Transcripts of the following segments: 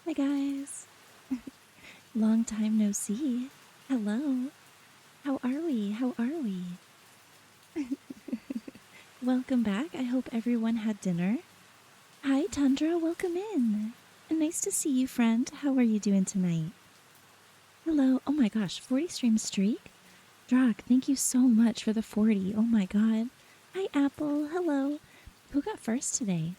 Hi guys. Long time no see. Hello. How are we? How are we? Welcome back. I hope everyone had dinner. Hi Tundra, welcome in. Nice to see you, friend. How are you doing tonight? Hello. Oh my gosh, 40 stream streak? Drak, thank you so much for the 40. Oh my god. Hi Apple. Hello. Who got first today?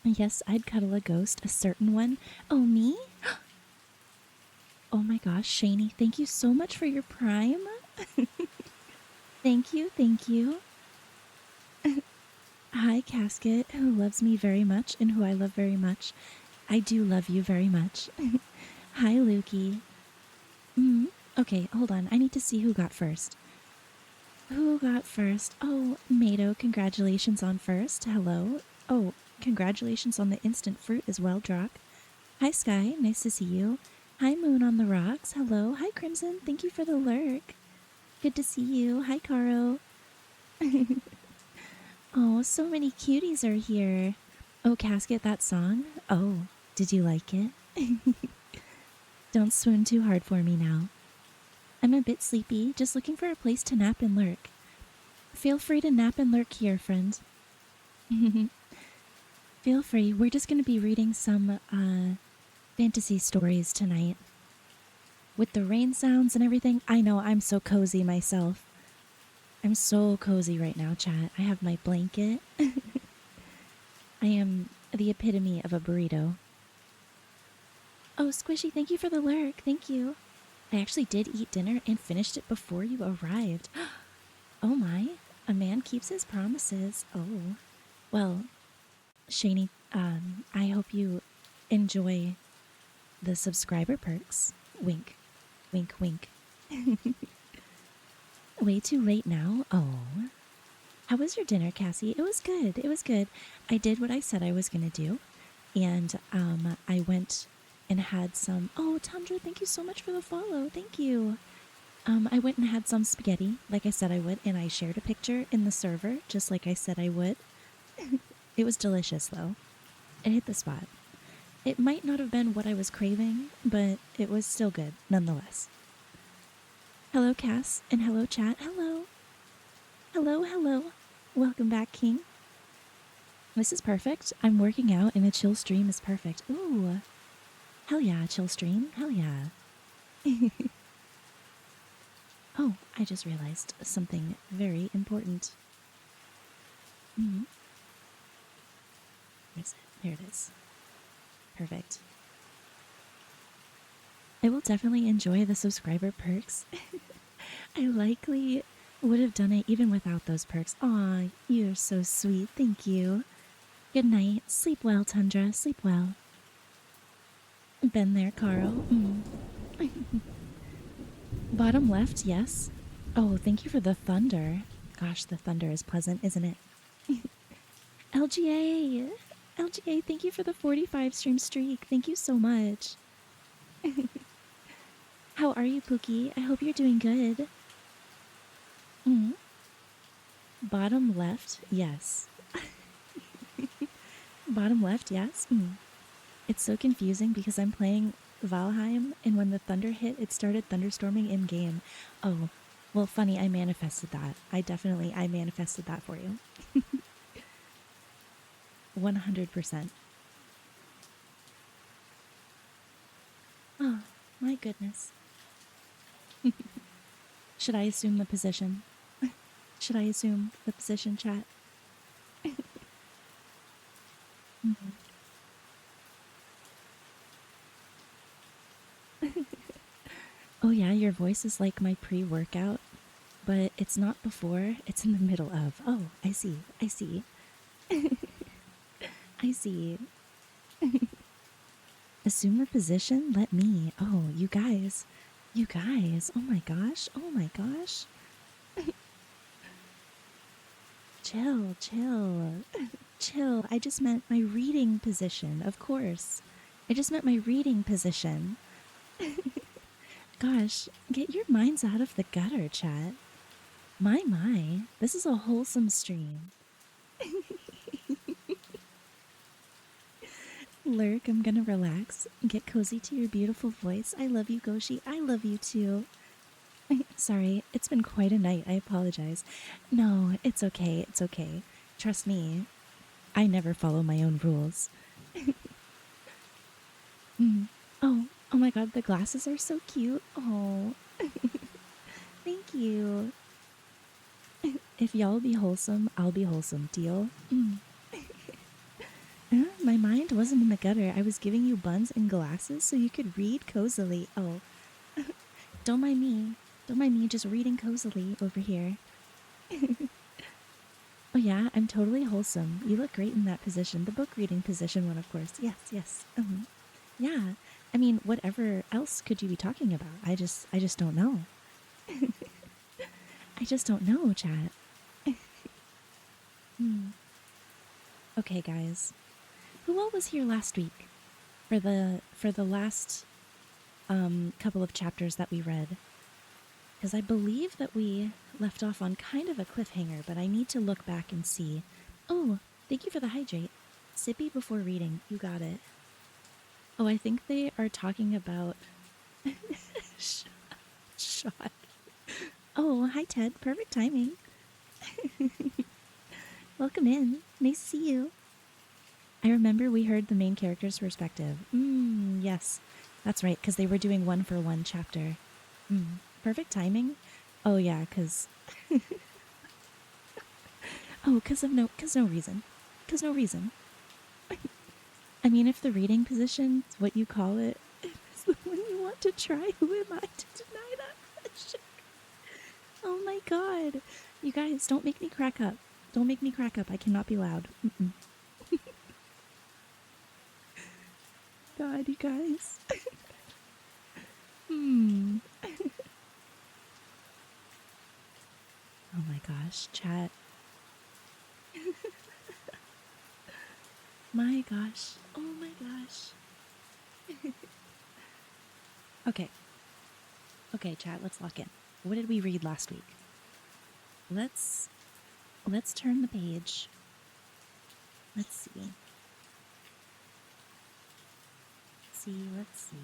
Yes, I'd cuddle a ghost, a certain one. Oh, me? Oh my gosh, Shani, thank you so much for your prime. Thank you, thank you. Hi, Casket, who loves me very much and who I love very much. I do love you very much. Hi, Lukey. Okay, hold on. I need to see who got first. Who got first? Oh, Mato, congratulations on first. Hello. Oh, congratulations on the instant fruit as well, Drock. Hi, Sky. Nice to see you. Hi, Moon on the rocks. Hello. Hi, Crimson. Thank you for the lurk. Good to see you. Hi, Caro. Oh, so many cuties are here. Oh, Casket, that song? Oh, did you like it? Don't swoon too hard for me now. I'm a bit sleepy, just looking for a place to nap and lurk. Feel free to nap and lurk here, friend. Feel free. We're just going to be reading some fantasy stories tonight. With the rain sounds and everything, I know I'm so cozy myself. I'm so cozy right now, chat. I have my blanket. I am the epitome of a burrito. Oh, Squishy, thank you for the lurk. Thank you. I actually did eat dinner and finished it before you arrived. Oh my, a man keeps his promises. Oh, well, Shani, I hope you enjoy the subscriber perks. Wink, wink, wink. Way too late now. Oh. How was your dinner, Cassie? It was good. It was good. I did what I said I was going to do. And I went and had some. Oh, Tundra, thank you so much for the follow. Thank you. I went and had some spaghetti, like I said I would, and I shared a picture in the server, just like I said I would. It was delicious, though. It hit the spot. It might not have been what I was craving, but it was still good, nonetheless. Hello, Cass, and hello, chat. Hello. Hello, hello. Welcome back, King. This is perfect. I'm working out, and a chill stream is perfect. Ooh. Hell yeah, chill stream. Hell yeah. Oh, I just realized something very important. Where is it? There it is. Perfect. I will definitely enjoy the subscriber perks. I likely would have done it even without those perks. Aw, you're so sweet. Thank you. Good night. Sleep well, Tundra. Sleep well. Been there, Carl. Bottom left, yes. Oh, thank you for the thunder. Gosh, the thunder is pleasant, isn't it? LGA! LGA, thank you for the 45 stream streak. Thank you so much. How are you, Pookie? I hope you're doing good. Bottom left, yes. Bottom left, yes. It's so confusing because I'm playing Valheim, and when the thunder hit, it started thunderstorming in game. Oh, well, funny, I manifested that. I manifested that for you. 100%. Oh, my goodness. Should I assume the position? Should I assume the position, chat? Oh yeah, your voice is like my pre-workout, but it's not before, it's in the middle of. Oh, I see. I see. I see. Assume the position? Let me. Oh, you guys. You guys. Oh my gosh. Oh my gosh. Chill, chill. Chill. I just meant my reading position, of course. I just meant my reading position. Gosh, get your minds out of the gutter, chat. My. This is a wholesome stream. Lurk, I'm gonna relax and get cozy to your beautiful voice. I love you, Goshi. I love you too. Sorry, it's been quite a night. I apologize. No, it's okay. It's okay. Trust me, I never follow my own rules. Mm. Oh my god, the glasses are so cute. Oh, thank you. If y'all be wholesome, I'll be wholesome. Deal? My mind wasn't in the gutter. I was giving you buns and glasses so you could read cozily. Oh, don't mind me. Don't mind me just reading cozily over here. Oh yeah, I'm totally wholesome. You look great in that position. The book reading position one, of course. Yes, yes. Yeah. I mean, whatever else could you be talking about? I just don't know. I just don't know, chat. Okay, guys. Who all was here last week for the last couple of chapters that we read? Because I believe that we left off on kind of a cliffhanger, but I need to look back and see. Oh, thank you for the hydrate. Sippy before reading. You got it. Oh, I think they are talking about shot. Oh, hi Ted. Perfect timing. Welcome in. Nice to see you. I remember we heard the main character's perspective. Yes. That's right, because they were doing 1-for-1 chapter. Perfect timing? Oh yeah, because... oh, because no reason. Because no reason. I mean, if the reading position's what you call it, is the one you want to try, who am I to deny that question? Oh my god. You guys, don't make me crack up. Don't make me crack up. I cannot be loud. God, you guys. Oh my gosh, chat. My gosh. Oh my gosh. Okay. Okay, chat, let's lock in. What did we read last week? Let's turn the page. Let's see. Let's see.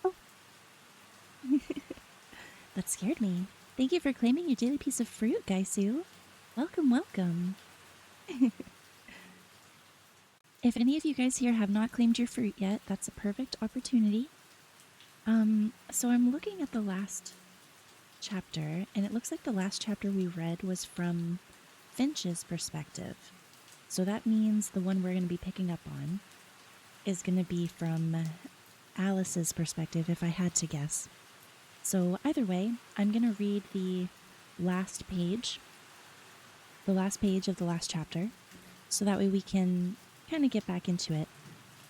Oh. That scared me. Thank you for claiming your daily piece of fruit, Gaisu. Welcome, welcome. If any of you guys here have not claimed your fruit yet, that's a perfect opportunity. So I'm looking at the last chapter, and it looks like the last chapter we read was from Finch's perspective. So that means the one we're going to be picking up on is going to be from Alice's perspective, if I had to guess. So either way, I'm going to read the last page of the last chapter, so that way we can kind of get back into it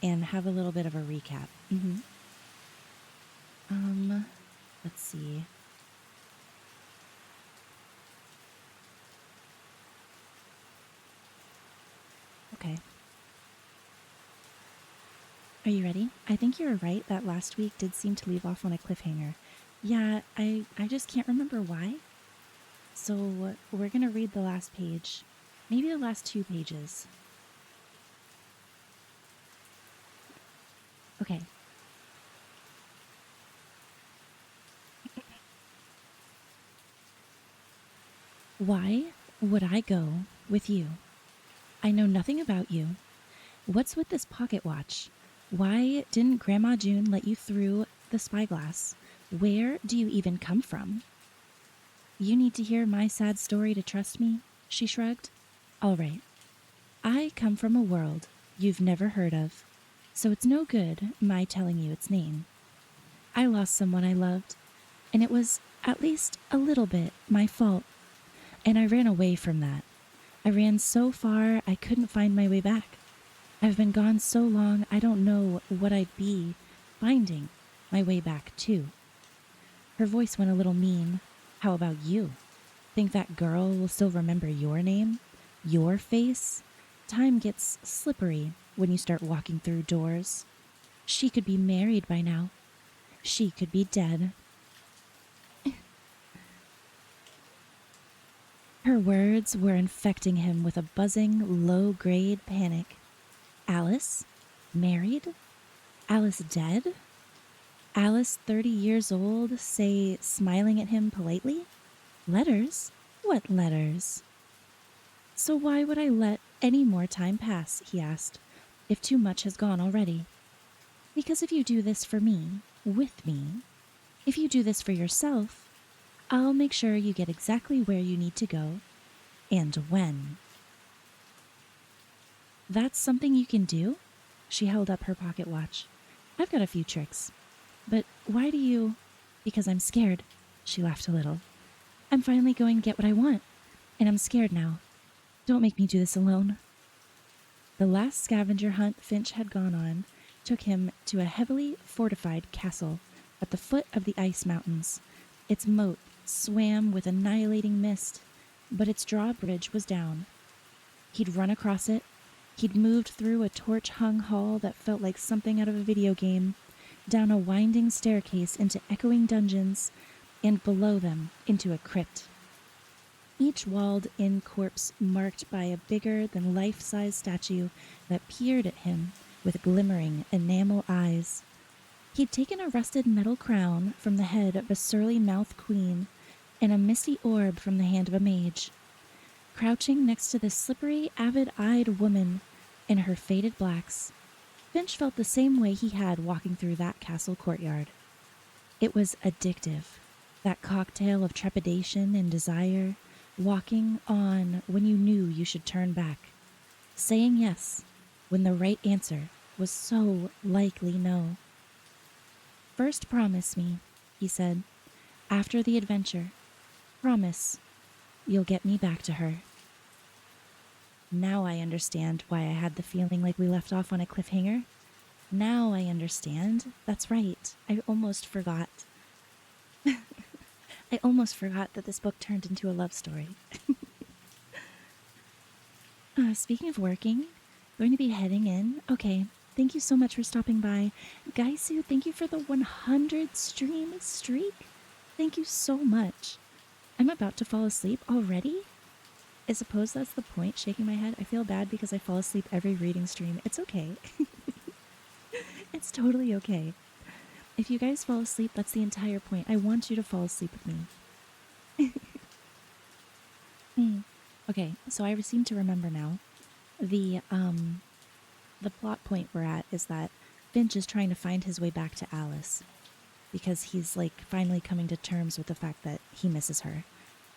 and have a little bit of a recap. Let's see. Okay. Are you ready? I think you're right that last week did seem to leave off on a cliffhanger. Yeah, I just can't remember why. So we're going to read the last page. Maybe the last 2 pages. Okay. Why would I go with you? I know nothing about you. What's with this pocket watch? Why didn't Grandma June let you through the spyglass? Where do you even come from? You need to hear my sad story to trust me, she shrugged. All right. I come from a world you've never heard of, so it's no good my telling you its name. I lost someone I loved, and it was at least a little bit my fault, and I ran away from that. I ran so far I couldn't find my way back. I've been gone so long I don't know what I'd be finding my way back to. Her voice went a little mean. How about you? Think that girl will still remember your name? Your face? Time gets slippery when you start walking through doors. She could be married by now. She could be dead. Her words were infecting him with a buzzing, low-grade panic. Alice? Married? Alice dead? Alice, 30 years old, say, smiling at him politely? Letters? What letters? So why would I let any more time pass, he asked, if too much has gone already? Because if you do this for me, with me, if you do this for yourself, I'll make sure you get exactly where you need to go, and when. That's something you can do? She held up her pocket watch. I've got a few tricks. But why do you... Because I'm scared. She laughed a little. I'm finally going to get what I want, and I'm scared now. Don't make me do this alone. The last scavenger hunt Finch had gone on took him to a heavily fortified castle at the foot of the ice mountains. Its moat swam with annihilating mist, but its drawbridge was down. He'd run across it. He'd moved through a torch-hung hall that felt like something out of a video game, down a winding staircase into echoing dungeons, and below them into a crypt. Each walled-in corpse marked by a bigger-than-life-size statue that peered at him with glimmering enamel eyes. He'd taken a rusted metal crown from the head of a surly-mouthed queen and a misty orb from the hand of a mage. Crouching next to this slippery, avid-eyed woman in her faded blacks, Finch felt the same way he had walking through that castle courtyard. It was addictive, that cocktail of trepidation and desire, walking on when you knew you should turn back, saying yes when the right answer was so likely no. First promise me, he said, after the adventure. Promise you'll get me back to her. Now I understand why I had the feeling like we left off on a cliffhanger. Now I understand. That's right. I almost forgot. I almost forgot that this book turned into a love story. Speaking of working, going to be heading in. Okay, thank you so much for stopping by. Gaisu, thank you for the 100 stream streak. Thank you so much. I'm about to fall asleep already? I suppose that's the point, shaking my head. I feel bad because I fall asleep every reading stream. It's okay. It's totally okay. If you guys fall asleep, that's the entire point. I want you to fall asleep with me. Okay, so I seem to remember now. The plot point we're at is that Finch is trying to find his way back to Alice because he's like finally coming to terms with the fact that he misses her.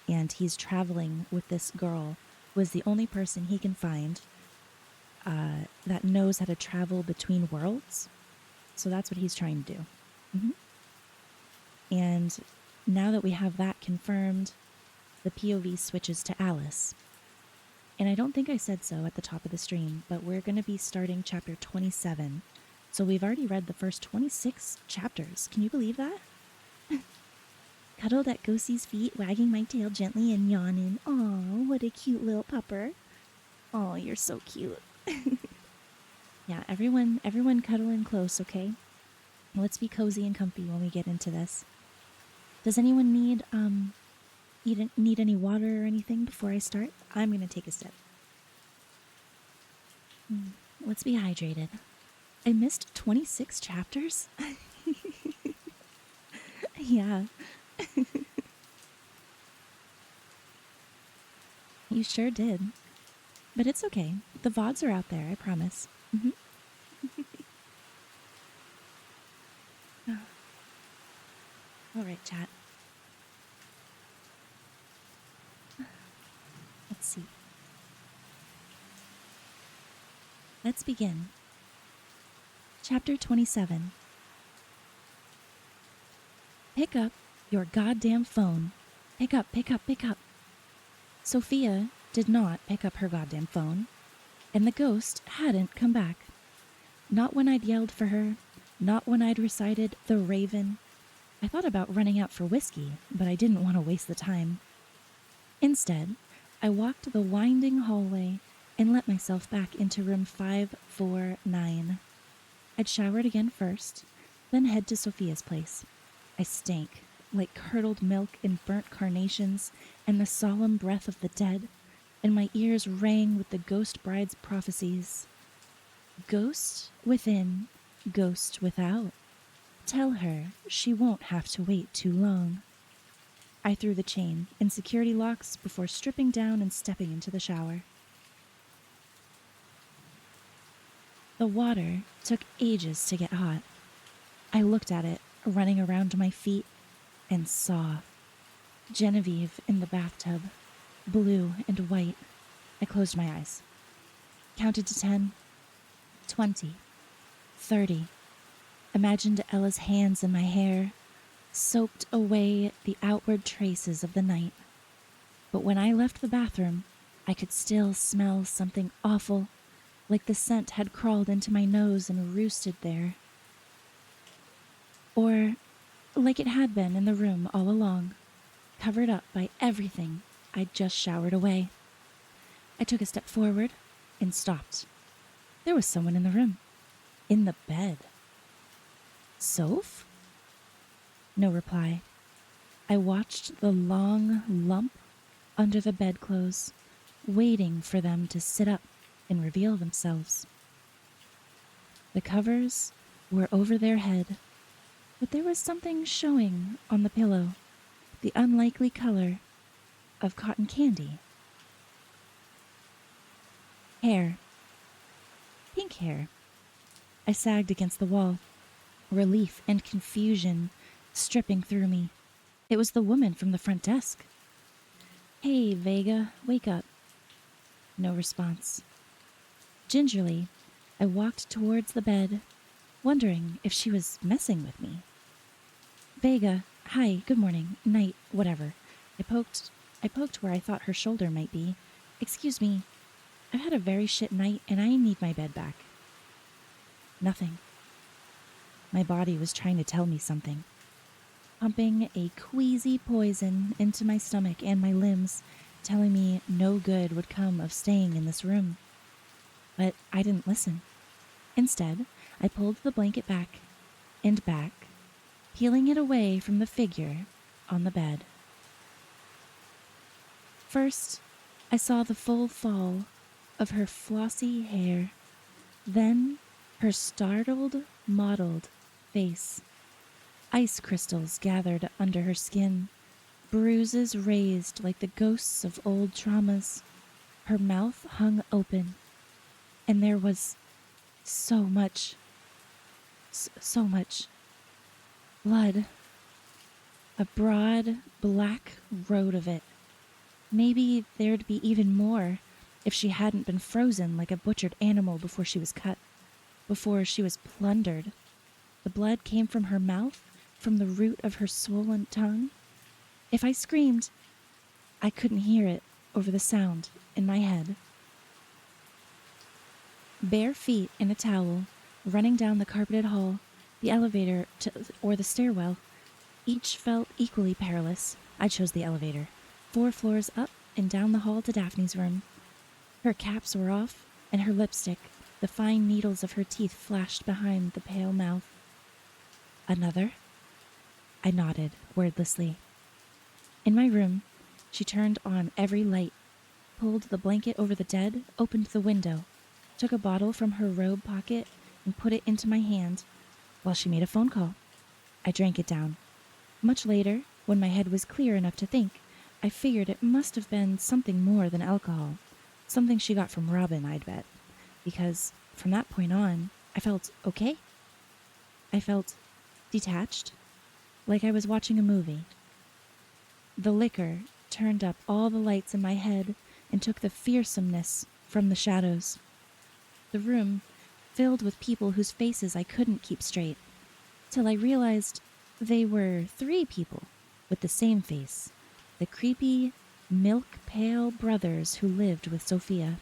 And he's traveling with this girl who is the only person he can find that knows how to travel between worlds. So that's what he's trying to do. And now that we have that confirmed, the POV switches to Alice. And I don't think I said so at the top of the stream, but we're going to be starting chapter 27. So we've already read the first 26 chapters. Can you believe that? Cuddled at Ghostie's feet, wagging my tail gently and yawning. Aw, what a cute little pupper. Oh, you're so cute. Yeah, everyone cuddle in close, okay? Let's be cozy and comfy when we get into this. Does anyone need any water or anything before I start? I'm going to take a sip. Let's be hydrated. I missed 26 chapters? Yeah. You sure did. But it's okay. The VODs are out there, I promise. All right, chat. Let's see. Let's begin. Chapter 27. Pick up your goddamn phone. Pick up, pick up, pick up. Sophia did not pick up her goddamn phone, and the ghost hadn't come back. Not when I'd yelled for her, not when I'd recited The Raven. I thought about running out for whiskey, but I didn't want to waste the time. Instead, I walked the winding hallway and let myself back into room 549. I'd showered again first, then head to Sophia's place. I stank like curdled milk and burnt carnations and the solemn breath of the dead, and my ears rang with the ghost bride's prophecies. Ghost within, ghost without. Tell her she won't have to wait too long. I threw the chain and security locks before stripping down and stepping into the shower. The water took ages to get hot. I looked at it, running around my feet, and saw Genevieve in the bathtub, blue and white. I closed my eyes, counted to 10, 20, 30. Imagined Ella's hands in my hair, soaked away the outward traces of the night. But when I left the bathroom, I could still smell something awful, like the scent had crawled into my nose and roosted there. Or like it had been in the room all along, covered up by everything I'd just showered away. I took a step forward and stopped. There was someone in the room, in the bed. Soph? No reply. I watched the long lump under the bedclothes, waiting for them to sit up and reveal themselves. The covers were over their head, but there was something showing on the pillow, the unlikely color of cotton candy. Hair. Pink hair. I sagged against the wall, relief and confusion stripping through me. It was the woman from the front desk. Hey, Vega, wake up. No response. Gingerly, I walked towards the bed, wondering if she was messing with me. Vega, hi, good morning, night, whatever. I poked where I thought her shoulder might be. Excuse me, I've had a very shit night and I need my bed back. Nothing. My body was trying to tell me something, pumping a queasy poison into my stomach and my limbs, telling me no good would come of staying in this room. But I didn't listen. Instead, I pulled the blanket back and back, peeling it away from the figure on the bed. First, I saw the full fall of her flossy hair, then her startled, mottled face. Ice crystals gathered under her skin, bruises raised like the ghosts of old traumas. Her mouth hung open, and there was so much blood. A broad, black road of it. Maybe there'd be even more if she hadn't been frozen like a butchered animal before she was cut, before she was plundered. The blood came from her mouth, from the root of her swollen tongue. If I screamed, I couldn't hear it over the sound in my head. Bare feet in a towel, running down the carpeted hall, the elevator or the stairwell. Each felt equally perilous. I chose the elevator, 4 floors up and down the hall to Daphne's room. Her caps were off, and her lipstick, the fine needles of her teeth flashed behind the pale mouth. Another? I nodded wordlessly. In my room, she turned on every light, pulled the blanket over the dead, opened the window, took a bottle from her robe pocket and put it into my hand while she made a phone call. I drank it down. Much later, when my head was clear enough to think, I figured it must have been something more than alcohol, something she got from Robin, I'd bet, because from that point on, I felt okay. I felt detached, like I was watching a movie. The liquor turned up all the lights in my head and took the fearsomeness from the shadows. The room filled with people whose faces I couldn't keep straight, till I realized they were 3 people with the same face, the creepy, milk-pale brothers who lived with Sophia.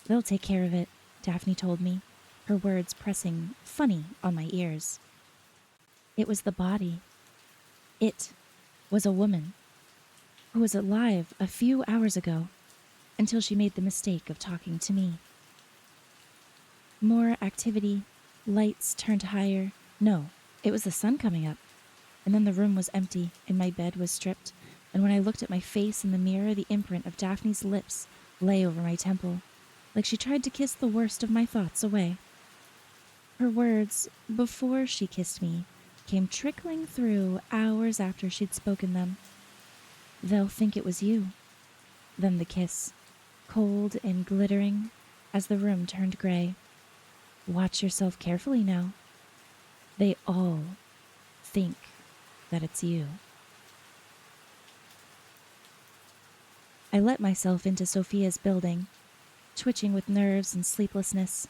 They'll take care of it, Daphne told me, her words pressing funny on my ears. It was the body. It was a woman who was alive a few hours ago until she made the mistake of talking to me. More activity, lights turned higher. No, it was the sun coming up. and then the room was empty, and my bed was stripped, and when I looked at my face in the mirror, the imprint of Daphne's lips lay over my temple, like she tried to kiss the worst of my thoughts away. Her words, before she kissed me, came trickling through hours after she'd spoken them. "They'll think it was you." Then the kiss, cold and glittering, as the room turned gray. "Watch yourself carefully now. They all think that it's you." I let myself into Sophia's building, twitching with nerves and sleeplessness,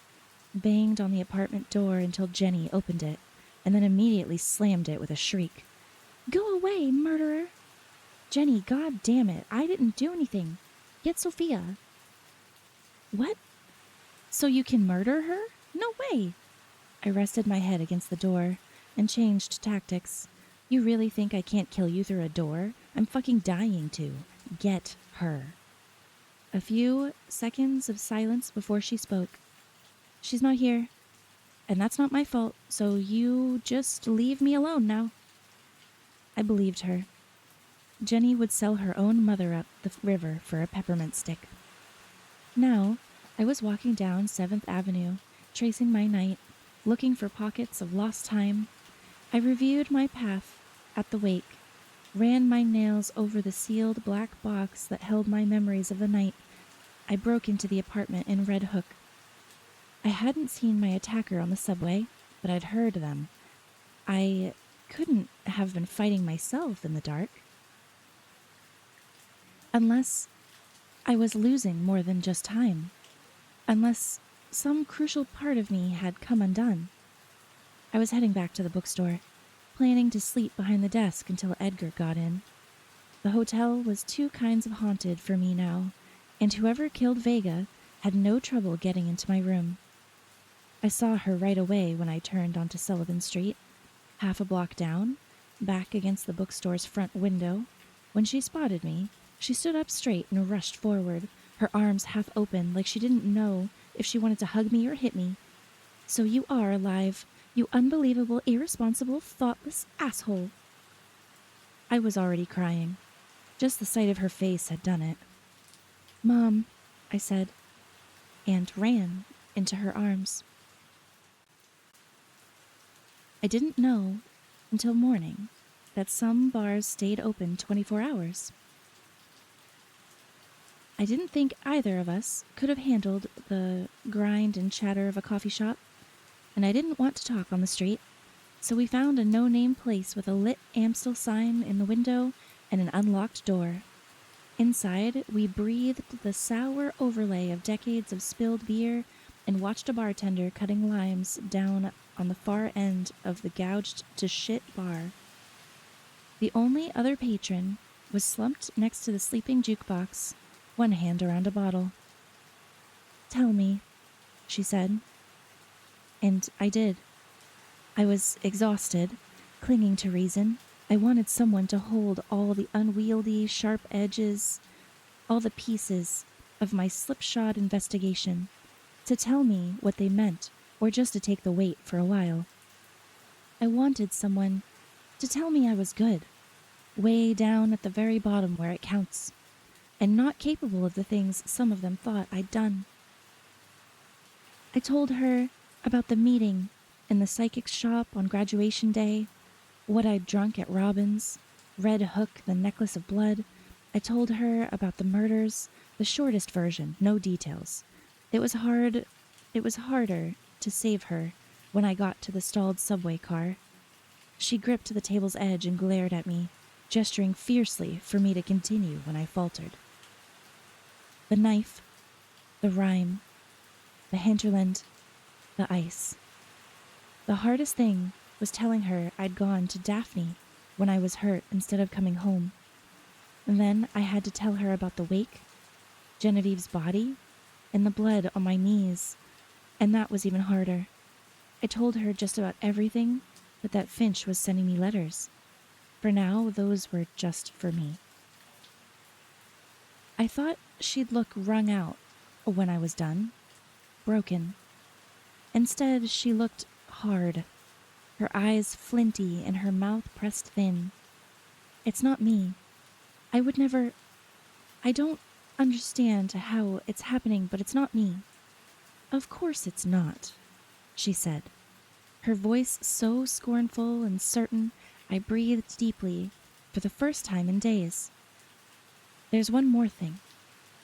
banged on the apartment door until Jenny opened it, and then immediately slammed it with a shriek. "Go away, murderer!" "Jenny, god damn it, I didn't do anything. Get Sophia." "What? So you can murder her? No way!" I rested my head against the door and changed tactics. "You really think I can't kill you through a door? I'm fucking dying to. Get her." A few seconds of silence before she spoke. "She's not here, and that's not my fault, so you just leave me alone now." I believed her. Jenny would sell her own mother up the river for a peppermint stick. Now, I was walking down 7th Avenue, tracing my night, looking for pockets of lost time. I reviewed my path at the wake, ran my nails over the sealed black box that held my memories of the night. I broke into the apartment in Red Hook. I hadn't seen my attacker on the subway, but I'd heard them. I couldn't have been fighting myself in the dark. Unless I was losing more than just time. Unless some crucial part of me had come undone. I was heading back to the bookstore, planning to sleep behind the desk until Edgar got in. The hotel was two kinds of haunted for me now, and whoever killed Vega had no trouble getting into my room. I saw her right away when I turned onto Sullivan Street, half a block down, back against the bookstore's front window. When she spotted me, she stood up straight and rushed forward, her arms half open like she didn't know if she wanted to hug me or hit me. "So you are alive, you unbelievable, irresponsible, thoughtless asshole." I was already crying. Just the sight of her face had done it. "Mom," I said, and ran into her arms. I didn't know until morning that some bars stayed open 24 hours. I didn't think either of us could have handled the grind and chatter of a coffee shop, and I didn't want to talk on the street, so we found a no-name place with a lit Amstel sign in the window and an unlocked door. Inside, we breathed the sour overlay of decades of spilled beer and watched a bartender cutting limes down on the far end of the gouged-to-shit bar. The only other patron was slumped next to the sleeping jukebox, one hand around a bottle. "Tell me," she said. And I did. I was exhausted, clinging to reason. I wanted someone to hold all the unwieldy, sharp edges, all the pieces of my slipshod investigation, to tell me what they meant, or just to take the weight for a while. I wanted someone to tell me I was good, way down at the very bottom where it counts, and not capable of the things some of them thought I'd done. I told her about the meeting in the psychic's shop on graduation day, what I'd drunk at Robin's, Red Hook, the necklace of blood. I told her about the murders, the shortest version, no details. It was harder to save her when I got to the stalled subway car. She gripped the table's edge and glared at me, gesturing fiercely for me to continue when I faltered. The knife, the rhyme, the hinterland, the ice. The hardest thing was telling her I'd gone to Daphne when I was hurt instead of coming home. And then I had to tell her about the wake, Genevieve's body, and the blood on my knees, and that was even harder. I told her just about everything, but that Finch was sending me letters. For now, those were just for me. I thought she'd look wrung out when I was done, broken. Instead, she looked hard, her eyes flinty and her mouth pressed thin. It's not me. I would never. I don't understand how it's happening, but it's not me. Of course it's not, she said, her voice so scornful and certain I breathed deeply for the first time in days. There's one more thing.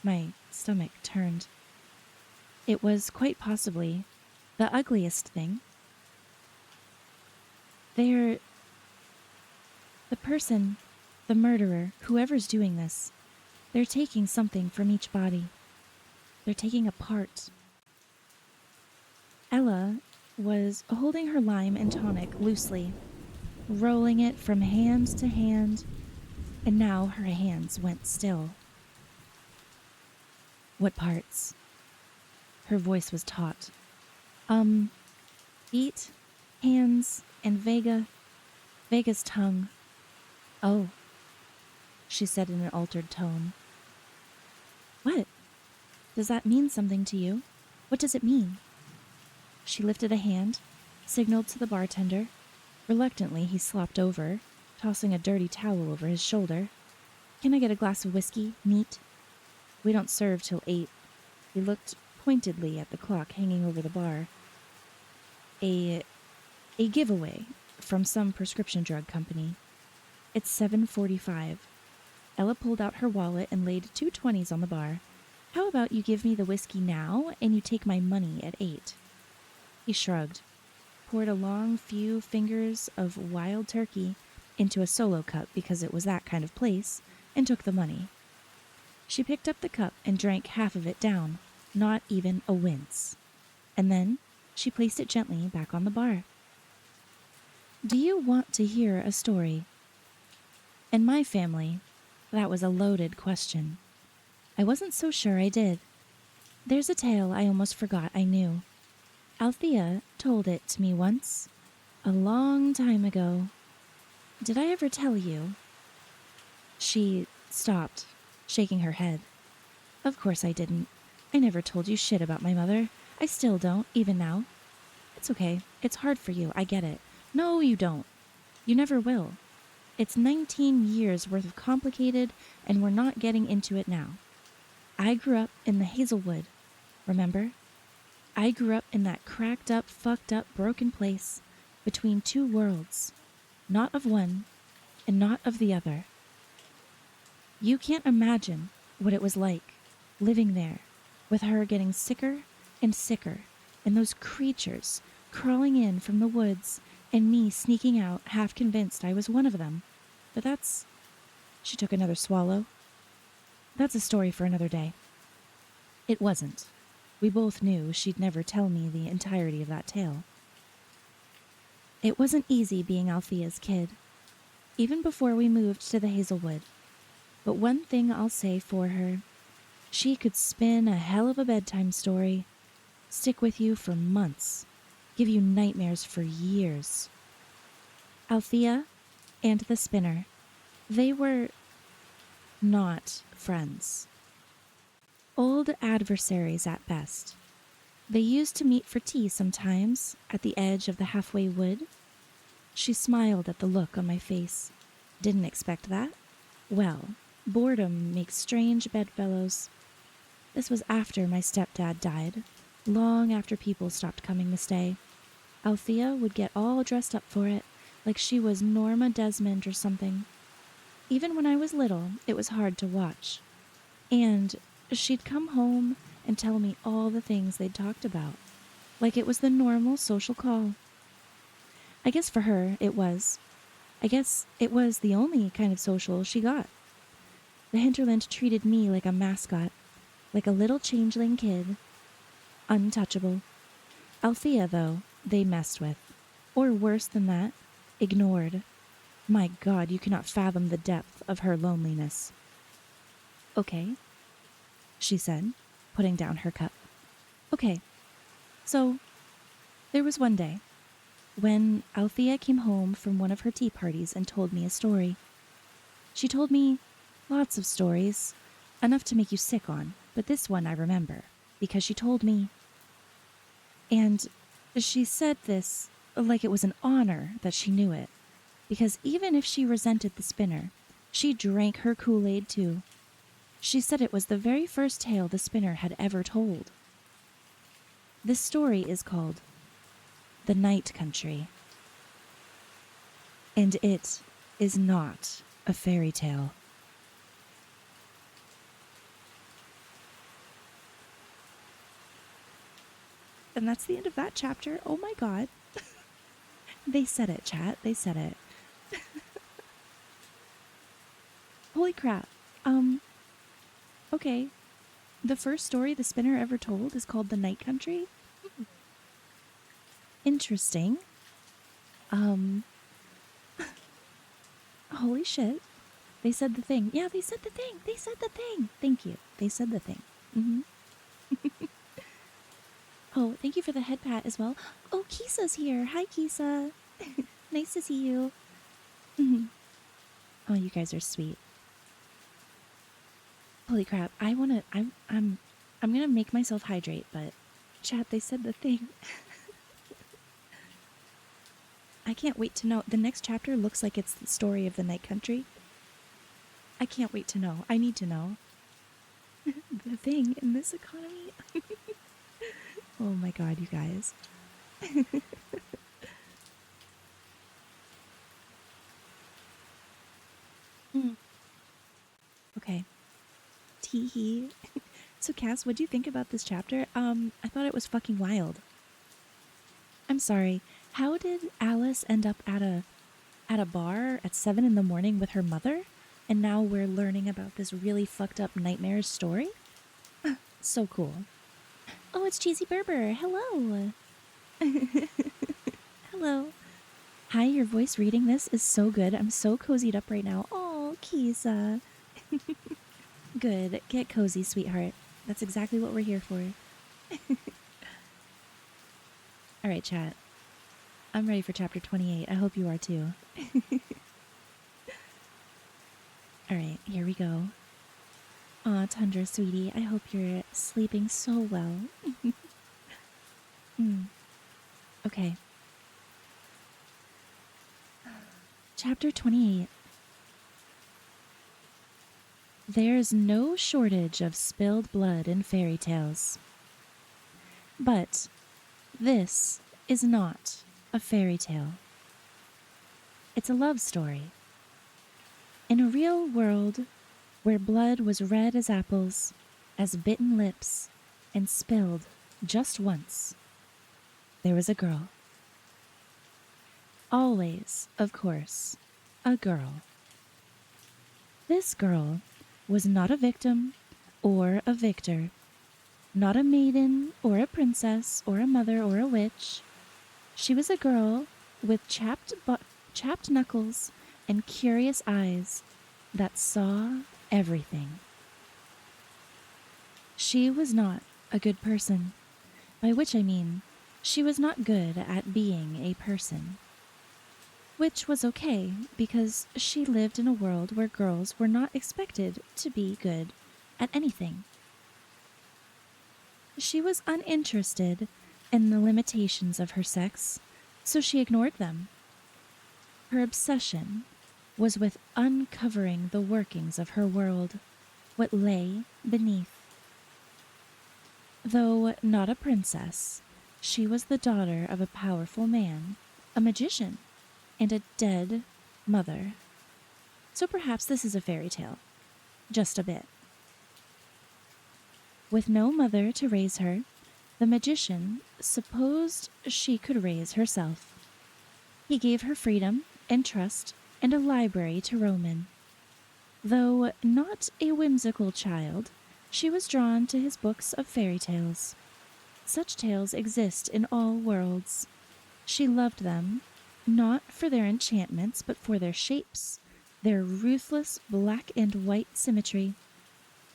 My stomach turned. It was quite possibly the ugliest thing. They're the person, the murderer, whoever's doing this. They're taking something from each body. They're taking a part. Ella was holding her lime and tonic loosely, rolling it from hand to hand, and now her hands went still. What parts? Her voice was taut. Feet, hands, and Vega's tongue. Oh, she said in an altered tone. What? Does that mean something to you? What does it mean? She lifted a hand, signaled to the bartender. Reluctantly, he slopped over, tossing a dirty towel over his shoulder. Can I get a glass of whiskey, neat? We don't serve till 8. He looked pointedly at the clock hanging over the bar. A giveaway from some prescription drug company. It's 7:45. Ella pulled out her wallet and laid 2 20s on the bar. How about you give me the whiskey now and you take my money at 8? He shrugged, poured a long few fingers of wild turkey into a solo cup because it was that kind of place, and took the money. She picked up the cup and drank half of it down, not even a wince. And then she placed it gently back on the bar. Do you want to hear a story? In my family, that was a loaded question. I wasn't so sure I did. There's a tale I almost forgot I knew. Althea told it to me once, a long time ago. Did I ever tell you? She stopped, shaking her head. Of course I didn't. I never told you shit about my mother. I still don't, even now. It's okay. It's hard for you. I get it. No, you don't. You never will. It's 19 years worth of complicated, and we're not getting into it now. I grew up in the Hazelwood, remember? I grew up in that cracked up, fucked up, broken place between 2 worlds, not of one and not of the other. You can't imagine what it was like living there, with her getting sicker and sicker, and those creatures crawling in from the woods, and me sneaking out, half convinced I was one of them. But that's... She took another swallow. That's a story for another day. It wasn't. We both knew she'd never tell me the entirety of that tale. It wasn't easy being Althea's kid, even before we moved to the Hazelwood. But one thing I'll say for her, she could spin a hell of a bedtime story, stick with you for months, give you nightmares for years. Althea and the spinner, they were not friends. Old adversaries at best. They used to meet for tea sometimes at the edge of the halfway wood. She smiled at the look on my face. Didn't expect that? Well, boredom makes strange bedfellows. This was after my stepdad died, long after people stopped coming to stay. Althea would get all dressed up for it, like she was Norma Desmond or something. Even when I was little, it was hard to watch. And she'd come home and tell me all the things they'd talked about, like it was the normal social call. I guess for her, it was. I guess it was the only kind of social she got. The hinterland treated me like a mascot, like a little changeling kid. Untouchable. Althea, though, they messed with. Or worse than that, ignored. My God, you cannot fathom the depth of her loneliness. Okay, she said, putting down her cup. Okay, so there was one day when Althea came home from one of her tea parties and told me a story. She told me lots of stories, enough to make you sick on, but this one I remember, because she told me. And she said this like it was an honor that she knew it, because even if she resented the spinner, she drank her Kool-Aid too. She said it was the very first tale the spinner had ever told. This story is called The Night Country, and it is not a fairy tale. And that's the end of that chapter. Oh my god. They said it, chat. They said it. Holy crap. Okay. The first story the spinner ever told is called The Night Country. Interesting. Holy shit. They said the thing. Yeah, they said the thing. They said the thing. Thank you. They said the thing. Oh, thank you for the head pat as well. Oh, Kisa's here. Hi, Kisa. Nice to see you. Oh, you guys are sweet. Holy crap. I'm gonna make myself hydrate, but chat, they said the thing. I can't wait to know. The next chapter looks like it's the story of the Night Country. I can't wait to know. I need to know. The thing in this economy. Oh my god, you guys. Okay. Teehee. So Cass, what'd you think about this chapter? I thought it was fucking wild. I'm sorry. How did Alice end up at a bar at 7 in the morning with her mother? And now we're learning about this really fucked up nightmare story? So cool. Oh, it's Cheesy Berber. Hello. Hello. Hi, your voice reading this is so good. I'm so cozied up right now. Oh, Kisa. Good. Get cozy, sweetheart. That's exactly what we're here for. All right, chat. I'm ready for chapter 28. I hope you are too. All right, here we go. Aw, Tundra, sweetie. I hope you're sleeping so well. Okay. Chapter 28. There's no shortage of spilled blood in fairy tales. But this is not a fairy tale. It's a love story. In a real world where blood was red as apples, as bitten lips, and spilled just once, there was a girl. Always, of course, a girl. This girl was not a victim or a victor, not a maiden or a princess or a mother or a witch. She was a girl with chapped knuckles and curious eyes that saw everything. She was not a good person, by which I mean she was not good at being a person. Which was okay, because she lived in a world where girls were not expected to be good at anything. She was uninterested in the limitations of her sex, so she ignored them. Her obsession was with uncovering the workings of her world, what lay beneath. Though not a princess, she was the daughter of a powerful man, a magician, and a dead mother. So perhaps this is a fairy tale. Just a bit. With no mother to raise her, the magician supposed she could raise herself. He gave her freedom and trust and a library to roam in. Though not a whimsical child, she was drawn to his books of fairy tales. Such tales exist in all worlds. She loved them, not for their enchantments, but for their shapes, their ruthless black and white symmetry.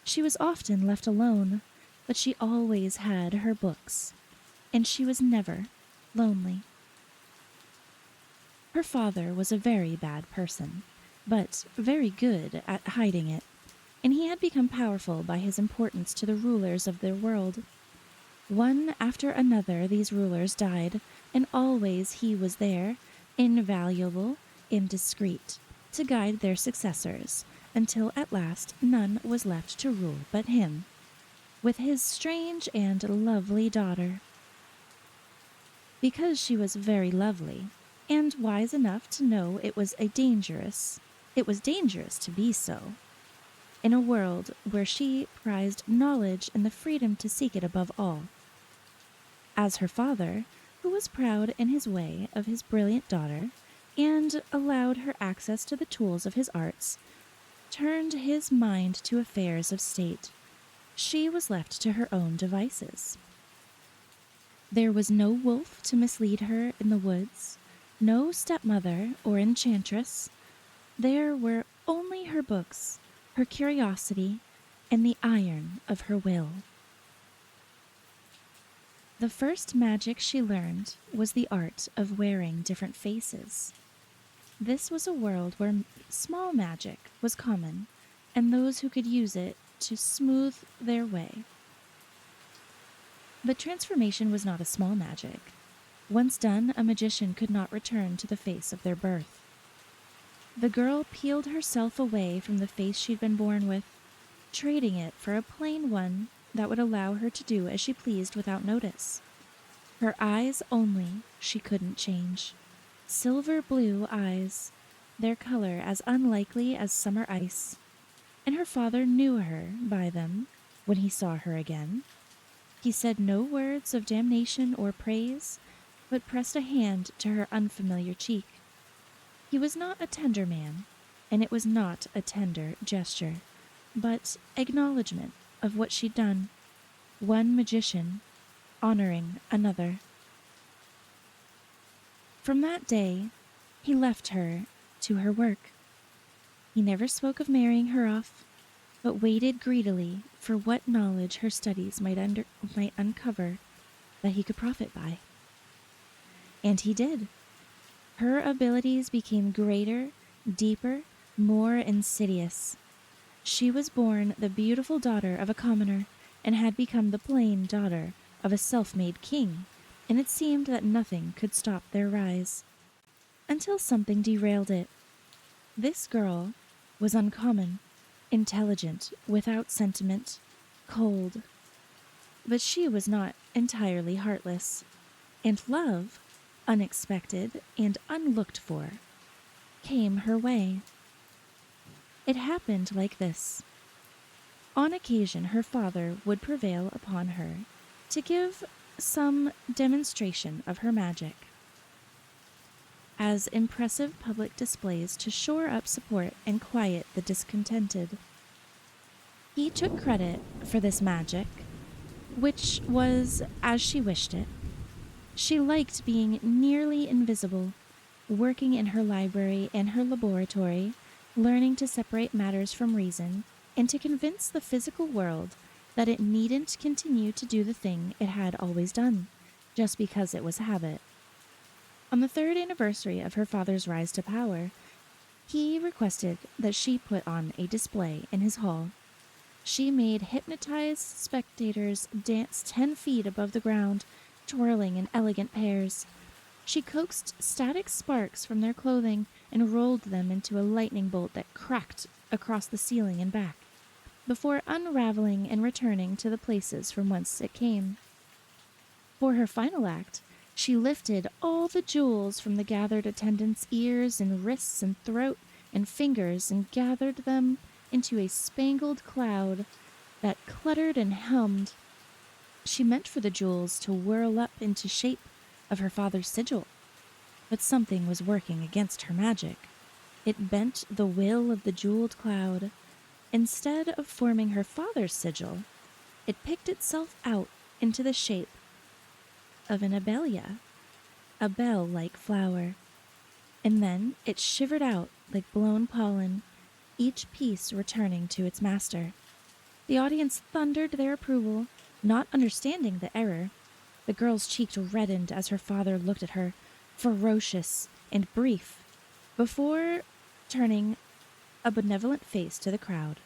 She was often left alone, but she always had her books, and she was never lonely. Her father was a very bad person, but very good at hiding it, and he had become powerful by his importance to the rulers of their world. One after another, these rulers died, and always he was there, invaluable and discreet, to guide their successors, until at last none was left to rule but him, with his strange and lovely daughter. Because she was very lovely, and wise enough to know it was dangerous to be so, in a world where she prized knowledge and the freedom to seek it above all. As her father, who was proud in his way of his brilliant daughter, and allowed her access to the tools of his arts, turned his mind to affairs of state, she was left to her own devices. There was no wolf to mislead her in the woods, no stepmother or enchantress. There were only her books, her curiosity, and the iron of her will. The first magic she learned was the art of wearing different faces. This was a world where small magic was common, and those who could use it to smooth their way. But transformation was not a small magic. Once done, a magician could not return to the face of their birth. The girl peeled herself away from the face she'd been born with, trading it for a plain one that would allow her to do as she pleased without notice. Her eyes only she couldn't change. Silver blue eyes, their color as unlikely as summer ice, and her father knew her by them when he saw her again. He said no words of damnation or praise, but pressed a hand to her unfamiliar cheek. He was not a tender man, and it was not a tender gesture, but acknowledgment of what she'd done. One magician honoring another. From that day, he left her to her work. He never spoke of marrying her off, but waited greedily for what knowledge her studies might uncover that he could profit by. And he did. Her abilities became greater, deeper, more insidious. She was born the beautiful daughter of a commoner, and had become the plain daughter of a self-made king, and it seemed that nothing could stop their rise. Until something derailed it. This girl was uncommon, intelligent, without sentiment, cold. But she was not entirely heartless, and love, unexpected and unlooked for, came her way. It happened like this. On occasion, her father would prevail upon her to give some demonstration of her magic, as impressive public displays to shore up support and quiet the discontented. He took credit for this magic, which was as she wished it. She liked being nearly invisible, working in her library and her laboratory, learning to separate matters from reason, and to convince the physical world that it needn't continue to do the thing it had always done, just because it was habit. On the 3rd anniversary of her father's rise to power, he requested that she put on a display in his hall. She made hypnotized spectators dance 10 feet above the ground, twirling in elegant pairs. She coaxed static sparks from their clothing and rolled them into a lightning bolt that cracked across the ceiling and back, before unraveling and returning to the places from whence it came. For her final act, she lifted all the jewels from the gathered attendants' ears and wrists and throat and fingers and gathered them into a spangled cloud that cluttered and hummed. She meant for the jewels to whirl up into shape of her father's sigil, but something was working against her magic. It bent the will of the jeweled cloud. Instead of forming her father's sigil, it picked itself out into the shape of an abelia, a bell-like flower, and then it shivered out like blown pollen, each piece returning to its master. The audience thundered their approval, not understanding the error. The girl's cheeks reddened as her father looked at her, ferocious and brief, before turning a benevolent face to the crowd.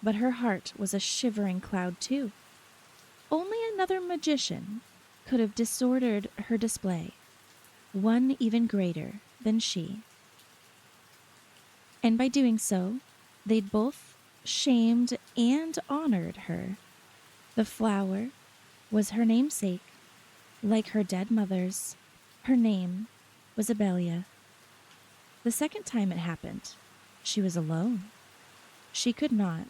But her heart was a shivering cloud too. Only another magician, could have disordered her display, one even greater than she. And by doing so, they'd both shamed and honored her. The flower was her namesake, like her dead mother's. Her name was Abelia. The second time it happened, she was alone. She could not,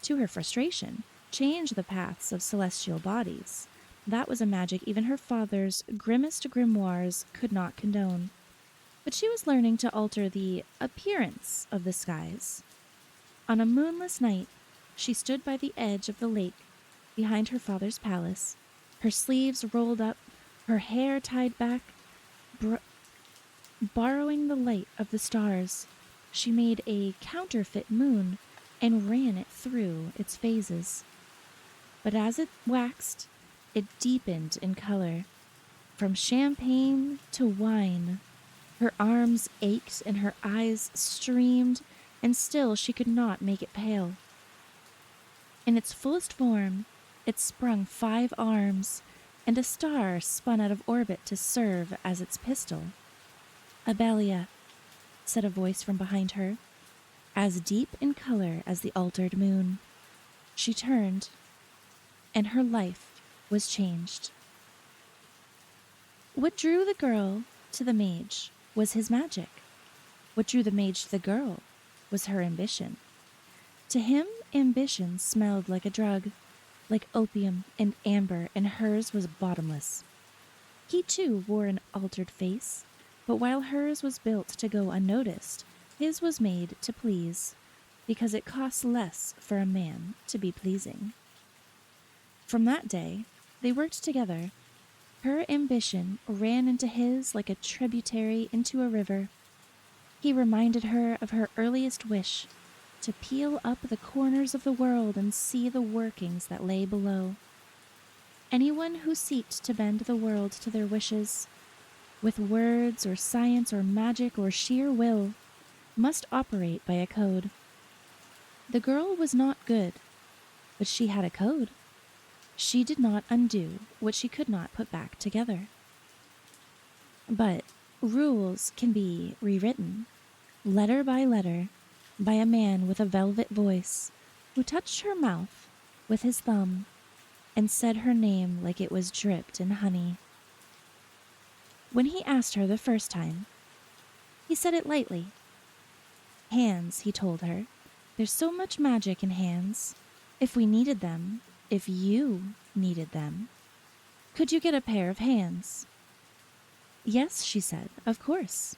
to her frustration, change the paths of celestial bodies. That was a magic even her father's grimmest grimoires could not condone. But she was learning to alter the appearance of the skies. On a moonless night, she stood by the edge of the lake behind her father's palace, her sleeves rolled up, her hair tied back, borrowing the light of the stars. She made a counterfeit moon and ran it through its phases. But as it waxed, it deepened in color, from champagne to wine. Her arms ached and her eyes streamed, and still she could not make it pale. In its fullest form, it sprung 5 arms, and a star spun out of orbit to serve as its pistol. "Abelia," said a voice from behind her, as deep in color as the altered moon. She turned, and her life was changed. What drew the girl to the mage was his magic. What drew the mage to the girl was her ambition. To him, ambition smelled like a drug, like opium and amber, and hers was bottomless. He too wore an altered face, but while hers was built to go unnoticed, his was made to please, because it costs less for a man to be pleasing. From that day, they worked together. Her ambition ran into his like a tributary into a river. He reminded her of her earliest wish, to peel up the corners of the world and see the workings that lay below. Anyone who seeked to bend the world to their wishes, with words or science or magic or sheer will, must operate by a code. The girl was not good, but she had a code. She did not undo what she could not put back together. But rules can be rewritten, letter by letter, by a man with a velvet voice who touched her mouth with his thumb and said her name like it was dripped in honey. When he asked her the first time, he said it lightly. "Hands," he told her. "There's so much magic in hands. If we needed them, if you needed them, could you get a pair of hands?" "Yes," she said, "of course.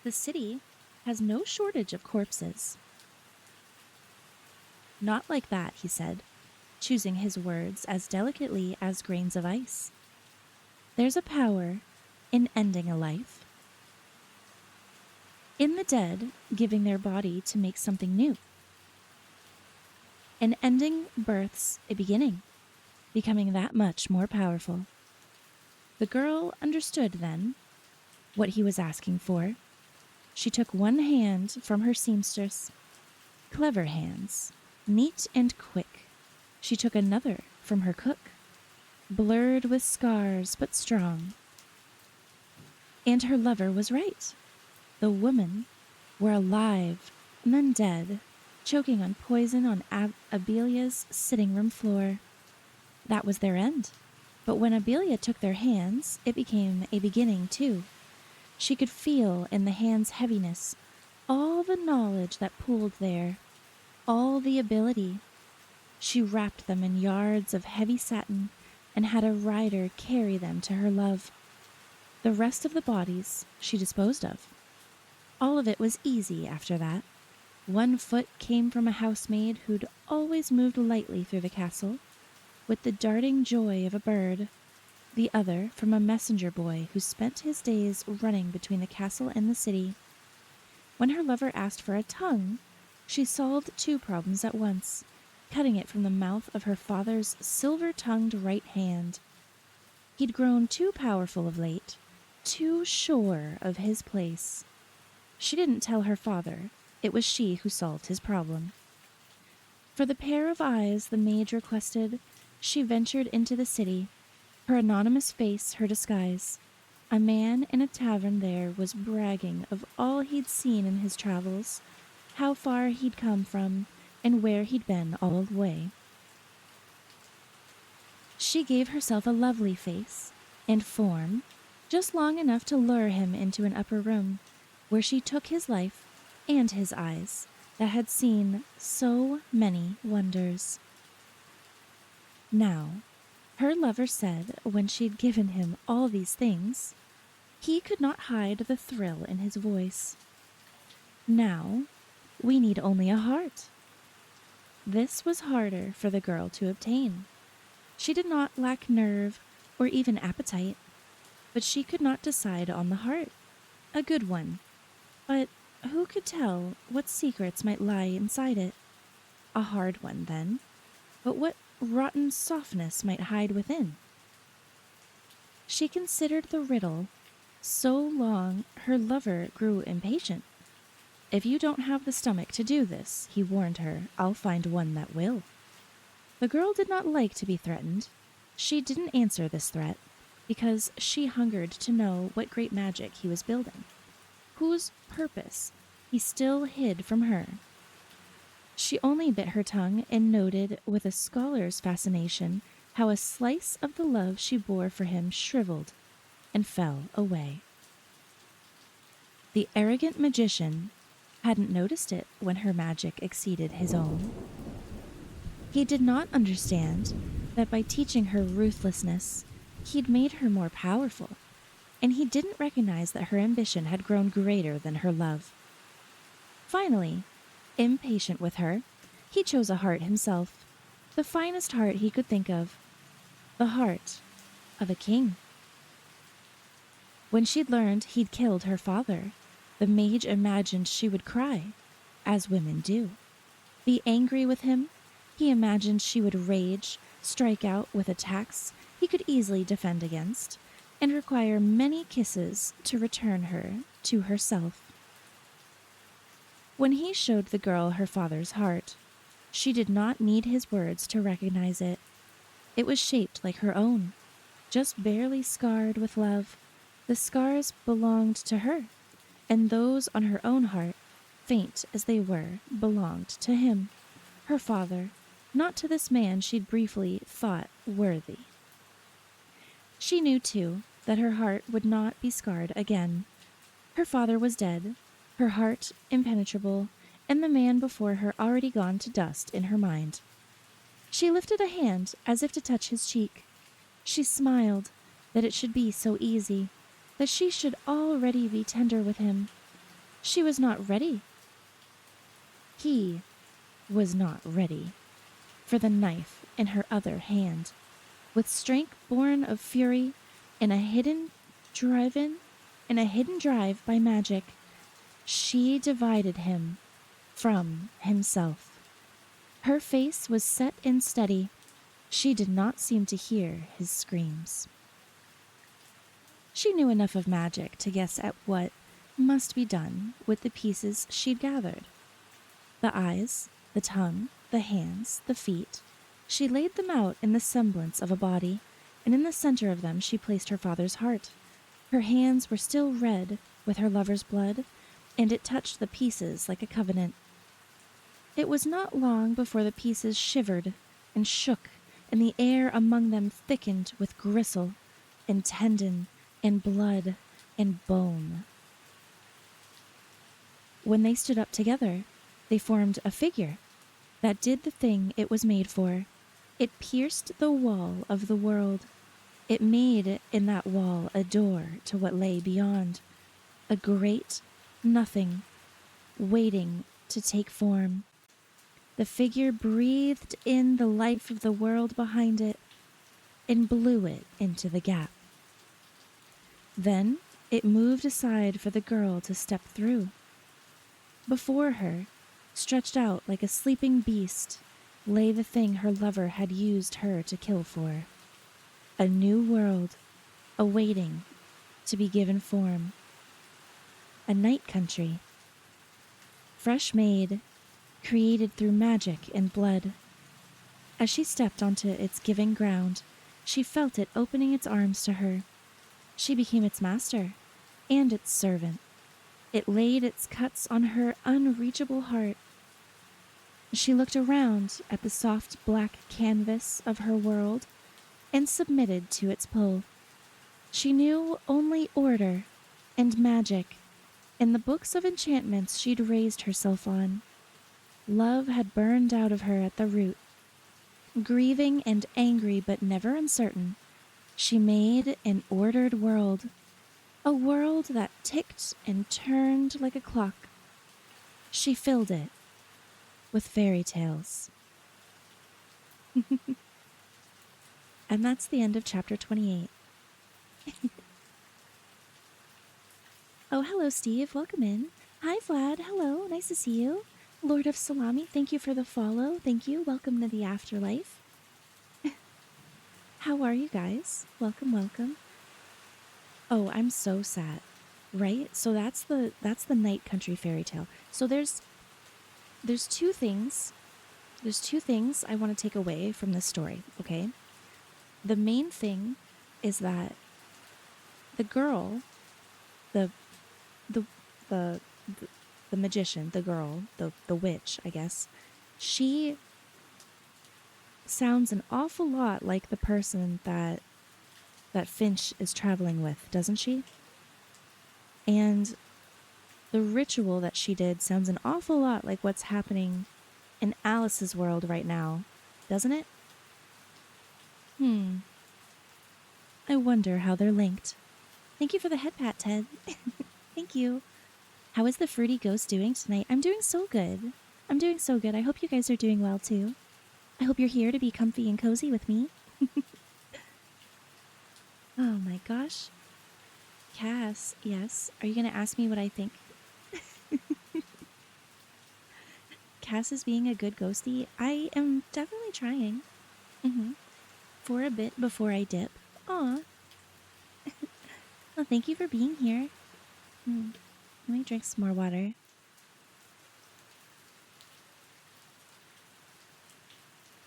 The city has no shortage of corpses." "Not like that," he said, choosing his words as delicately as grains of ice. "There's a power in ending a life. In the dead giving their body to make something new. And ending births a beginning, becoming that much more powerful." The girl understood then what he was asking for. She took one hand from her seamstress. Clever hands, neat and quick. She took another from her cook, blurred with scars but strong. And her lover was right. The women were alive and then dead, choking on poison on Abelia's sitting room floor. That was their end. But when Abelia took their hands, it became a beginning too. She could feel in the hands' heaviness all the knowledge that pooled there, all the ability. She wrapped them in yards of heavy satin and had a rider carry them to her love. The rest of the bodies she disposed of. All of it was easy after that. One foot came from a housemaid who'd always moved lightly through the castle, with the darting joy of a bird. The other from a messenger boy who spent his days running between the castle and the city. When her lover asked for a tongue, she solved 2 problems at once, cutting it from the mouth of her father's silver-tongued right hand. He'd grown too powerful of late, too sure of his place. She didn't tell her father. It was she who solved his problem. For the pair of eyes the maid requested, she ventured into the city, Her anonymous face her disguise. A man in a tavern there was bragging of all he'd seen in his travels, how far he'd come from, and where he'd been all the way. She gave herself a lovely face and form, just long enough to lure him into an upper room, where she took his life and his eyes that had seen so many wonders. Now, her lover said when she'd given him all these things, he could not hide the thrill in his voice. Now, we need only a heart. This was harder for the girl to obtain. She did not lack nerve or even appetite, but she could not decide on the heart. A good one, but who could tell what secrets might lie inside it? A hard one, then, but what rotten softness might hide within? She considered the riddle so long her lover grew impatient. If you don't have the stomach to do this, he warned her, I'll find one that will. The girl did not like to be threatened. She didn't answer this threat because she hungered to know what great magic he was building, whose purpose he still hid from her. She only bit her tongue and noted with a scholar's fascination how a slice of the love she bore for him shriveled and fell away. The arrogant magician hadn't noticed it when her magic exceeded his own. He did not understand that by teaching her ruthlessness, he'd made her more powerful, and he didn't recognize that her ambition had grown greater than her love. Finally, impatient with her, he chose a heart himself, the finest heart he could think of, the heart of a king. When she'd learned he'd killed her father, the mage imagined she would cry, as women do. Be angry with him, he imagined she would rage, strike out with attacks he could easily defend against, and require many kisses to return her to herself. When he showed the girl her father's heart, she did not need his words to recognize it. It was shaped like her own, just barely scarred with love. The scars belonged to her, and those on her own heart, faint as they were, belonged to him, her father, not to this man she'd briefly thought worthy. She knew, too, that her heart would not be scarred again. Her father was dead, her heart impenetrable, and the man before her already gone to dust in her mind. She lifted a hand as if to touch his cheek. She smiled that it should be so easy, that she should already be tender with him. She was not ready. He was not ready for the knife in her other hand. With strength born of fury and a hidden drive by magic, she divided him from himself. Her face was set and steady. She did not seem to hear his screams. She knew enough of magic to guess at what must be done with the pieces she'd gathered. The eyes, the tongue, the hands, the feet. She laid them out in the semblance of a body, and in the center of them she placed her father's heart. Her hands were still red with her lover's blood, and it touched the pieces like a covenant. It was not long before the pieces shivered and shook, and the air among them thickened with gristle and tendon and blood and bone. When they stood up together, they formed a figure that did the thing it was made for. It pierced the wall of the world. It made in that wall a door to what lay beyond, a great nothing waiting to take form. The figure breathed in the life of the world behind it and blew it into the gap. Then it moved aside for the girl to step through. Before her, stretched out like a sleeping beast, lay the thing her lover had used her to kill for. A new world, awaiting to be given form. A night country, fresh made, created through magic and blood. As she stepped onto its giving ground, She felt it opening its arms to her. She became its master and its servant. It laid its cuts on her unreachable heart. She looked around at the soft black canvas of her world and submitted to its pull. She knew only order and magic and the books of enchantments she'd raised herself on. Love had burned out of her at the root. Grieving and angry but never uncertain, she made an ordered world, a world that ticked and turned like a clock. She filled it with fairy tales. And that's the end of chapter 28. Oh, hello, Steve. Welcome in. Hi, Vlad. Hello. Nice to see you. Lord of Salami, thank you for the follow. Thank you. Welcome to the afterlife. How are you guys? Welcome, welcome. Oh, I'm so sad. Right? So that's the Night Country fairy tale. So there's two things. There's two things I want to take away from this story, okay? The main thing is that the girl, the magician, the girl, the witch, I guess, she sounds an awful lot like the person that Finch is traveling with, doesn't she? And the ritual that she did sounds an awful lot like what's happening in Alice's world right now, doesn't it? I wonder how they're linked. Thank you for the head pat, Ted. Thank you. How is the Fruity Ghost doing tonight? I'm doing so good. I hope you guys are doing well, too. I hope you're here to be comfy and cozy with me. Oh my gosh. Cass, yes. Are you going to ask me what I think? Cass is being a good ghostie. I am definitely trying. For a bit before I dip. Aw. Well, thank you for being here. Let me drink some more water.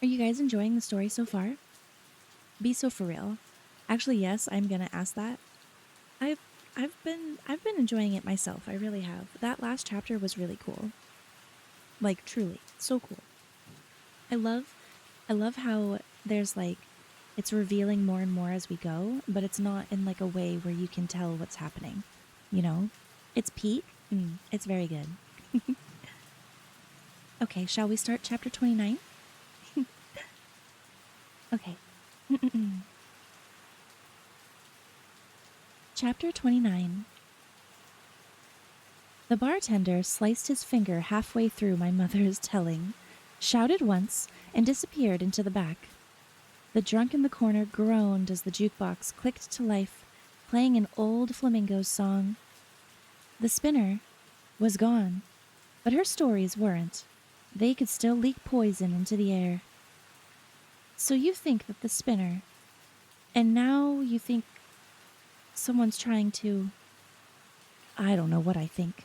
Are you guys enjoying the story so far? Be so for real. Actually, yes, I'm gonna ask that. I've been enjoying it myself. I really have. That last chapter was really cool. Like, truly, so cool. I love how there's like, it's revealing more and more as we go, but it's not in like a way where you can tell what's happening. You know? It's Pete. It's very good. Okay, shall we start chapter 29? Okay. Chapter 29. The bartender sliced his finger halfway through my mother's telling, shouted once, and disappeared into the back. The drunk in the corner groaned as the jukebox clicked to life, playing an old Flamingo's song. The spinner was gone, but her stories weren't. They could still leak poison into the air. So you think that the spinner, and now you think someone's trying to... I don't know what I think.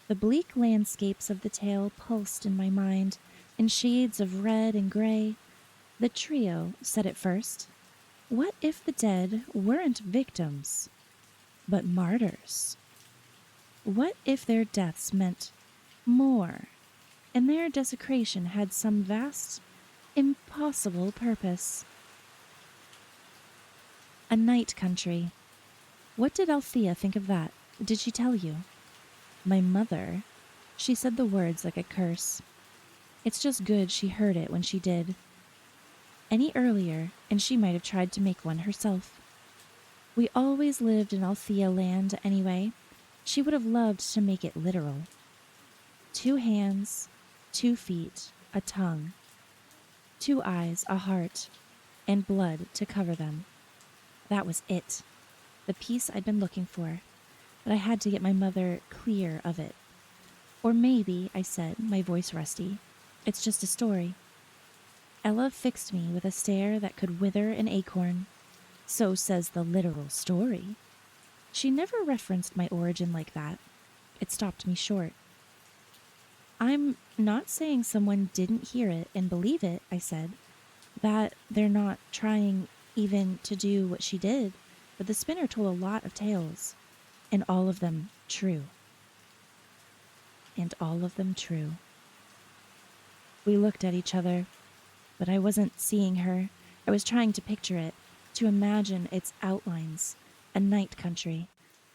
The bleak landscapes of the tale pulsed in my mind, in shades of red and gray. The trio said at first, what if the dead weren't victims, but martyrs? What if their deaths meant more, and their desecration had some vast, impossible purpose? A night country. What did Althea think of that? Did she tell you? My mother. She said the words like a curse. It's just good she heard it when she did. Any earlier, and she might have tried to make one herself. We always lived in Althea land anyway. She would have loved to make it literal. 2 hands, 2 feet, a tongue. 2 eyes, a heart, and blood to cover them. That was it. The piece I'd been looking for. But I had to get my mother clear of it. Or maybe, I said, my voice rusty, it's just a story. Ella fixed me with a stare that could wither an acorn. So says the literal story. She never referenced my origin like that. It stopped me short. I'm not saying someone didn't hear it and believe it, I said. That they're not trying even to do what she did, but the spinner told a lot of tales, and all of them true. And all of them true. We looked at each other, but I wasn't seeing her. I was trying to picture it, to imagine its outlines. A night country,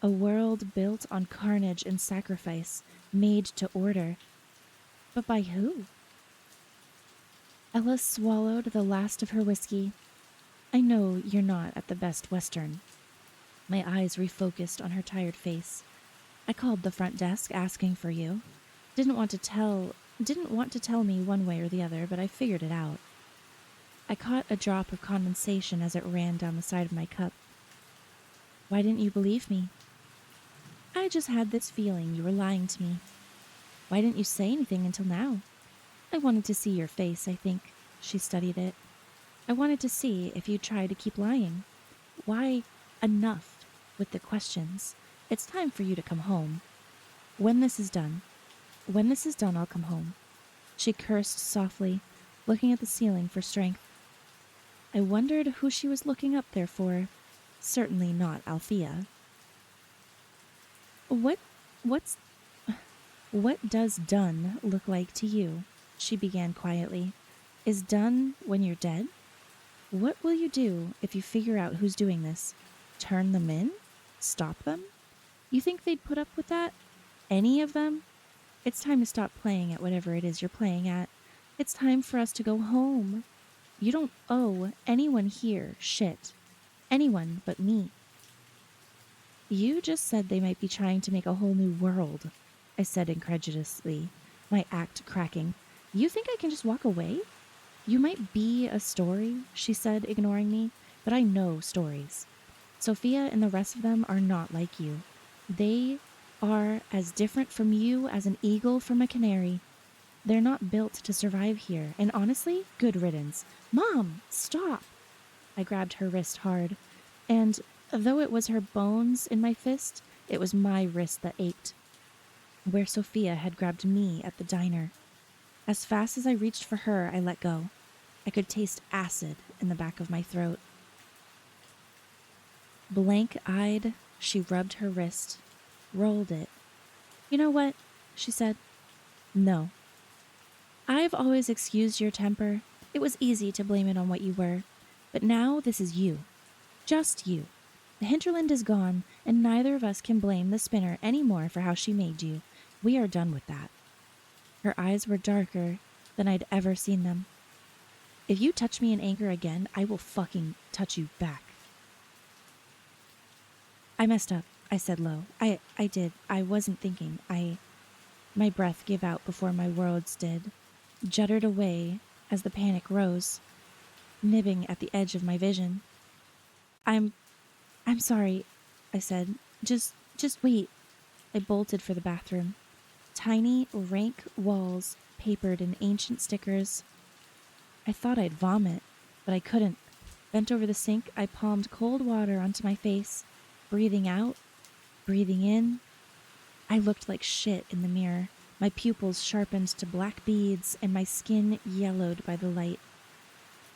a world built on carnage and sacrifice, made to order. But by who? Ella swallowed the last of her whiskey. I know you're not at the Best Western. My eyes refocused on her tired face. I called the front desk asking for you. Didn't want to tell me one way or the other, but I figured it out. I caught a drop of condensation as it ran down the side of my cup. Why didn't you believe me? I just had this feeling you were lying to me. Why didn't you say anything until now? I wanted to see your face, I think. She studied it. I wanted to see if you'd try to keep lying. Why enough with the questions? It's time for you to come home. When this is done, I'll come home. She cursed softly, looking at the ceiling for strength. I wondered who she was looking up there for. Certainly not Althea. What does done look like to you? She began quietly. Is done when you're dead? What will you do if you figure out who's doing this? Turn them in? Stop them? You think they'd put up with that? Any of them? It's time to stop playing at whatever it is you're playing at. It's time for us to go home. You don't owe anyone here shit. Anyone but me. You just said they might be trying to make a whole new world, I said incredulously, my act cracking. You think I can just walk away? You might be a story, she said, ignoring me, but I know stories. Sophia and the rest of them are not like you. They are as different from you as an eagle from a canary. They're not built to survive here, and honestly, good riddance. Mom, stop! I grabbed her wrist hard, and though it was her bones in my fist, it was my wrist that ached, where Sophia had grabbed me at the diner. As fast as I reached for her, I let go. I could taste acid in the back of my throat. Blank-eyed, she rubbed her wrist, rolled it. You know what? She said. No. I've always excused your temper. It was easy to blame it on what you were. But now this is you. Just you. The hinterland is gone, and neither of us can blame the spinner any more for how she made you. We are done with that. Her eyes were darker than I'd ever seen them. If you touch me in anger again, I will fucking touch you back. I messed up, I said low. I did. I wasn't thinking. My breath gave out before my words did, juddered away as the panic rose, nibbing at the edge of my vision. I'm sorry, I said. Just wait. I bolted for the bathroom. Tiny, rank walls papered in ancient stickers. I thought I'd vomit, but I couldn't. Bent over the sink, I palmed cold water onto my face, breathing out, breathing in. I looked like shit in the mirror, my pupils sharpened to black beads and my skin yellowed by the light.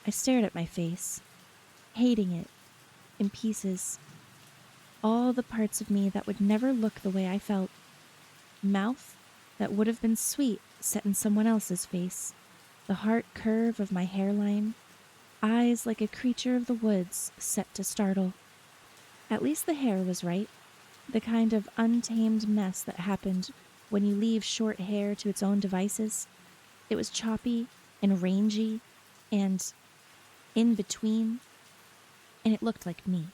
I stared at my face, hating it, in pieces. All the parts of me that would never look the way I felt. Mouth that would have been sweet set in someone else's face. The heart curve of my hairline. Eyes like a creature of the woods set to startle. At least the hair was right. The kind of untamed mess that happened when you leave short hair to its own devices. It was choppy and rangy and in between, and it looked like me.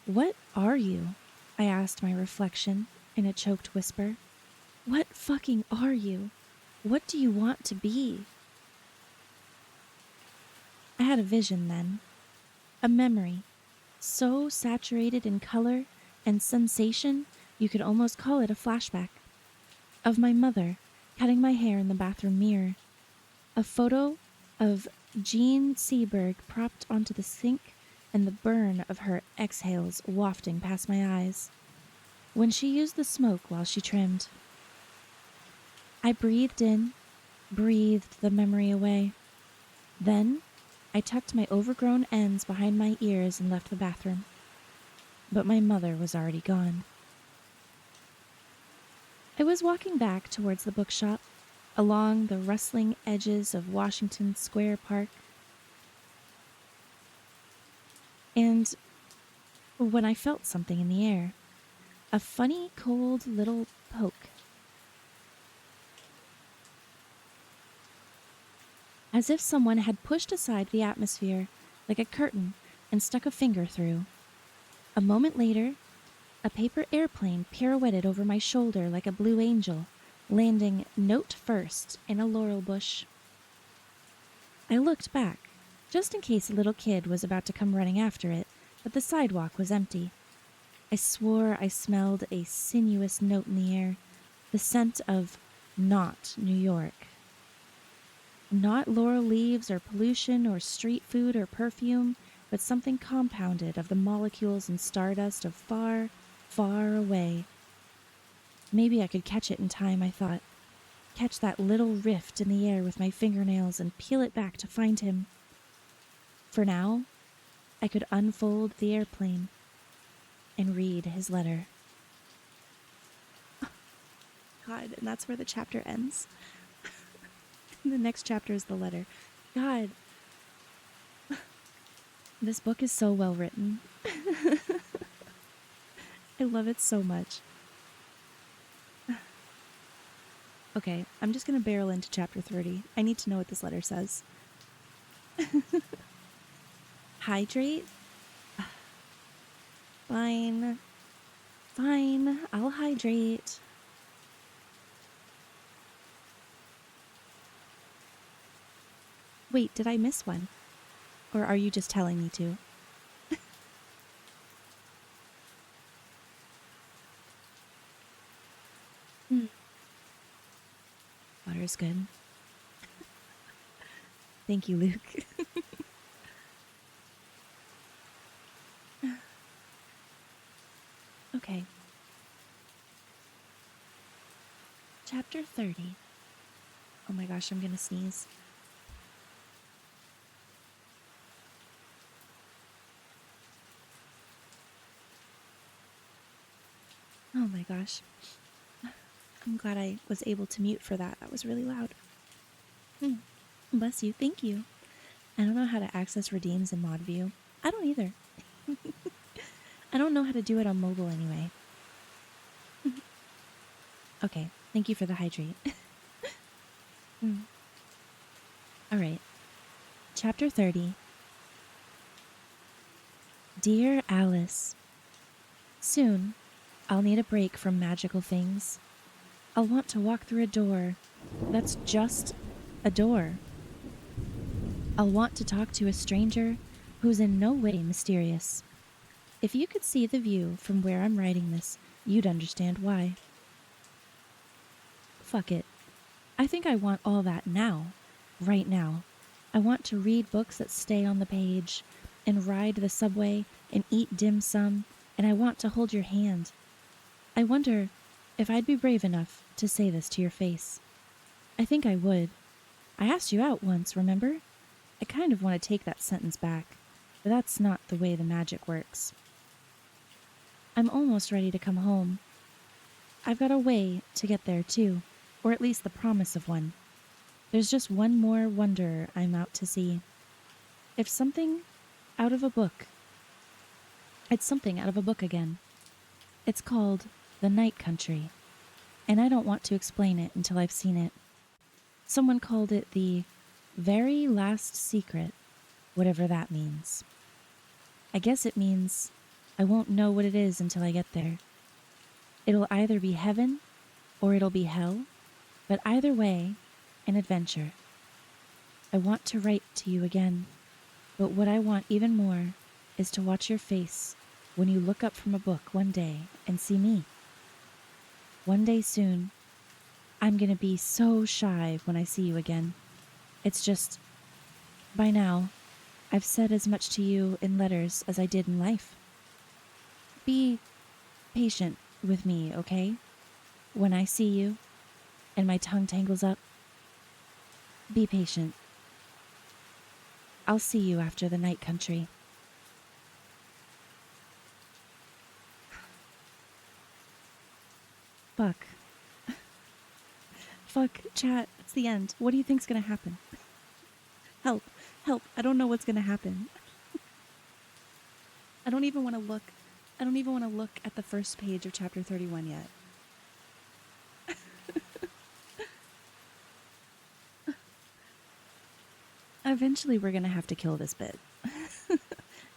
What are you? I asked my reflection in a choked whisper. What fucking are you? What do you want to be? I had a vision then. A memory, so saturated in color and sensation you could almost call it a flashback. Of my mother cutting my hair in the bathroom mirror. A photo of Jean Seberg propped onto the sink and the burn of her exhales wafting past my eyes. When she used the smoke while she trimmed. I breathed in, breathed the memory away. Then I tucked my overgrown ends behind my ears and left the bathroom. But my mother was already gone. I was walking back towards the bookshop, along the rustling edges of Washington Square Park. And when I felt something in the air, a funny, cold little poke. As if someone had pushed aside the atmosphere like a curtain and stuck a finger through. A moment later, a paper airplane pirouetted over my shoulder like a blue angel, landing note first in a laurel bush. I looked back, just in case a little kid was about to come running after it, but the sidewalk was empty. I swore I smelled a sinuous note in the air, the scent of not New York. Not laurel leaves or pollution or street food or perfume, but something compounded of the molecules and stardust of far, far away. Maybe I could catch it in time, I thought. Catch that little rift in the air with my fingernails and peel it back to find him. For now, I could unfold the airplane and read his letter. God, and that's where the chapter ends. The next chapter is the letter. God, this book is so well written. I love it so much. Okay, I'm just going to barrel into chapter 30. I need to know what this letter says. Hydrate? Fine. Fine, I'll hydrate. Wait, did I miss one? Or are you just telling me to? Water's good. Thank you, Luke. Okay. Chapter 30. Oh my gosh, I'm gonna sneeze. Oh my gosh. I'm glad I was able to mute for that. That was really loud. Bless you. Thank you. I don't know how to access redeems in mod view. I don't either. I don't know how to do it on mobile anyway. Okay. Thank you for the hydrate. Alright. Chapter 30. Dear Alice, soon I'll need a break from magical things. I'll want to walk through a door that's just a door. I'll want to talk to a stranger who's in no way mysterious. If you could see the view from where I'm writing this, you'd understand why. Fuck it. I think I want all that now. Right now. I want to read books that stay on the page, and ride the subway, and eat dim sum, and I want to hold your hand. I wonder if I'd be brave enough to say this to your face. I think I would. I asked you out once, remember? I kind of want to take that sentence back, but that's not the way the magic works. I'm almost ready to come home. I've got a way to get there, too, or at least the promise of one. There's just one more wonder I'm out to see. If something out of a book. It's something out of a book again. It's called The Night Country, and I don't want to explain it until I've seen it. Someone called it the very last secret, whatever that means. I guess it means I won't know what it is until I get there. It'll either be heaven or it'll be hell, but either way, an adventure. I want to write to you again, but what I want even more is to watch your face when you look up from a book one day and see me. One day soon, I'm gonna be so shy when I see you again. It's just, by now, I've said as much to you in letters as I did in life. Be patient with me, okay? When I see you, and my tongue tangles up, be patient. I'll see you after the night country. Fuck. Fuck, chat. It's the end. What do you think's gonna happen? Help. Help. I don't know what's gonna happen. I don't even want to look. I don't even want to look at the first page of chapter 31 yet. Eventually, we're gonna have to kill this bit.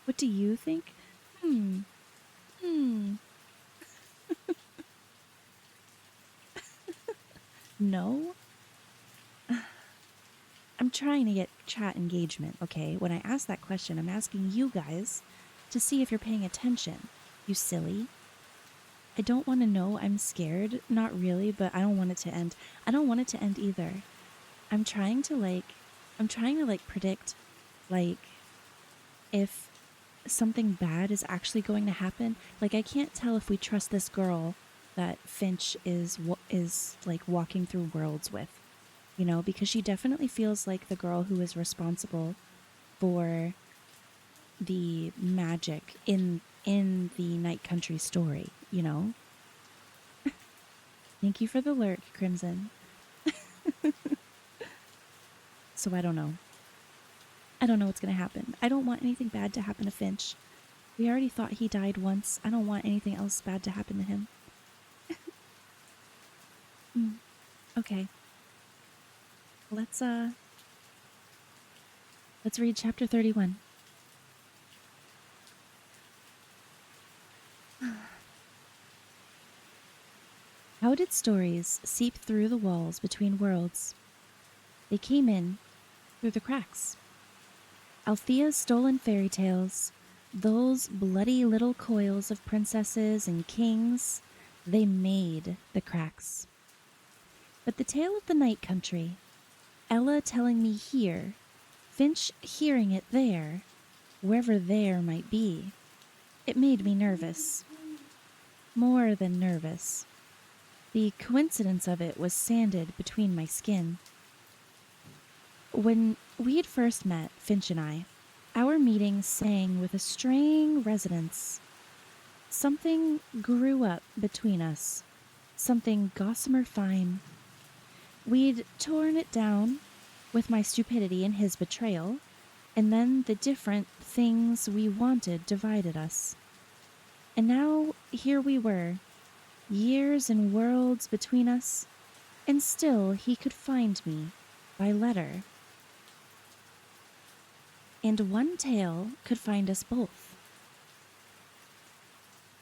What do you think? No? I'm trying to get chat engagement, okay? When I ask that question, I'm asking you guys to see if you're paying attention. You silly. I don't want to know. I'm scared. Not really, but I don't want it to end. I don't want it to end either. I'm trying to predict, like, if something bad is actually going to happen. Like, I can't tell if we trust this girl that Finch is like walking through worlds with, you know, because she definitely feels like the girl who is responsible for the magic in the Night Country story, you know. Thank you for the lurk, Crimson. So I don't know. I don't know what's going to happen. I don't want anything bad to happen to Finch. We already thought he died once. I don't want anything else bad to happen to him. Okay. Let's read chapter 31. How did stories seep through the walls between worlds? They came in through the cracks. Althea's stolen fairy tales, those bloody little coils of princesses and kings, they made the cracks. But the tale of the Night Country, Ella telling me here, Finch hearing it there, wherever there might be, it made me nervous. More than nervous. The coincidence of it was sanded between my skin. When we'd first met, Finch and I, our meeting sang with a straying resonance. Something grew up between us, something gossamer fine. We'd torn it down with my stupidity and his betrayal, and then the different things we wanted divided us. And now here we were, years and worlds between us, and still he could find me by letter. And one tale could find us both.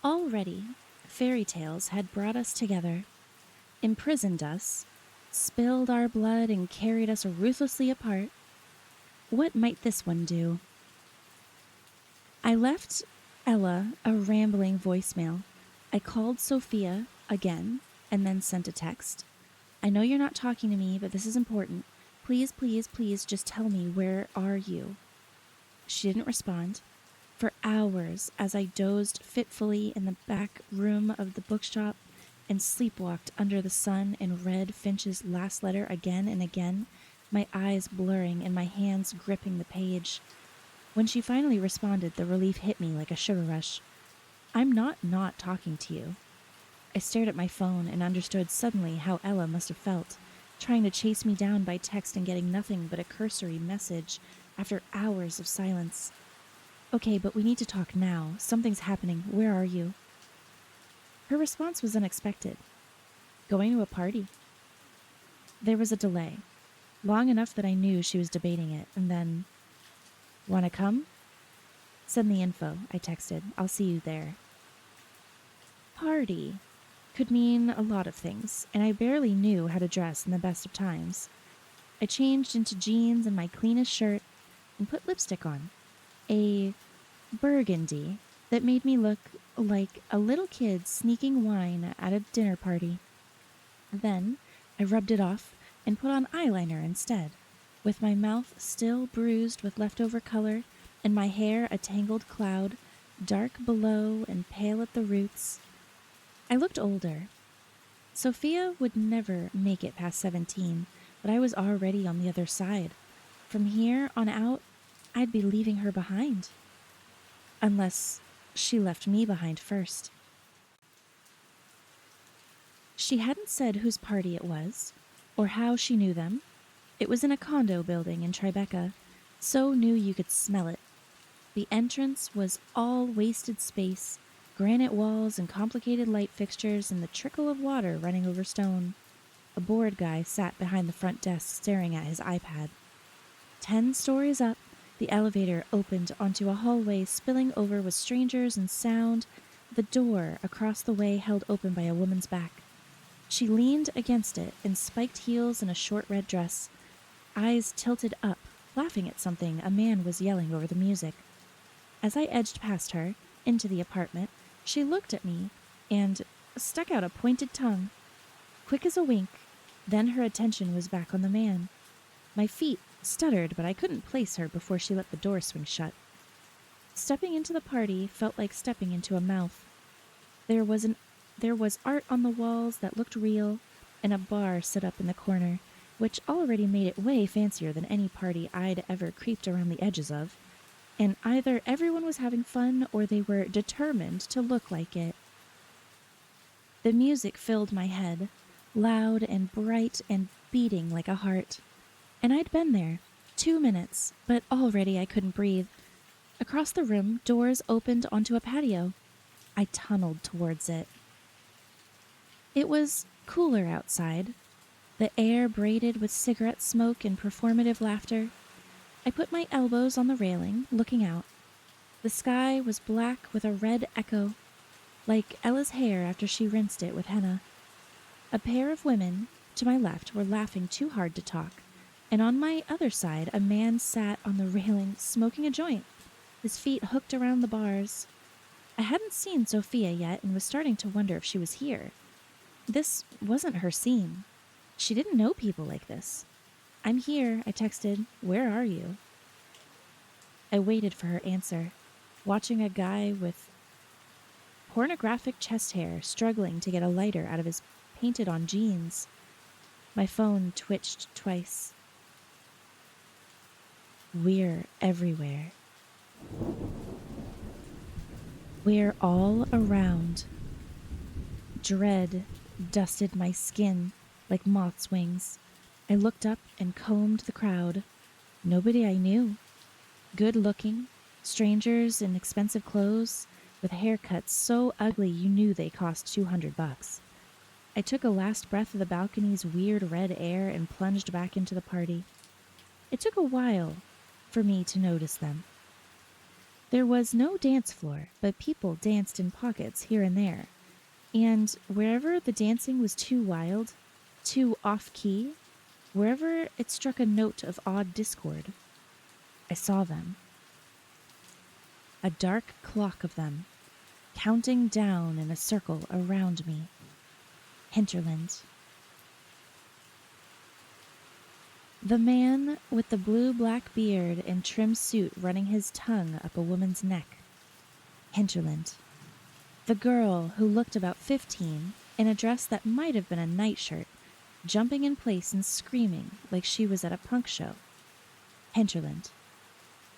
Already, fairy tales had brought us together, imprisoned us, spilled our blood, and carried us ruthlessly apart. What might this one do? I left Ella a rambling voicemail. I called Sophia again and then sent a text. I know you're not talking to me, but this is important. Please, please, please just tell me, where are you? She didn't respond. For hours, as I dozed fitfully in the back room of the bookshop and sleepwalked under the sun and read Finch's last letter again and again, my eyes blurring and my hands gripping the page. When she finally responded, the relief hit me like a sugar rush. I'm not talking to you. I stared at my phone and understood suddenly how Ella must have felt, trying to chase me down by text and getting nothing but a cursory message after hours of silence. Okay, but we need to talk now. Something's happening. Where are you? Her response was unexpected. Going to a party. There was a delay, long enough that I knew she was debating it, and then, wanna come? Send the info, I texted. I'll see you there. Party could mean a lot of things, and I barely knew how to dress in the best of times. I changed into jeans and my cleanest shirt and put lipstick on. A burgundy that made me look like a little kid sneaking wine at a dinner party. Then I rubbed it off and put on eyeliner instead, with my mouth still bruised with leftover color and my hair a tangled cloud, dark below and pale at the roots. I looked older. Sophia would never make it past 17, but I was already on the other side. From here on out, I'd be leaving her behind. Unless she left me behind first. She hadn't said whose party it was, or how she knew them. It was in a condo building in Tribeca, so new you could smell it. The entrance was all wasted space, granite walls and complicated light fixtures and the trickle of water running over stone. A bored guy sat behind the front desk staring at his iPad. 10 stories up, the elevator opened onto a hallway spilling over with strangers and sound, the door across the way held open by a woman's back. She leaned against it in spiked heels and a short red dress, eyes tilted up, laughing at something a man was yelling over the music. As I edged past her, into the apartment, she looked at me and stuck out a pointed tongue. Quick as a wink, then her attention was back on the man. My feet stuttered, but I couldn't place her before she let the door swing shut. Stepping into the party felt like stepping into a mouth. There was art on the walls that looked real, and a bar set up in the corner, which already made it way fancier than any party I'd ever creeped around the edges of. And either everyone was having fun or they were determined to look like it. The music filled my head, loud and bright and beating like a heart. And I'd been there 2 minutes, but already I couldn't breathe. Across the room, doors opened onto a patio. I tunneled towards it. It was cooler outside, the air braided with cigarette smoke and performative laughter. I put my elbows on the railing, looking out. The sky was black with a red echo, like Ella's hair after she rinsed it with henna. A pair of women to my left were laughing too hard to talk, and on my other side a man sat on the railing smoking a joint, his feet hooked around the bars. I hadn't seen Sophia yet and was starting to wonder if she was here. This wasn't her scene. She didn't know people like this. "I'm here," I texted. "Where are you?" I waited for her answer, watching a guy with pornographic chest hair struggling to get a lighter out of his painted-on jeans. My phone twitched twice. We're everywhere. We're all around. Dread dusted my skin like moth's wings. I looked up and combed the crowd. Nobody I knew. Good-looking, strangers in expensive clothes, with haircuts so ugly you knew they cost $200. I took a last breath of the balcony's weird red air and plunged back into the party. It took a while for me to notice them. There was no dance floor, but people danced in pockets here and there. And wherever the dancing was too wild, too off-key, wherever it struck a note of odd discord, I saw them. A dark clock of them, counting down in a circle around me. Hinterland. The man with the blue-black beard and trim suit running his tongue up a woman's neck. Hinterland. The girl who looked about 15 in a dress that might have been a nightshirt, jumping in place and screaming like she was at a punk show. Hinterland.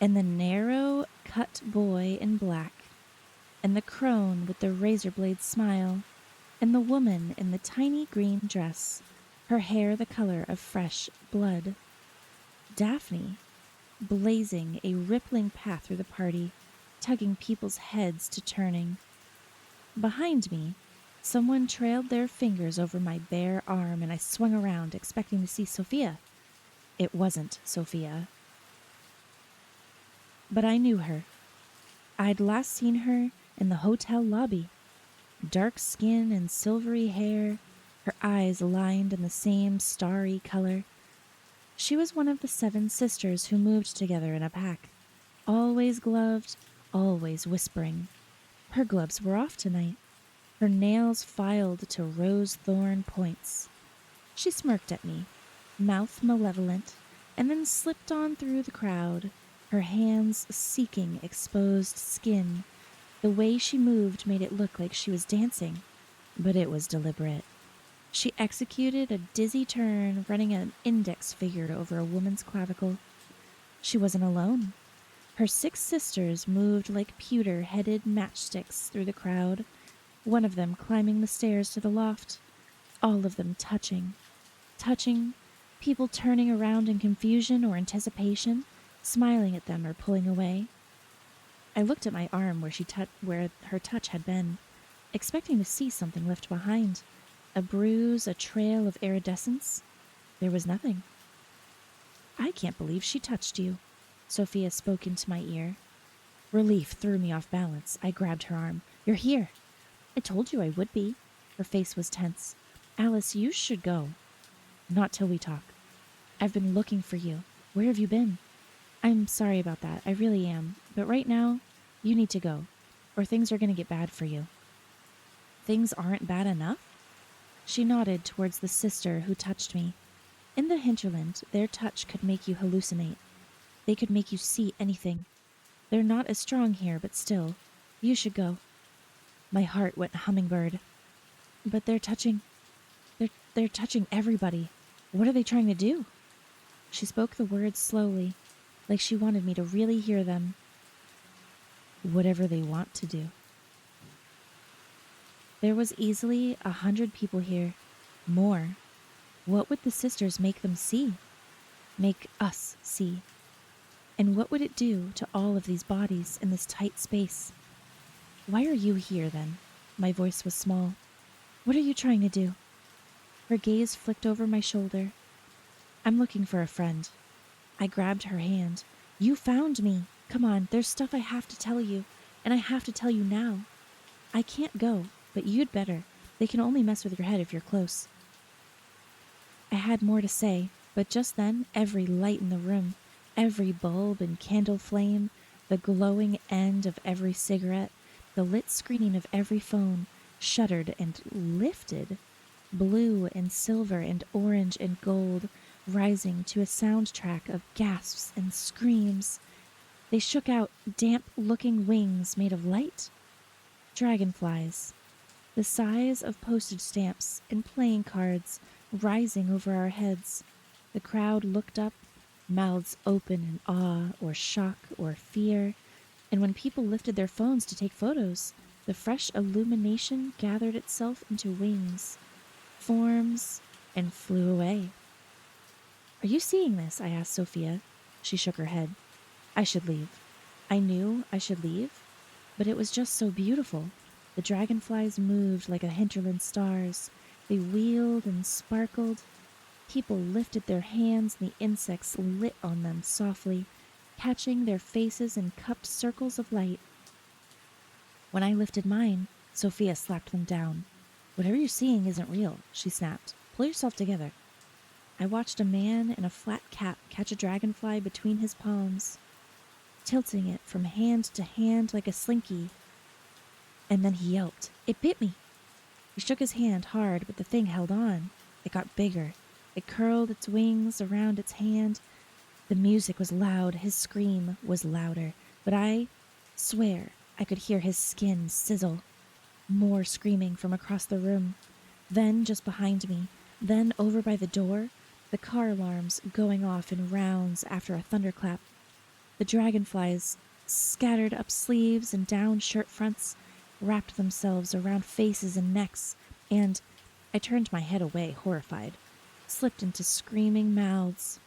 And the narrow, cut boy in black, and the crone with the razor-blade smile, and the woman in the tiny green dress, her hair the color of fresh blood. Daphne, blazing a rippling path through the party, tugging people's heads to turning. Behind me, someone trailed their fingers over my bare arm, and I swung around, expecting to see Sophia. It wasn't Sophia. But I knew her. I'd last seen her in the hotel lobby. Dark skin and silvery hair, her eyes lined in the same starry color. She was one of the 7 sisters who moved together in a pack, always gloved, always whispering. Her gloves were off tonight, her nails filed to rose-thorn points. She smirked at me, mouth malevolent, and then slipped on through the crowd, her hands seeking exposed skin. The way she moved made it look like she was dancing, but it was deliberate. She executed a dizzy turn, running an index finger over a woman's clavicle. She wasn't alone. Her 6 sisters moved like pewter-headed matchsticks through the crowd, one of them climbing the stairs to the loft, all of them touching, people turning around in confusion or anticipation, smiling at them or pulling away. I looked at my arm where her touch had been, expecting to see something left behind, a bruise, a trail of iridescence. There was nothing. I can't believe she touched you, Sophia spoke into my ear. Relief threw me off balance. I grabbed her arm. You're here. I told you I would be. Her face was tense. Alice, you should go. Not till we talk. I've been looking for you. Where have you been? I'm sorry about that. I really am. But right now, you need to go, or things are going to get bad for you. Things aren't bad enough? She nodded towards the sister who touched me. In the hinterland, their touch could make you hallucinate. They could make you see anything. They're not as strong here, but still, you should go. My heart went hummingbird. But they're touching everybody. What are they trying to do? She spoke the words slowly, like she wanted me to really hear them. Whatever they want to do. There was easily 100 people here. More. What would the sisters make them see? Make us see? And what would it do to all of these bodies in this tight space? Why are you here, then? My voice was small. What are you trying to do? Her gaze flicked over my shoulder. I'm looking for a friend. I grabbed her hand. You found me. Come on, there's stuff I have to tell you, and I have to tell you now. I can't go, but you'd better. They can only mess with your head if you're close. I had more to say, but just then, every light in the room, every bulb and candle flame, the glowing end of every cigarette, the lit screen of every phone, shuddered and lifted, blue and silver and orange and gold, rising to a soundtrack of gasps and screams. They shook out damp-looking wings made of light. Dragonflies, the size of postage stamps and playing cards, rising over our heads. The crowd looked up, mouths open in awe or shock or fear, and when people lifted their phones to take photos, the fresh illumination gathered itself into wings, forms, and flew away. Are you seeing this? I asked Sophia. She shook her head. I should leave. I knew I should leave, but it was just so beautiful. The dragonflies moved like a hinterland stars. They wheeled and sparkled. People lifted their hands and the insects lit on them softly, catching their faces in cupped circles of light. When I lifted mine, Sophia slapped them down. Whatever you're seeing isn't real, she snapped. Pull yourself together. I watched a man in a flat cap catch a dragonfly between his palms, tilting it from hand to hand like a slinky. And then he yelped. It bit me. He shook his hand hard, but the thing held on. It got bigger. It curled its wings around its hand. The music was loud. His scream was louder. But I swear I could hear his skin sizzle. More screaming from across the room. Then just behind me. Then over by the door. The car alarms going off in rounds after a thunderclap. The dragonflies scattered up sleeves and down shirt fronts, wrapped themselves around faces and necks, and I turned my head away, horrified, slipped into screaming mouths.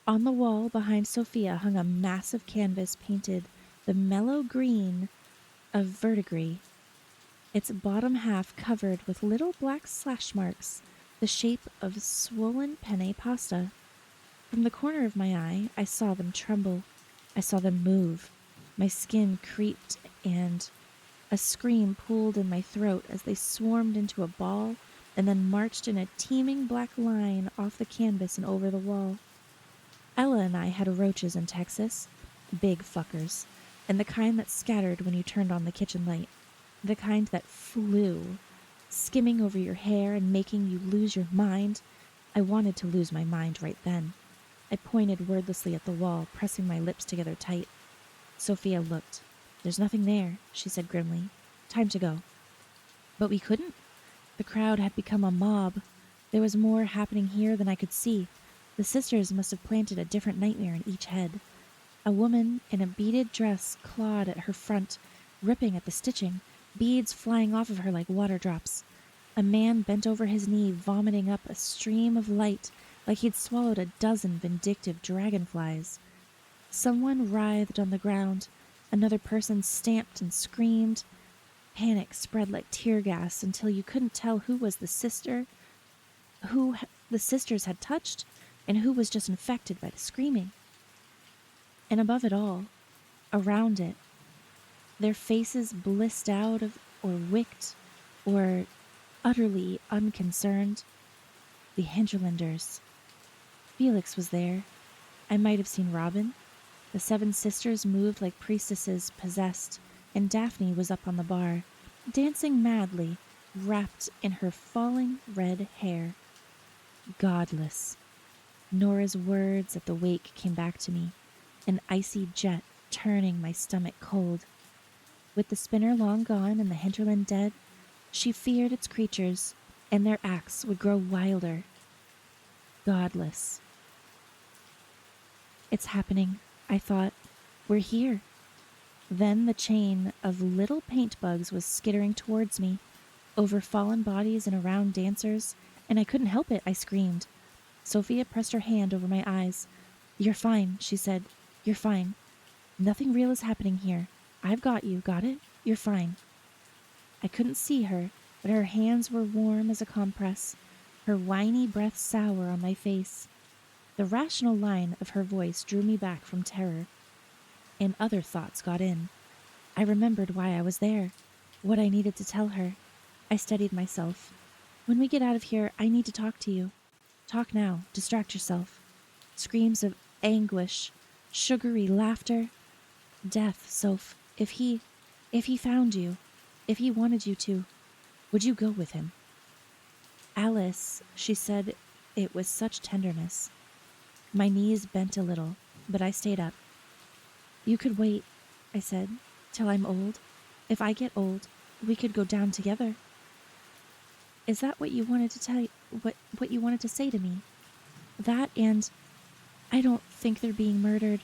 On the wall behind Sophia hung a massive canvas painted the mellow green of verdigris, its bottom half covered with little black slash marks, the shape of swollen penne pasta. From the corner of my eye, I saw them tremble. I saw them move. My skin creeped, and a scream pooled in my throat as they swarmed into a ball and then marched in a teeming black line off the canvas and over the wall. Ella and I had roaches in Texas, big fuckers, and the kind that scattered when you turned on the kitchen light, the kind that flew, skimming over your hair and making you lose your mind. I wanted to lose my mind right then. I pointed wordlessly at the wall, pressing my lips together tight. Sophia looked. There's nothing there, she said grimly. Time to go. But we couldn't. The crowd had become a mob. There was more happening here than I could see. The sisters must have planted a different nightmare in each head. A woman in a beaded dress clawed at her front, ripping at the stitching, beads flying off of her like water drops. A man bent over his knee, vomiting up a stream of light like he'd swallowed a dozen vindictive dragonflies. Someone writhed on the ground. Another person stamped and screamed. Panic spread like tear gas until you couldn't tell who was the sister, who the sisters had touched, and who was just infected by the screaming. And above it all, around it, their faces blissed out of, or wicked, or utterly unconcerned, the Hinterlanders. Felix was there. I might have seen Robin. The 7 sisters moved like priestesses possessed, and Daphne was up on the bar, dancing madly, wrapped in her falling red hair. Godless. Nora's words at the wake came back to me, an icy jet turning my stomach cold. With the spinner long gone and the hinterland dead, she feared its creatures, and their acts would grow wilder. Godless. It's happening, I thought. We're here. Then the chain of little paint bugs was skittering towards me, over fallen bodies and around dancers, and I couldn't help it, I screamed. Sophia pressed her hand over my eyes. "You're fine," she said. "You're fine. Nothing real is happening here. I've got you, got it? You're fine." I couldn't see her, but her hands were warm as a compress, her whiny breath sour on my face. The rational line of her voice drew me back from terror, and other thoughts got in. I remembered why I was there, what I needed to tell her. I steadied myself. "When we get out of here, I need to talk to you. Talk now, distract yourself." Screams of anguish, sugary laughter. "Death, Soph. If he found you, if he wanted you to, would you go with him?" "Alice," she said it with such tenderness. My knees bent a little, but I stayed up. "You could wait," I said, "till I'm old. If I get old, we could go down together." "Is that what you wanted to tell? What you wanted to say to me?" "That and I don't think they're being murdered.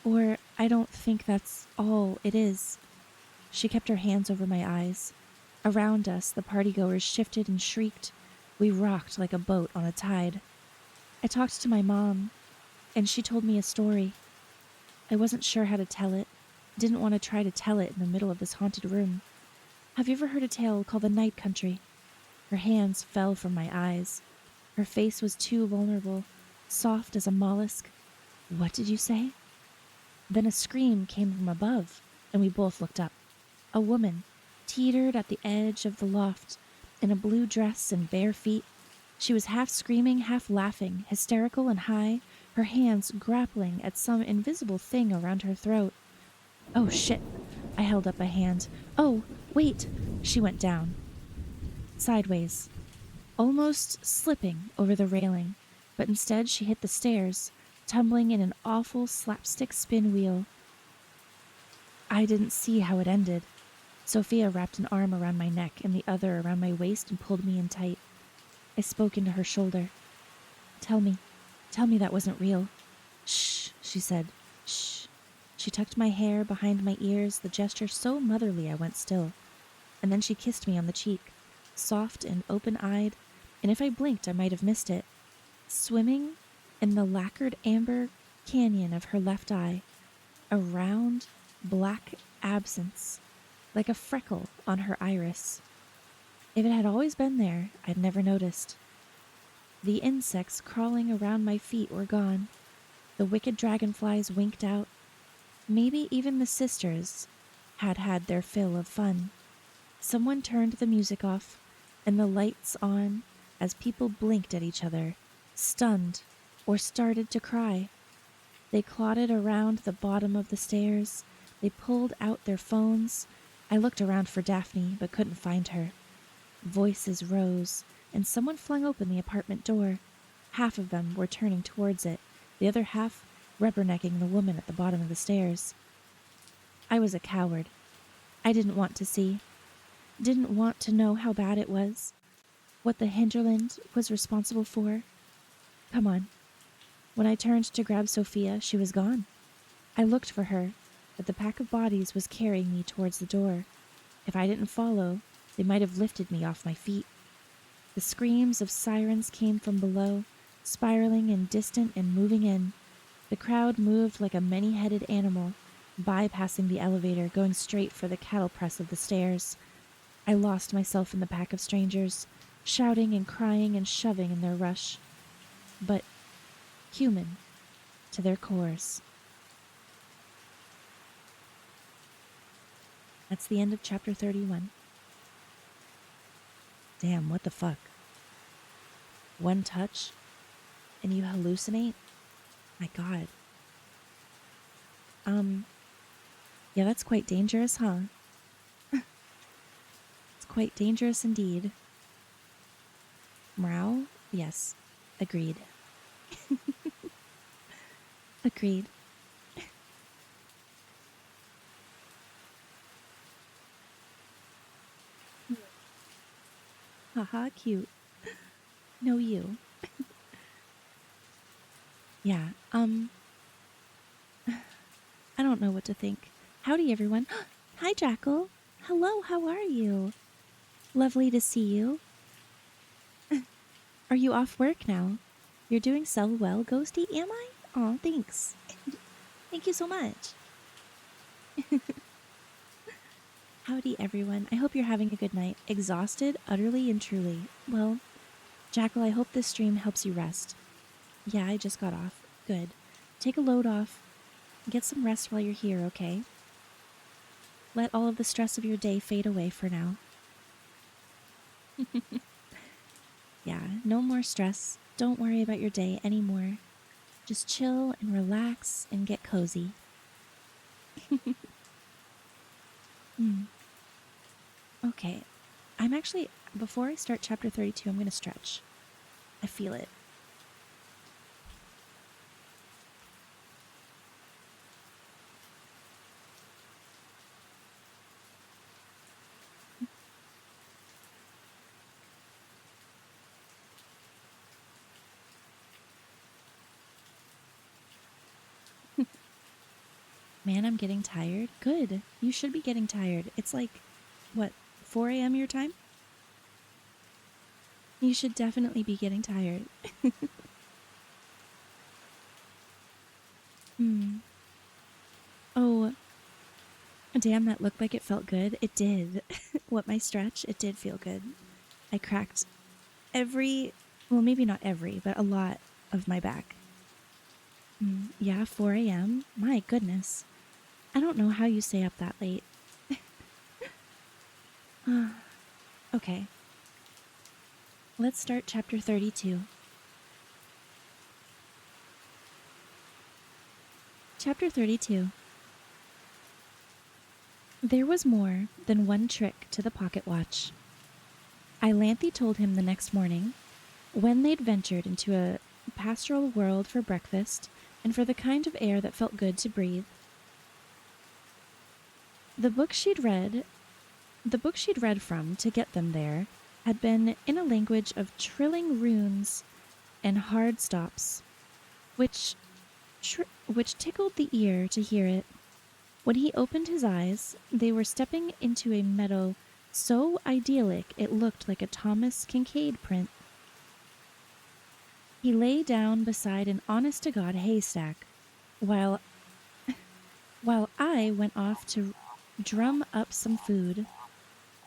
Or I don't think that's all it is." She kept her hands over my eyes. Around us, the partygoers shifted and shrieked. We rocked like a boat on a tide. I talked to my mom, and she told me a story. I wasn't sure how to tell it. Didn't want to try to tell it in the middle of this haunted room. Have you ever heard a tale called The Night Country? Her hands fell from my eyes. Her face was too vulnerable, soft as a mollusk. "What did you say?" Then a scream came from above, and we both looked up. A woman teetered at the edge of the loft, in a blue dress and bare feet. She was half screaming, half laughing, hysterical and high, her hands grappling at some invisible thing around her throat. "Oh, shit!" I held up a hand. "Oh, wait!" She went down. Sideways, almost slipping over the railing, but instead she hit the stairs, tumbling in an awful slapstick spin wheel. I didn't see how it ended. Sophia wrapped an arm around my neck and the other around my waist and pulled me in tight. I spoke into her shoulder. Tell me that wasn't real." "Shh," she said. "Shh." She tucked my hair behind my ears, the gesture so motherly I went still. And then she kissed me on the cheek, soft and open-eyed, and if I blinked I might have missed it. Swimming in the lacquered amber canyon of her left eye, a round, black absence, like a freckle on her iris. If it had always been there, I'd never noticed. The insects crawling around my feet were gone. The wicked dragonflies winked out. Maybe even the sisters had had their fill of fun. Someone turned the music off and the lights on as people blinked at each other, stunned, or started to cry. They clotted around the bottom of the stairs. They pulled out their phones. I looked around for Daphne, but couldn't find her. Voices rose, and someone flung open the apartment door. Half of them were turning towards it, the other half rubbernecking the woman at the bottom of the stairs. I was a coward. I didn't want to see. Didn't want to know how bad it was. What the hinterland was responsible for. Come on. When I turned to grab Sophia, she was gone. I looked for her, but the pack of bodies was carrying me towards the door. If I didn't follow, they might have lifted me off my feet. The screams of sirens came from below, spiraling and distant and moving in. The crowd moved like a many-headed animal, bypassing the elevator, going straight for the cattle press of the stairs. I lost myself in the pack of strangers, shouting and crying and shoving in their rush. But human to their cores. That's the end of chapter 31. Damn, what the fuck? One touch, and you hallucinate? My god. Yeah, that's quite dangerous, huh? It's quite dangerous indeed. Morale? Yes. Agreed. Agreed. Haha, cute. No, you. Yeah, I don't know what to think. Howdy, everyone. Hi, Jackal. Hello, how are you? Lovely to see you. Are you off work now? You're doing so well, Ghosty, am I? Aw, thanks. Thank you so much. Howdy, everyone. I hope you're having a good night. Exhausted, utterly and truly. Well, Jackal, I hope this stream helps you rest. Yeah, I just got off. Good. Take a load off. Get some rest while you're here, okay? Let all of the stress of your day fade away for now. Yeah, no more stress. Don't worry about your day anymore. Just chill and relax and get cozy. Okay, I'm actually, before I start chapter 32, I'm going to stretch. I feel it. Man, I'm getting tired. Good. You should be getting tired. It's like, what, 4 a.m. your time? You should definitely be getting tired. Oh, damn, that looked like it felt good. It did. What, my stretch? It did feel good. I cracked well, maybe not every, but a lot of my back. Yeah, 4 a.m. My goodness. I don't know how you stay up that late. Okay. Let's start chapter 32. Chapter 32. There was more than one trick to the pocket watch. Ianthe told him the next morning, when they'd ventured into a pastoral world for breakfast and for the kind of air that felt good to breathe. The book she'd read from to get them there had been in a language of trilling runes and hard stops, which tickled the ear to hear it. When he opened his eyes, they were stepping into a meadow so idyllic it looked like a Thomas Kincaid print. He lay down beside an honest-to-God haystack, while I went off to drum up some food.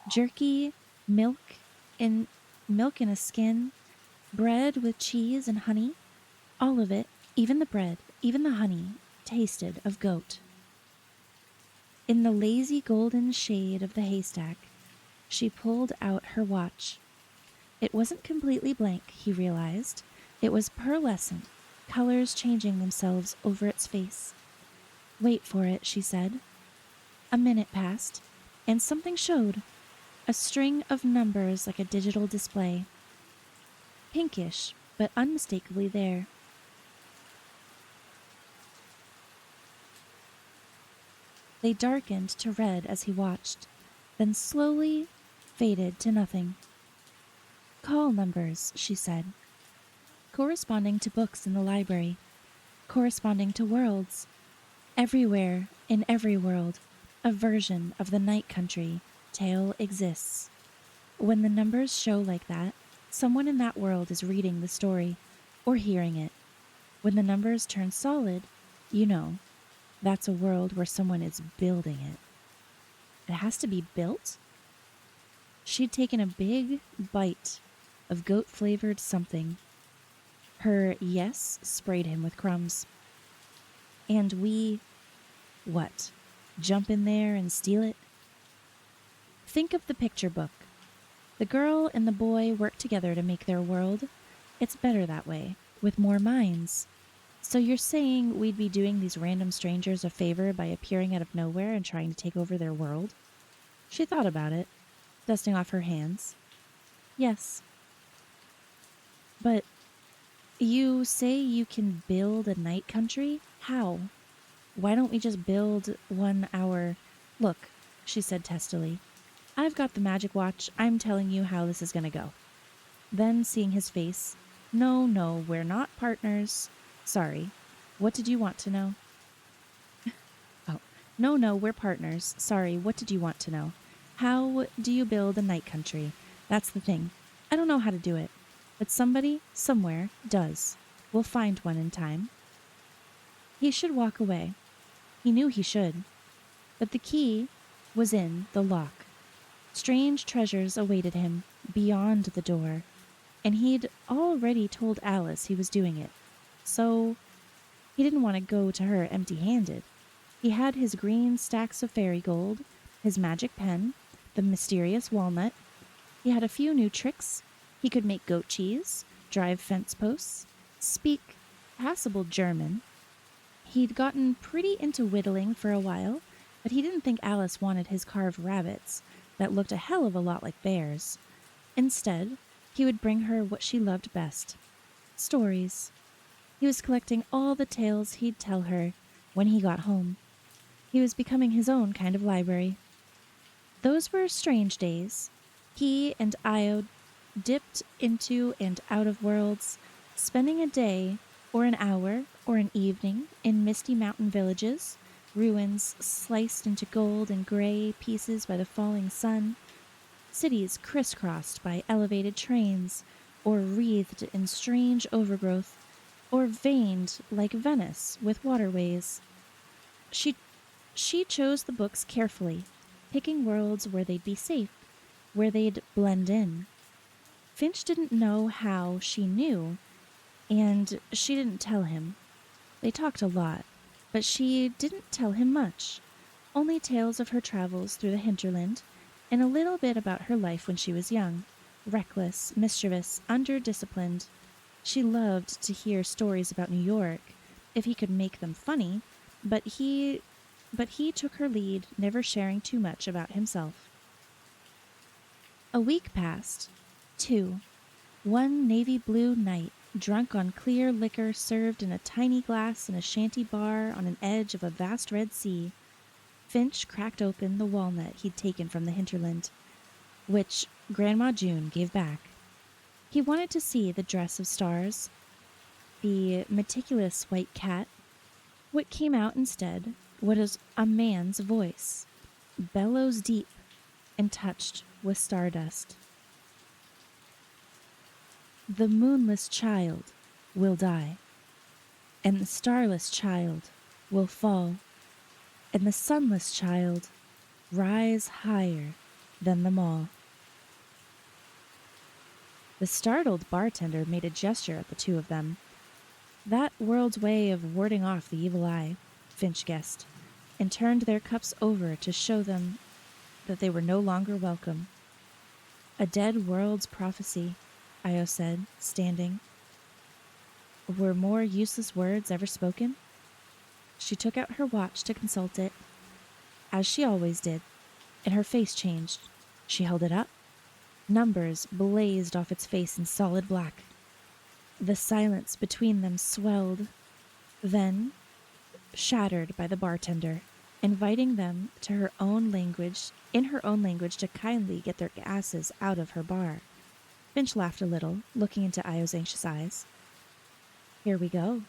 Jerky, milk in a skin, bread with cheese and honey. All of it, even the bread, even the honey, tasted of goat. In the lazy golden shade of the haystack, she pulled out her watch. It wasn't completely blank, he realized. It was pearlescent, colors changing themselves over its face. Wait for it, she said. A minute passed, and something showed. A string of numbers like a digital display. Pinkish, but unmistakably there. They darkened to red as he watched, then slowly faded to nothing. Call numbers, she said. Corresponding to books in the library. Corresponding to worlds. Everywhere, in every world, a version of the night country tale exists. When the numbers show like that, someone in that world is reading the story or hearing it. When the numbers turn solid, you know, that's a world where someone is building it. It has to be built? She'd taken a big bite of goat flavored something. Her yes sprayed him with crumbs. And we, what? Jump in there and steal it? Think of the picture book. The girl and the boy work together to make their world. It's better that way, with more minds. So you're saying we'd be doing these random strangers a favor by appearing out of nowhere and trying to take over their world? She thought about it, dusting off her hands. Yes. But you say you can build a night country? How? Why don't we just build one our... Look, she said testily. I've got the magic watch. I'm telling you how this is going to go. Then, seeing his face, no, we're not partners. Sorry. What did you want to know? Oh, no, we're partners. Sorry, what did you want to know? How do you build a night country? That's the thing. I don't know how to do it. But somebody, somewhere, does. We'll find one in time. He should walk away. He knew he should. But the key was in the lock. Strange treasures awaited him beyond the door, and he'd already told Alice he was doing it. So he didn't want to go to her empty-handed. He had his green stacks of fairy gold, his magic pen, the mysterious walnut. He had a few new tricks. He could make goat cheese, drive fence posts, speak passable German. He'd gotten pretty into whittling for a while, but he didn't think Alice wanted his carved rabbits that looked a hell of a lot like bears. Instead, he would bring her what she loved best, stories. He was collecting all the tales he'd tell her when he got home. He was becoming his own kind of library. Those were strange days. He and Io dipped into and out of worlds, spending a day or an hour or an evening in misty mountain villages, ruins sliced into gold and gray pieces by the falling sun, cities crisscrossed by elevated trains, or wreathed in strange overgrowth, or veined like Venice with waterways. She chose the books carefully, picking worlds where they'd be safe, where they'd blend in. Finch didn't know how she knew, and she didn't tell him. They talked a lot, but she didn't tell him much, only tales of her travels through the hinterland, and a little bit about her life when she was young, reckless, mischievous, under-disciplined. She loved to hear stories about New York, if he could make them funny, but he took her lead, never sharing too much about himself. A week passed. 2. One navy blue night, drunk on clear liquor served in a tiny glass in a shanty bar on an edge of a vast red sea, Finch cracked open the walnut he'd taken from the hinterland, which Grandma June gave back. He wanted to see the dress of stars, the meticulous white cat. What came out instead was a man's voice, bellows deep and touched with stardust. The moonless child will die, and the starless child will fall, and the sunless child rise higher than them all. The startled bartender made a gesture at the two of them. That world's way of warding off the evil eye, Finch guessed, and turned their cups over to show them that they were no longer welcome. A dead world's prophecy, Io said, standing. Were more useless words ever spoken? She took out her watch to consult it, as she always did, and her face changed. She held it up. Numbers blazed off its face in solid black. The silence between them swelled, then shattered by the bartender, inviting them to in her own language to kindly get their asses out of her bar. Finch laughed a little, looking into Io's anxious eyes. Here we go.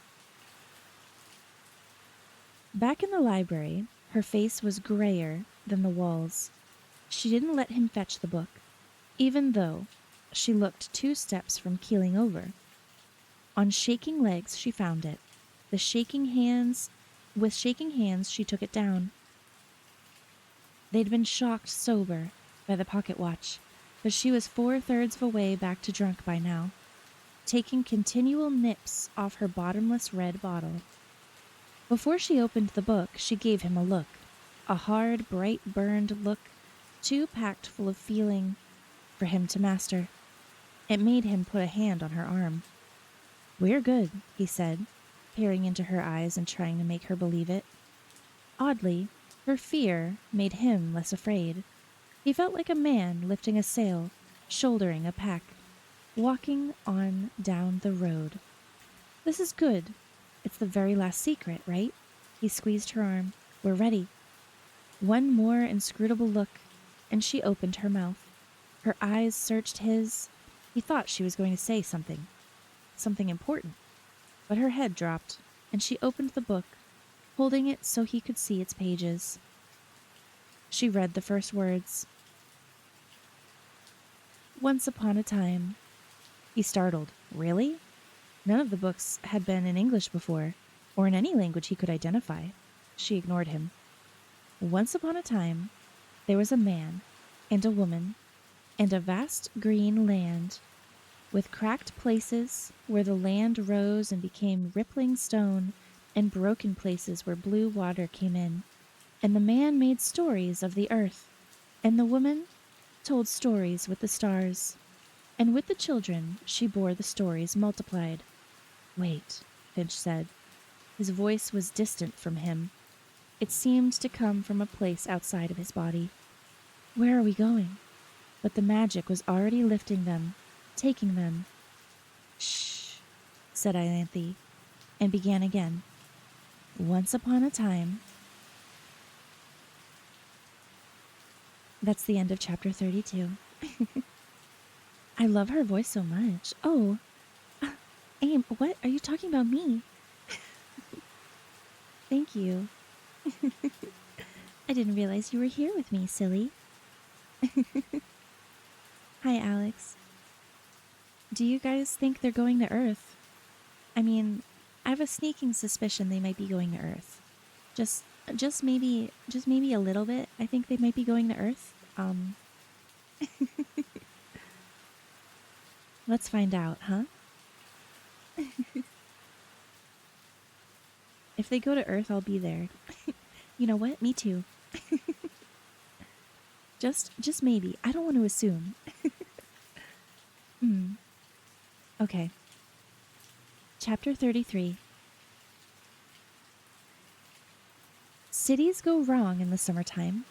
Back in the library, her face was grayer than the walls. She didn't let him fetch the book, even though she looked 2 steps from keeling over. On shaking legs, she found it. With shaking hands, she took it down. They'd been shocked sober by the pocket watch, but she was 4/3 of a way back to drunk by now, taking continual nips off her bottomless red bottle. Before she opened the book, she gave him a look, a hard, bright burned look, too packed full of feeling for him to master. It made him put a hand on her arm. "We're good," he said, peering into her eyes and trying to make her believe it. Oddly, her fear made him less afraid. He felt like a man lifting a sail, shouldering a pack, walking on down the road. "This is good. It's the very last secret, right?" He squeezed her arm. "We're ready." One more inscrutable look, and she opened her mouth. Her eyes searched his. He thought she was going to say something important, but her head dropped, and she opened the book, holding it so he could see its pages. She read the first words. "Once upon a time." He startled. Really? None of the books had been in English before, or in any language he could identify. She ignored him. "Once upon a time, there was a man and a woman and a vast green land, with cracked places where the land rose and became rippling stone, and broken places where blue water came in. And the man made stories of the earth, and the woman told stories with the stars. And with the children she bore the stories multiplied." "Wait," Finch said. His voice was distant from him. It seemed to come from a place outside of his body. "Where are we going?" But the magic was already lifting them, taking them. "Shh," said Ianthe, and began again. "Once upon a time." That's the end of chapter 32. I love her voice so much. Oh, Aim, what? Are you talking about me? Thank you. I didn't realize you were here with me, silly. Hi, Alex. Do you guys think they're going to Earth? I mean, I have a sneaking suspicion they might be going to Earth. Just maybe a little bit. I think they might be going to Earth. Let's find out, huh? If they go to Earth, I'll be there. You know what? Me too. Just maybe. I don't want to assume. Okay. Chapter 33. Cities go wrong in the summertime.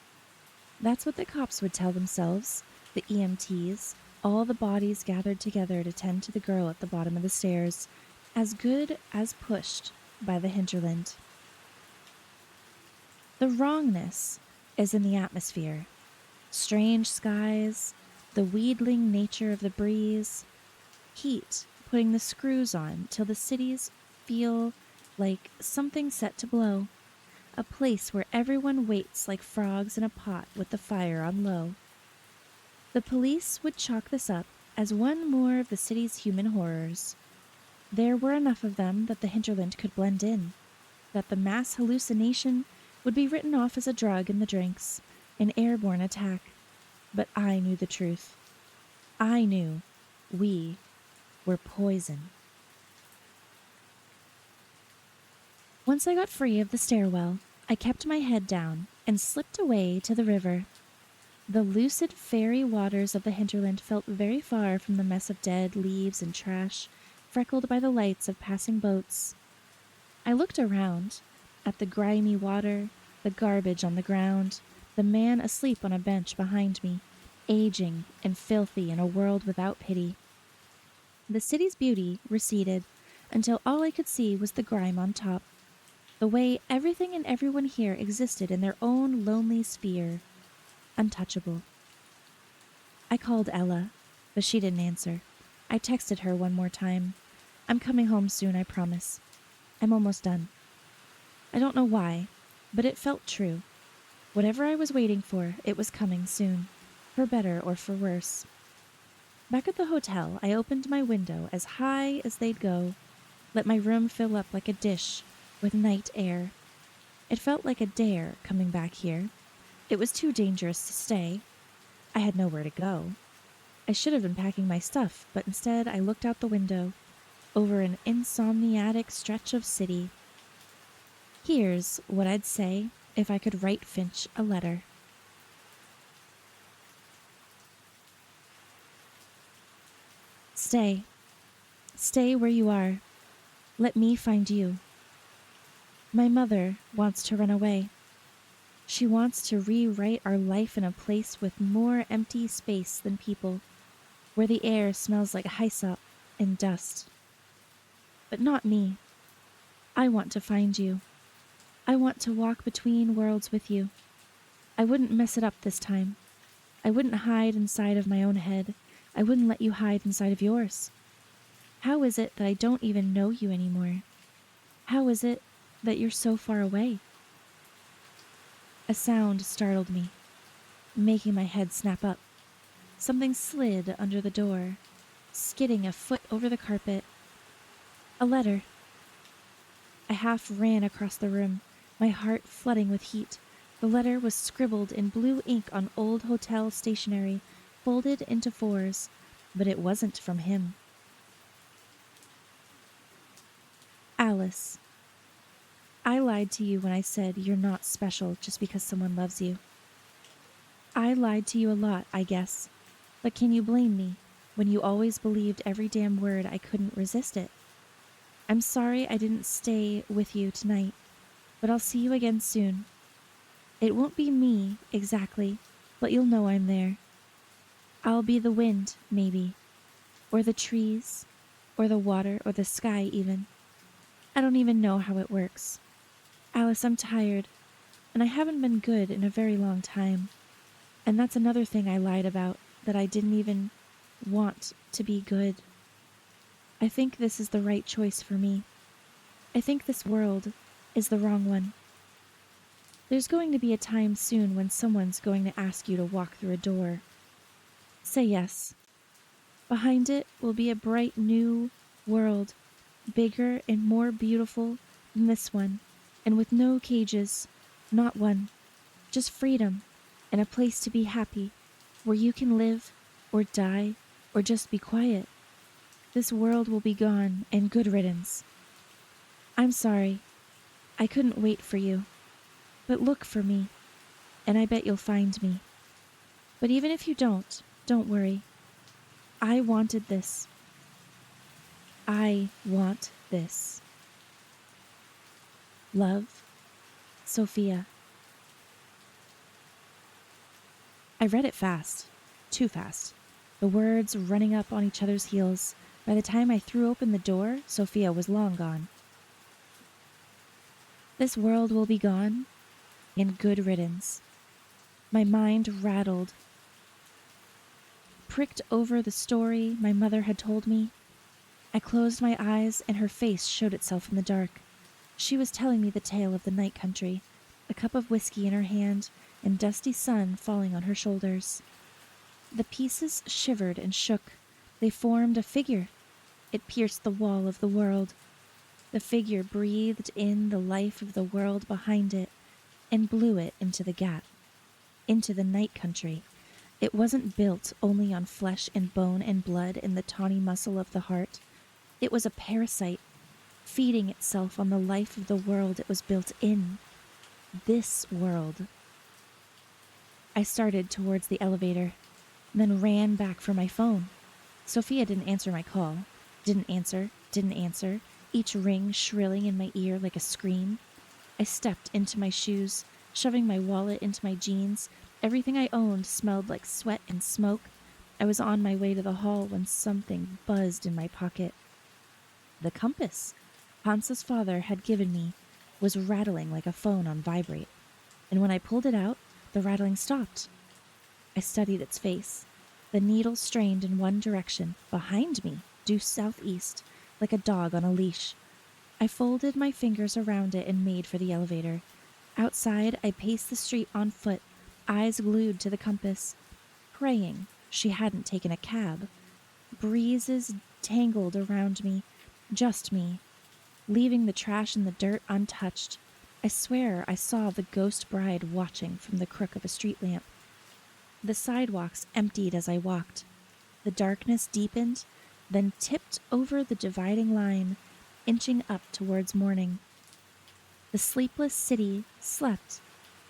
That's what the cops would tell themselves, the EMTs, all the bodies gathered together to tend to the girl at the bottom of the stairs, as good as pushed by the hinterland. The wrongness is in the atmosphere. Strange skies, the wheedling nature of the breeze, heat putting the screws on till the cities feel like something set to blow, a place where everyone waits like frogs in a pot with the fire on low. The police would chalk this up as one more of the city's human horrors. There were enough of them that the hinterland could blend in, that the mass hallucination would be written off as a drug in the drinks, an airborne attack. But I knew the truth. I knew we were poison. Once I got free of the stairwell, I kept my head down and slipped away to the river. The lucid fairy waters of the hinterland felt very far from the mess of dead leaves and trash, freckled by the lights of passing boats. I looked around, at the grimy water, the garbage on the ground, the man asleep on a bench behind me, aging and filthy in a world without pity. The city's beauty receded until all I could see was the grime on top, the way everything and everyone here existed in their own lonely sphere, untouchable. I called Ella, but she didn't answer. I texted her one more time. "I'm coming home soon, I promise. I'm almost done." I don't know why, but it felt true. Whatever I was waiting for, it was coming soon, for better or for worse. Back at the hotel, I opened my window as high as they'd go, let my room fill up like a dish with night air. It felt like a dare coming back here. It was too dangerous to stay. I had nowhere to go. I should have been packing my stuff, but instead I looked out the window, over an insomniatic stretch of city. Here's what I'd say if I could write Finch a letter. Stay. Stay where you are. Let me find you. My mother wants to run away. She wants to rewrite our life in a place with more empty space than people, where the air smells like hyssop and dust. But not me. I want to find you. I want to walk between worlds with you. I wouldn't mess it up this time. I wouldn't hide inside of my own head. I wouldn't let you hide inside of yours. How is it that I don't even know you anymore? How is it that you're so far away? A sound startled me, making my head snap up. Something slid under the door, skidding a foot over the carpet. A letter. I half ran across the room, my heart flooding with heat. The letter was scribbled in blue ink on old hotel stationery, folded into fours, but it wasn't from him. Alice. I lied to you when I said you're not special just because someone loves you. I lied to you a lot, I guess, but can you blame me when you always believed every damn word? I couldn't resist it. I'm sorry I didn't stay with you tonight, but I'll see you again soon. It won't be me, exactly, but you'll know I'm there. I'll be the wind, maybe, or the trees, or the water, or the sky even. I don't even know how it works. Alice, I'm tired, and I haven't been good in a very long time. And that's another thing I lied about, that I didn't even want to be good. I think this is the right choice for me. I think this world is the wrong one. There's going to be a time soon when someone's going to ask you to walk through a door. Say yes. Behind it will be a bright new world, bigger and more beautiful than this one, and with no cages, not one, just freedom and a place to be happy, where you can live or die or just be quiet. This world will be gone, and good riddance. I'm sorry. I couldn't wait for you. But look for me, and I bet you'll find me. But even if you don't worry. I wanted this. I want this. Love, Sophia. I read it fast, too fast, the words running up on each other's heels. By the time I threw open the door, Sophia was long gone. This world will be gone, and good riddance. My mind rattled, pricked over the story my mother had told me. I closed my eyes, and her face showed itself in the dark. She was telling me the tale of the night country, a cup of whiskey in her hand, and dusty sun falling on her shoulders. The pieces shivered and shook. They formed a figure. It pierced the wall of the world. The figure breathed in the life of the world behind it and blew it into the gap, into the night country. It wasn't built only on flesh and bone and blood and the tawny muscle of the heart. It was a parasite, feeding itself on the life of the world it was built in. This world. I started towards the elevator, then ran back for my phone. Sophia didn't answer my call. Didn't answer, each ring shrilling in my ear like a scream. I stepped into my shoes, shoving my wallet into my jeans. Everything I owned smelled like sweat and smoke. I was on my way to the hall when something buzzed in my pocket. The compass Hans's father had given me was rattling like a phone on vibrate, and when I pulled it out, the rattling stopped. I studied its face. The needle strained in one direction, behind me, due southeast, like a dog on a leash. I folded my fingers around it and made for the elevator. Outside, I paced the street on foot, eyes glued to the compass, praying she hadn't taken a cab. Breezes tangled around me, just me, leaving the trash and the dirt untouched. I swear I saw the ghost bride watching from the crook of a street lamp. The sidewalks emptied as I walked. The darkness deepened, then tipped over the dividing line, inching up towards morning. The sleepless city slept,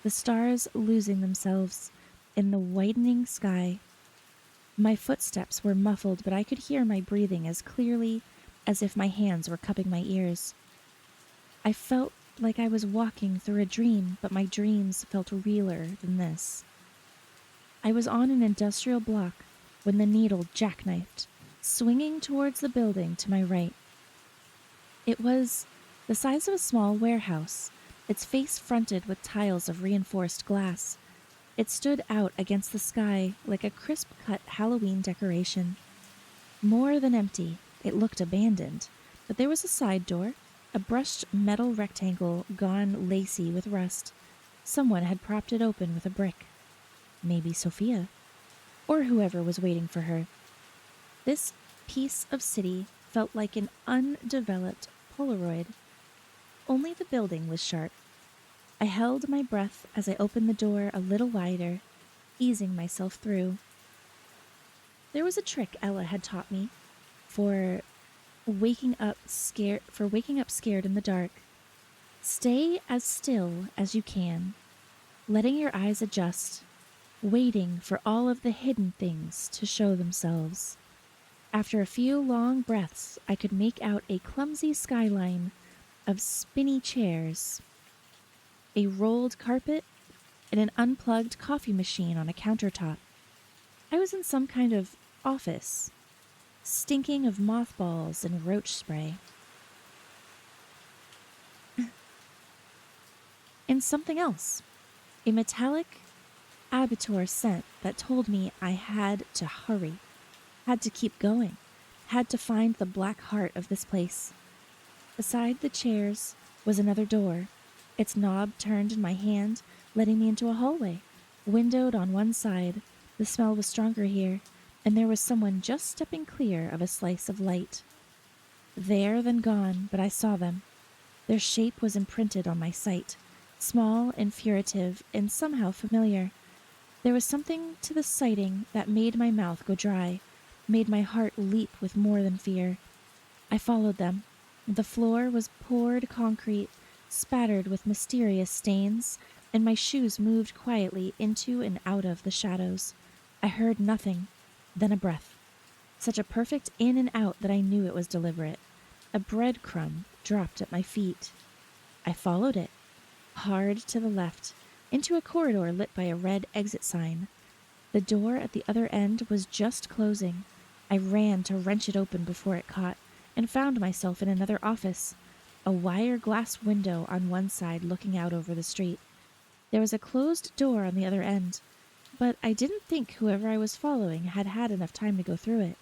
the stars losing themselves in the widening sky. My footsteps were muffled, but I could hear my breathing as clearly as if my hands were cupping my ears. I felt like I was walking through a dream, but my dreams felt realer than this. I was on an industrial block when the needle jackknifed, swinging towards the building to my right. It was the size of a small warehouse, its face fronted with tiles of reinforced glass. It stood out against the sky like a crisp-cut Halloween decoration. More than empty, it looked abandoned, but there was a side door, a brushed metal rectangle gone lacy with rust. Someone had propped it open with a brick. Maybe Sophia, or whoever was waiting for her. This piece of city felt like an undeveloped Polaroid. Only the building was sharp. I held my breath as I opened the door a little wider, easing myself through. There was a trick Ella had taught me for waking up scared in the dark. Stay as still as you can, letting your eyes adjust, waiting for all of the hidden things to show themselves. After a few long breaths, I could make out a clumsy skyline of spinny chairs, a rolled carpet, and an unplugged coffee machine on a countertop. I was in some kind of office, stinking of mothballs and roach spray. And something else, a metallic abattoir scent that told me I had to hurry, had to keep going, had to find the black heart of this place. Beside the chairs was another door, its knob turned in my hand, letting me into a hallway. Windowed on one side, the smell was stronger here, and there was someone just stepping clear of a slice of light. There, then gone, but I saw them. Their shape was imprinted on my sight, small and furtive and somehow familiar. There was something to the sighting that made my mouth go dry, made my heart leap with more than fear. I followed them. The floor was poured concrete, spattered with mysterious stains, and my shoes moved quietly into and out of the shadows. I heard nothing, then a breath. Such a perfect in and out that I knew it was deliberate. A breadcrumb dropped at my feet. I followed it, hard to the left, into a corridor lit by a red exit sign. The door at the other end was just closing. I ran to wrench it open before it caught, and found myself in another office, a wire glass window on one side looking out over the street. There was a closed door on the other end, but I didn't think whoever I was following had had enough time to go through it.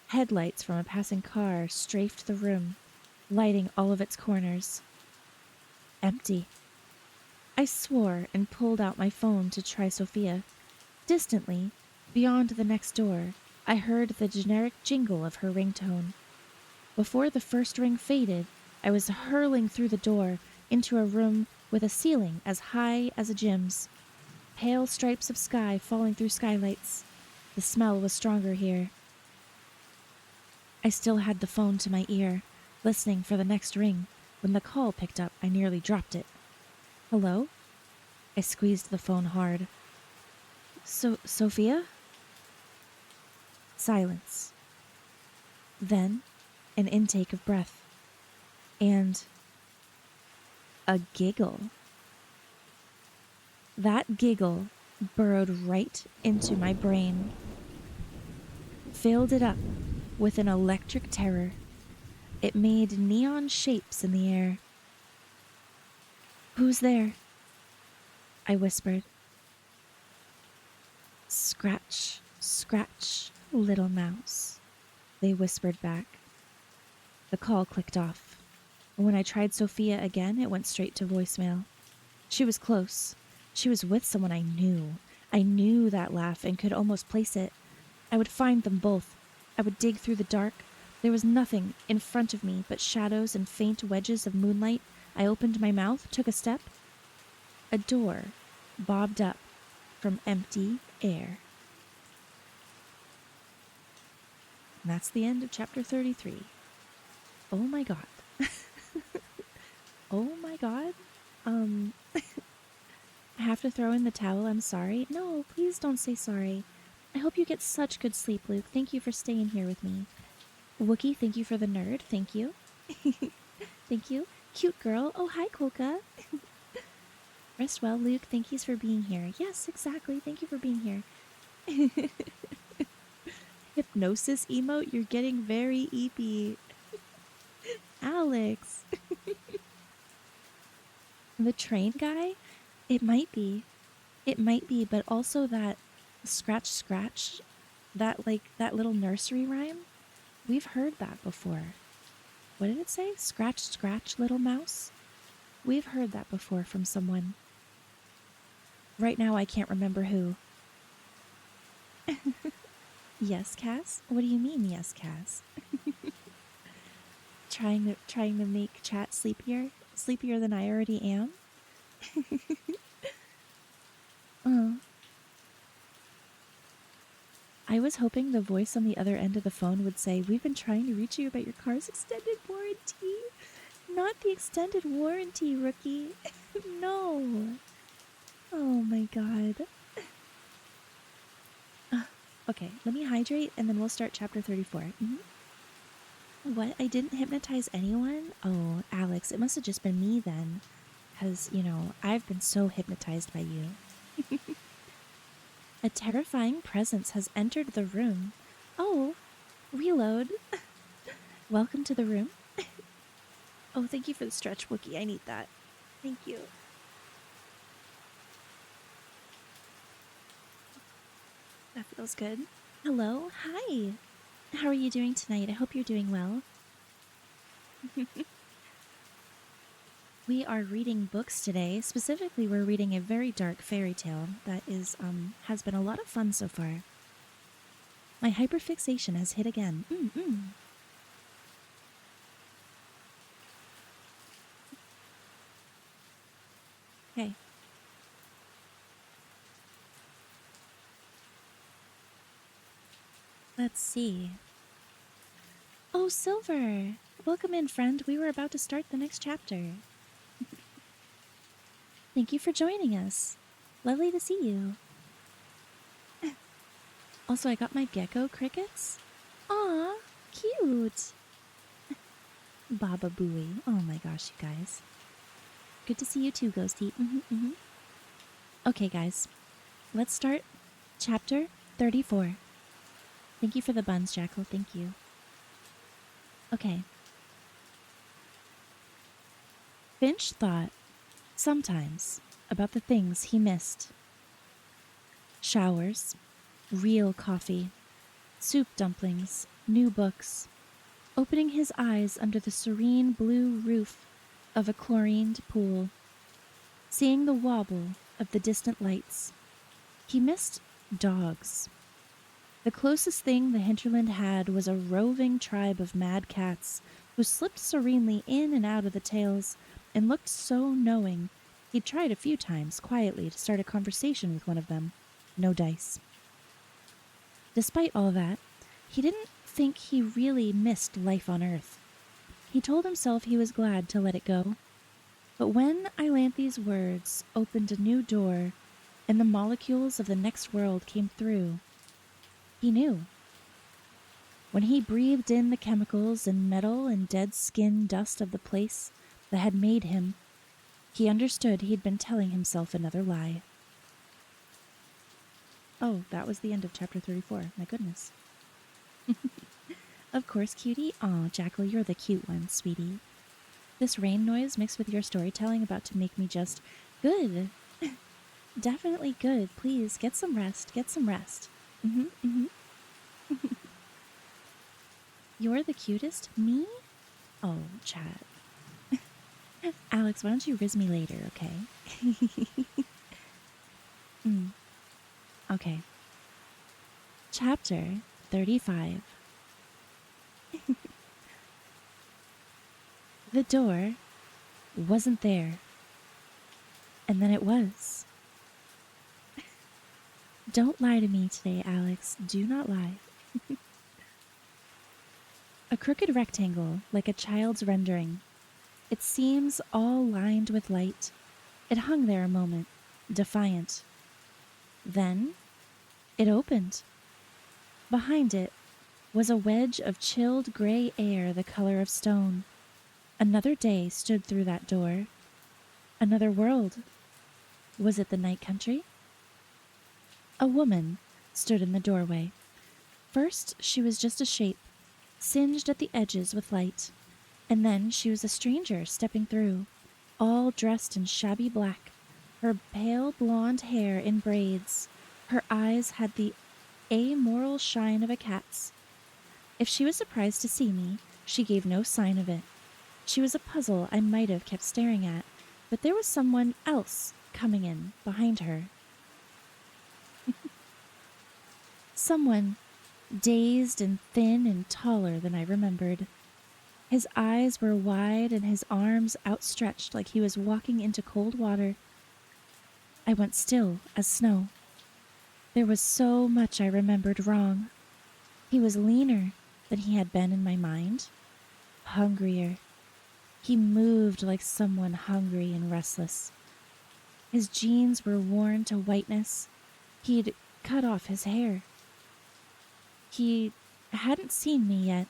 Headlights from a passing car strafed the room, lighting all of its corners. Empty. I swore and pulled out my phone to try Sophia. Distantly, beyond the next door, I heard the generic jingle of her ringtone. Before the first ring faded, I was hurling through the door into a room with a ceiling as high as a gym's. Pale stripes of sky falling through skylights. The smell was stronger here. I still had the phone to my ear, listening for the next ring. When the call picked up, I nearly dropped it. Hello? I squeezed the phone hard. Sophia? Silence. Then, an intake of breath. And a giggle. That giggle burrowed right into my brain, filled it up with an electric terror. It made neon shapes in the air. Who's there? I whispered. Scratch, scratch, little mouse, they whispered back. The call clicked off. When I tried Sophia again, it went straight to voicemail. She was close. She was with someone I knew. I knew that laugh and could almost place it. I would find them both. I would dig through the dark. There was nothing in front of me but shadows and faint wedges of moonlight. I opened my mouth, took a step. A door bobbed up from empty air. And that's the end of chapter 33. Oh my god. Oh my god. I have to throw in the towel, I'm sorry. No, please don't say sorry. I hope you get such good sleep, Luke. Thank you for staying here with me. Wookie, thank you for the nerd. Thank you. Thank you. Cute girl. Oh, hi, Kolka. Rest well, Luke. Thank you for being here. Yes, exactly. Thank you for being here. Hypnosis emote? You're getting very eepy. Alex. The train guy? It might be. It might be, but also that scratch scratch, that little nursery rhyme. We've heard that before. What did it say? Scratch scratch, little mouse? We've heard that before from someone. Right now I can't remember who. Yes, Cass? What do you mean, yes, Cass? trying to make chat sleepier than I already am. Oh. I was hoping the voice on the other end of the phone would say, "We've been trying to reach you about your car's extended warranty." Not the extended warranty, rookie. No. Oh my god. Okay, let me hydrate and then we'll start chapter 34. What? I didn't hypnotize anyone? Oh, Alex, it must have just been me then. Because, I've been so hypnotized by you. A terrifying presence has entered the room. Oh, reload. Welcome to the room. Oh, thank you for the stretch, Wookie. I need that. Thank you. That feels good. Hello. Hi. How are you doing tonight? I hope you're doing well. We are reading books today. Specifically, we're reading a very dark fairy tale that has been a lot of fun so far. My hyperfixation has hit again. Okay. Let's see. Oh, Silver! Welcome in, friend. We were about to start the next chapter. Thank you for joining us. Lovely to see you. Also, I got my gecko crickets. Aw, cute. Baba Booey. Oh my gosh, you guys. Good to see you too, Ghosty. Okay, guys. Let's start chapter 34. Thank you for the buns, Jackal. Thank you. Okay. Finch thought, sometimes, about the things he missed. Showers, real coffee, soup dumplings, new books, opening his eyes under the serene blue roof of a chlorined pool, seeing the wobble of the distant lights. He missed dogs. The closest thing the hinterland had was a roving tribe of mad cats who slipped serenely in and out of the tails and looked so knowing he'd tried a few times quietly to start a conversation with one of them. No dice. Despite all that, he didn't think he really missed life on Earth. He told himself he was glad to let it go. But when Ilanthe's words opened a new door and the molecules of the next world came through, he knew. When he breathed in the chemicals and metal and dead skin dust of the place that had made him, he understood he'd been telling himself another lie. Oh, that was the end of chapter 34. My goodness. Of course, cutie. Aw, Jackal, you're the cute one, sweetie. This rain noise mixed with your storytelling about to make me just good. Definitely good. Please, get some rest. Get some rest. You're the cutest? Me? Oh, chat. Alex, why don't you riz me later, okay? mm, okay. Chapter 35. The door wasn't there, and then it was. Don't lie to me today, Alex. Do not lie. A crooked rectangle, like a child's rendering. Its seams all lined with light. It hung there a moment, defiant. Then it opened. Behind it was a wedge of chilled gray air the color of stone. Another day stood through that door. Another world. Was it the night country? A woman stood in the doorway. First, she was just a shape, singed at the edges with light, and then she was a stranger stepping through, all dressed in shabby black, her pale blonde hair in braids. Her eyes had the amoral shine of a cat's. If she was surprised to see me, she gave no sign of it. She was a puzzle I might have kept staring at, but there was someone else coming in behind her. Someone dazed and thin and taller than I remembered. His eyes were wide and his arms outstretched like he was walking into cold water. I went still as snow. There was so much I remembered wrong. He was leaner than he had been in my mind, hungrier. He moved like someone hungry and restless. His jeans were worn to whiteness. He'd cut off his hair. He hadn't seen me yet.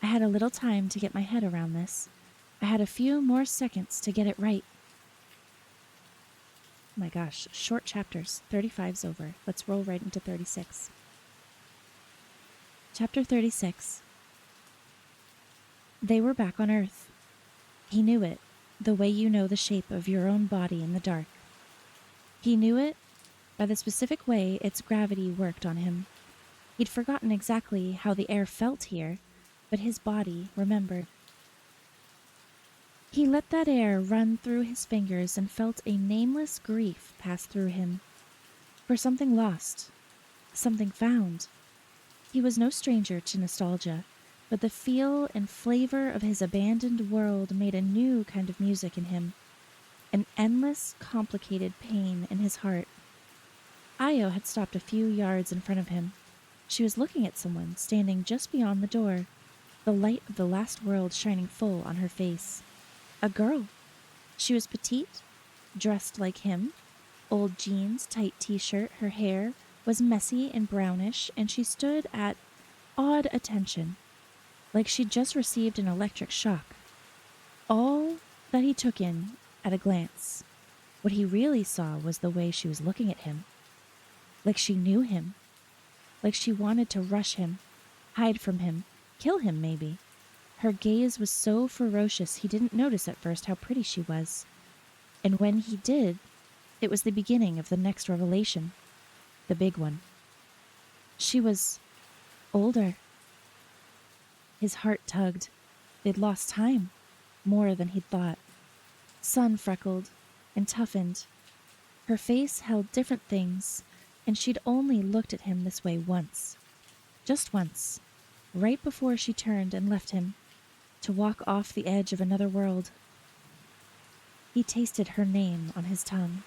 I had a little time to get my head around this. I had a few more seconds to get it right. Oh my gosh, short chapters. 35's over. Let's roll right into 36. Chapter 36. They were back on Earth. He knew it, the way you know the shape of your own body in the dark. He knew it by the specific way its gravity worked on him. He'd forgotten exactly how the air felt here, but his body remembered. He let that air run through his fingers and felt a nameless grief pass through him. For something lost, something found. He was no stranger to nostalgia, but the feel and flavor of his abandoned world made a new kind of music in him, an endless, complicated pain in his heart. Io had stopped a few yards in front of him. She was looking at someone standing just beyond the door, the light of the last world shining full on her face. A girl. She was petite, dressed like him, old jeans, tight t-shirt. Her hair was messy and brownish, and she stood at odd attention, like she'd just received an electric shock. All that he took in at a glance. What he really saw was the way she was looking at him. Like she knew him. Like she wanted to rush him, hide from him, kill him maybe. Her gaze was so ferocious he didn't notice at first how pretty she was. And when he did, it was the beginning of the next revelation. The big one. She was older. His heart tugged. They'd lost time, more than he'd thought. Sun-freckled and toughened. Her face held different things, and she'd only looked at him this way once. Just once, right before she turned and left him, to walk off the edge of another world. He tasted her name on his tongue.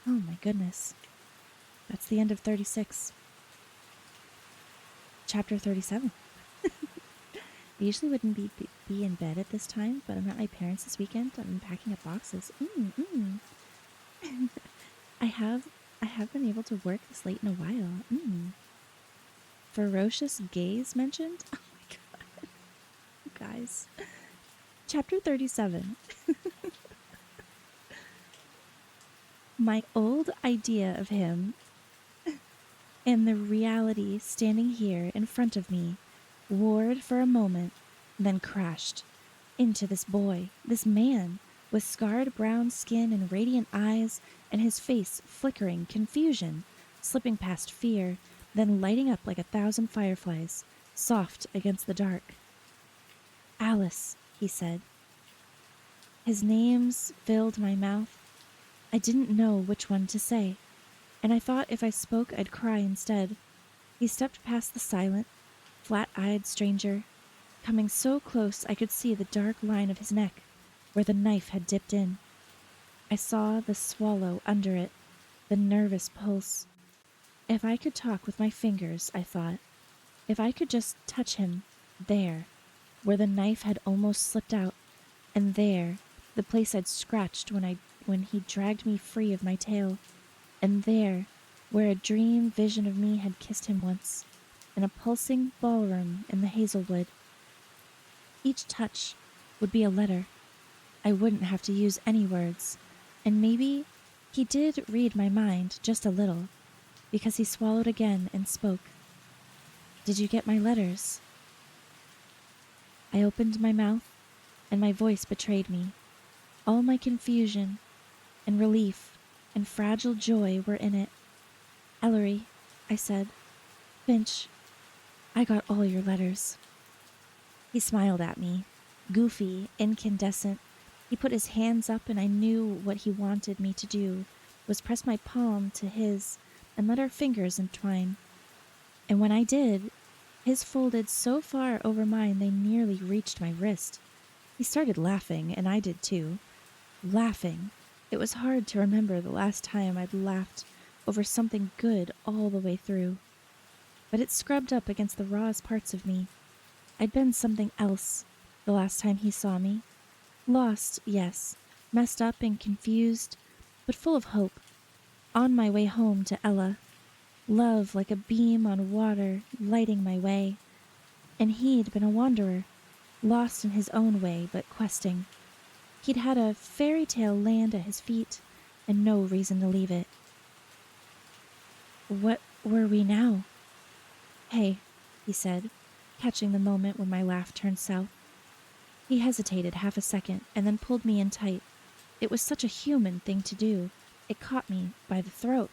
Oh my goodness. That's the end of 36. Chapter 37. I usually wouldn't be in bed at this time, but I'm at my parents' this weekend. I'm packing up boxes. I have been able to work this late in a while. Ferocious gaze mentioned? Oh my god. You guys. Chapter 37. My old idea of him and the reality standing here in front of me warred for a moment, then crashed into this boy, this man, with scarred brown skin and radiant eyes, and his face flickering confusion, slipping past fear, then lighting up like 1,000 fireflies, soft against the dark. Alice, he said. His names filled my mouth. I didn't know which one to say, and I thought if I spoke I'd cry instead. He stepped past the silent, flat-eyed stranger, coming so close I could see the dark line of his neck, where the knife had dipped in. I saw the swallow under it, the nervous pulse. If I could talk with my fingers, I thought. If I could just touch him, there, where the knife had almost slipped out, and there, the place I'd scratched when he dragged me free of my tail, and there, where a dream vision of me had kissed him once, in a pulsing ballroom in the hazelwood. Each touch would be a letter. I wouldn't have to use any words, and maybe he did read my mind just a little, because he swallowed again and spoke. Did you get my letters? I opened my mouth, and my voice betrayed me. All my confusion and relief and fragile joy were in it. Ellery, I said. Finch, I got all your letters. He smiled at me, goofy, incandescent. He put his hands up, and I knew what he wanted me to do was press my palm to his and let our fingers entwine. And when I did, his folded so far over mine they nearly reached my wrist. He started laughing, and I did too. Laughing. It was hard to remember the last time I'd laughed over something good all the way through. But it scrubbed up against the rawest parts of me. I'd been something else the last time he saw me. Lost, yes, messed up and confused, but full of hope. On my way home to Ella. Love like a beam on water lighting my way. And he'd been a wanderer, lost in his own way but questing. He'd had a fairy tale land at his feet and no reason to leave it. What were we now? Hey, he said, catching the moment when my laugh turned south. He hesitated half a second and then pulled me in tight. It was such a human thing to do. It caught me by the throat.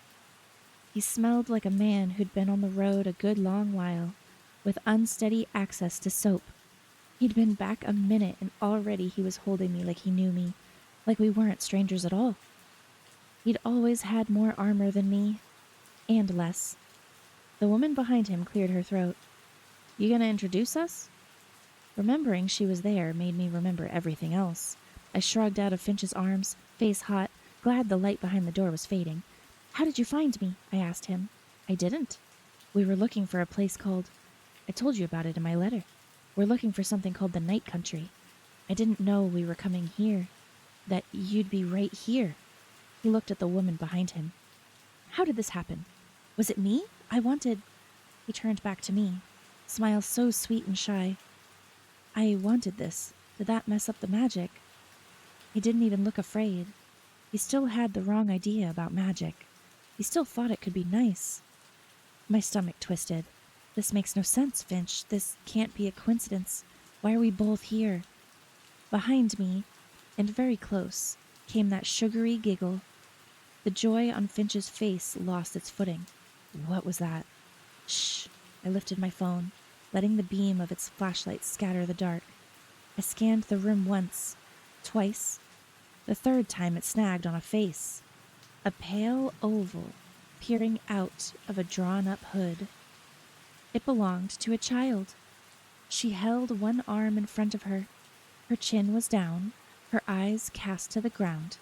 He smelled like a man who'd been on the road a good long while, with unsteady access to soap. He'd been back a minute and already he was holding me like he knew me, like we weren't strangers at all. He'd always had more armor than me, and less. The woman behind him cleared her throat. You gonna introduce us? Remembering she was there made me remember everything else. I shrugged out of Finch's arms, face hot, glad the light behind the door was fading. How did you find me? I asked him. I didn't. We were looking for a place called... I told you about it in my letter. We're looking for something called the Night Country. I didn't know we were coming here. That you'd be right here. He looked at the woman behind him. How did this happen? Was it me? I wanted... He turned back to me, smile so sweet and shy. I wanted this. Did that mess up the magic? He didn't even look afraid. He still had the wrong idea about magic. He still thought it could be nice. My stomach twisted. This makes no sense, Finch. This can't be a coincidence. Why are we both here? Behind me, and very close, came that sugary giggle. The joy on Finch's face lost its footing. What was that? Shh. I lifted my phone, letting the beam of its flashlight scatter the dark. I scanned the room once, twice. The third time it snagged on a face. A pale oval peering out of a drawn-up hood. It belonged to a child. She held one arm in front of her. Her chin was down, her eyes cast to the ground,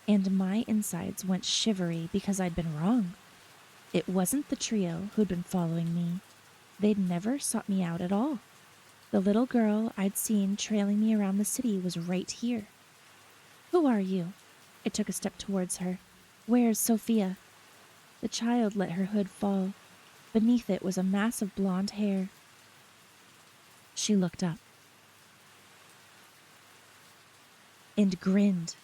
and my insides went shivery because I'd been wrong. It wasn't the trio who'd been following me. They'd never sought me out at all. The little girl I'd seen trailing me around the city was right here. Who are you? I took a step towards her. Where's Sophia? The child let her hood fall. Beneath it was a mass of blonde hair. She looked up and grinned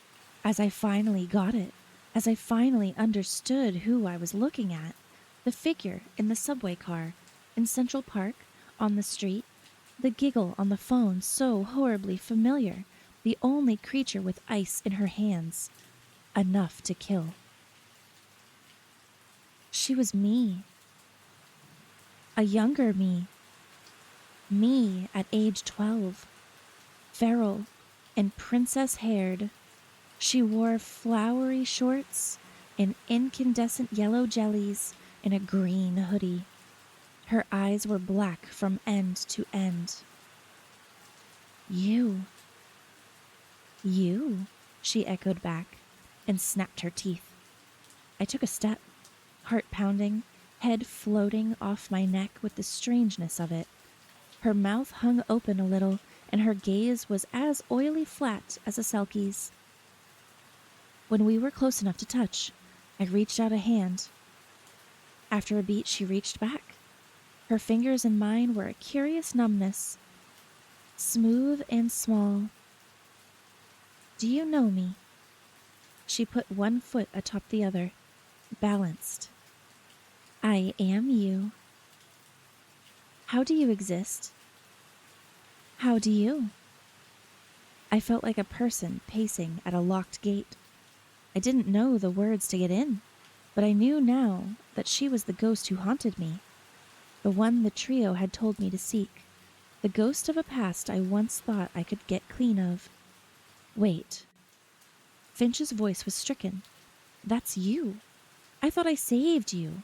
as I finally got it, as I finally understood who I was looking at. The figure in the subway car, in Central Park, on the street, the giggle on the phone so horribly familiar, the only creature with ice in her hands, enough to kill. She was me. A younger me. Me at age 12. feral and princess-haired. She wore flowery shorts and incandescent yellow jellies and a green hoodie. Her eyes were black from end to end. You, you, she echoed back and snapped her teeth. I took a step, heart pounding, head floating off my neck with the strangeness of it. Her mouth hung open a little, and her gaze was as oily flat as a selkie's. When we were close enough to touch, I reached out a hand. After a beat, she reached back. Her fingers in mine were a curious numbness, smooth and small. Do you know me? She put one foot atop the other, balanced. I am you. How do you exist? How do you? I felt like a person pacing at a locked gate. I didn't know the words to get in, but I knew now that she was the ghost who haunted me, the one the trio had told me to seek, the ghost of a past I once thought I could get clean of. Wait. Finch's voice was stricken. That's you. I thought I saved you.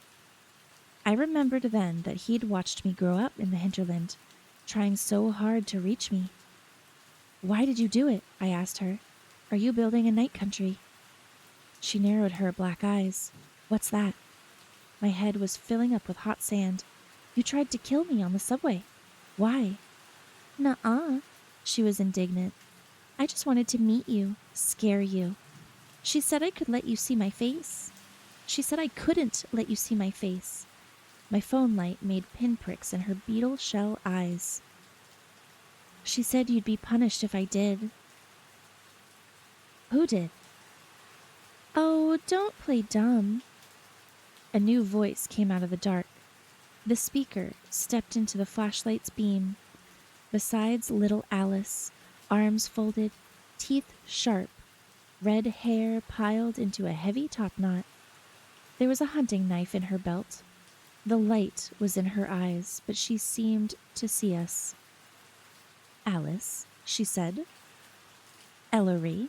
I remembered then that he'd watched me grow up in the hinterland, trying so hard to reach me. Why did you do it? I asked her. Are you building a night country? She narrowed her black eyes. What's that? My head was filling up with hot sand. You tried to kill me on the subway. Why? Nuh-uh. She was indignant. I just wanted to meet you, scare you. She said I could let you see my face. She said I couldn't let you see my face. My phone light made pinpricks in her beetle shell eyes. She said you'd be punished if I did. Who did? Oh, don't play dumb. A new voice came out of the dark. The speaker stepped into the flashlight's beam. Besides little Alice, arms folded, teeth sharp, red hair piled into a heavy topknot. There was a hunting knife in her belt. The light was in her eyes, but she seemed to see us. Alice, she said. Ellery.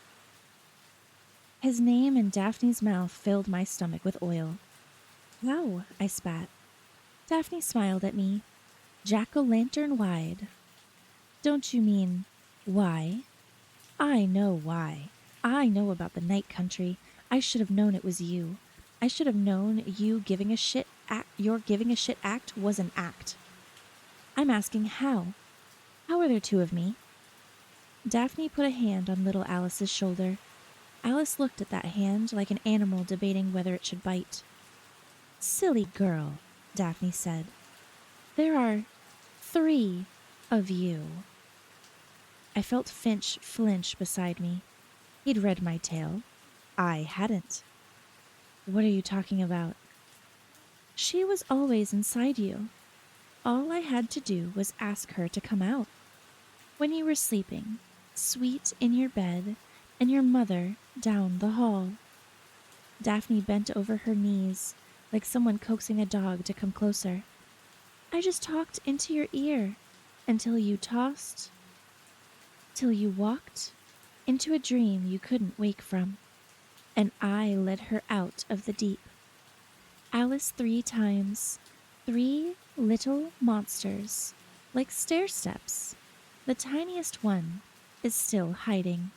His name and Daphne's mouth filled my stomach with oil. Wow, I spat. Daphne smiled at me, jack-o'-lantern wide. Don't you mean why? I know why. I know about the night country. I should have known it was you. I should have known your giving a shit act was an act. I'm asking how. How are there two of me? Daphne put a hand on little Alice's shoulder. Alice looked at that hand like an animal debating whether it should bite. Silly girl, Daphne said. There are 3 of you. I felt Finch flinch beside me. He'd read my tale. I hadn't. What are you talking about? She was always inside you. All I had to do was ask her to come out. When you were sleeping, sweet in your bed, and your mother down the hall. Daphne bent over her knees, like someone coaxing a dog to come closer. I just talked into your ear until you tossed, till you walked into a dream you couldn't wake from, and I led her out of the deep. Alice 3 times, 3 little monsters, like stair steps. The tiniest one is still hiding.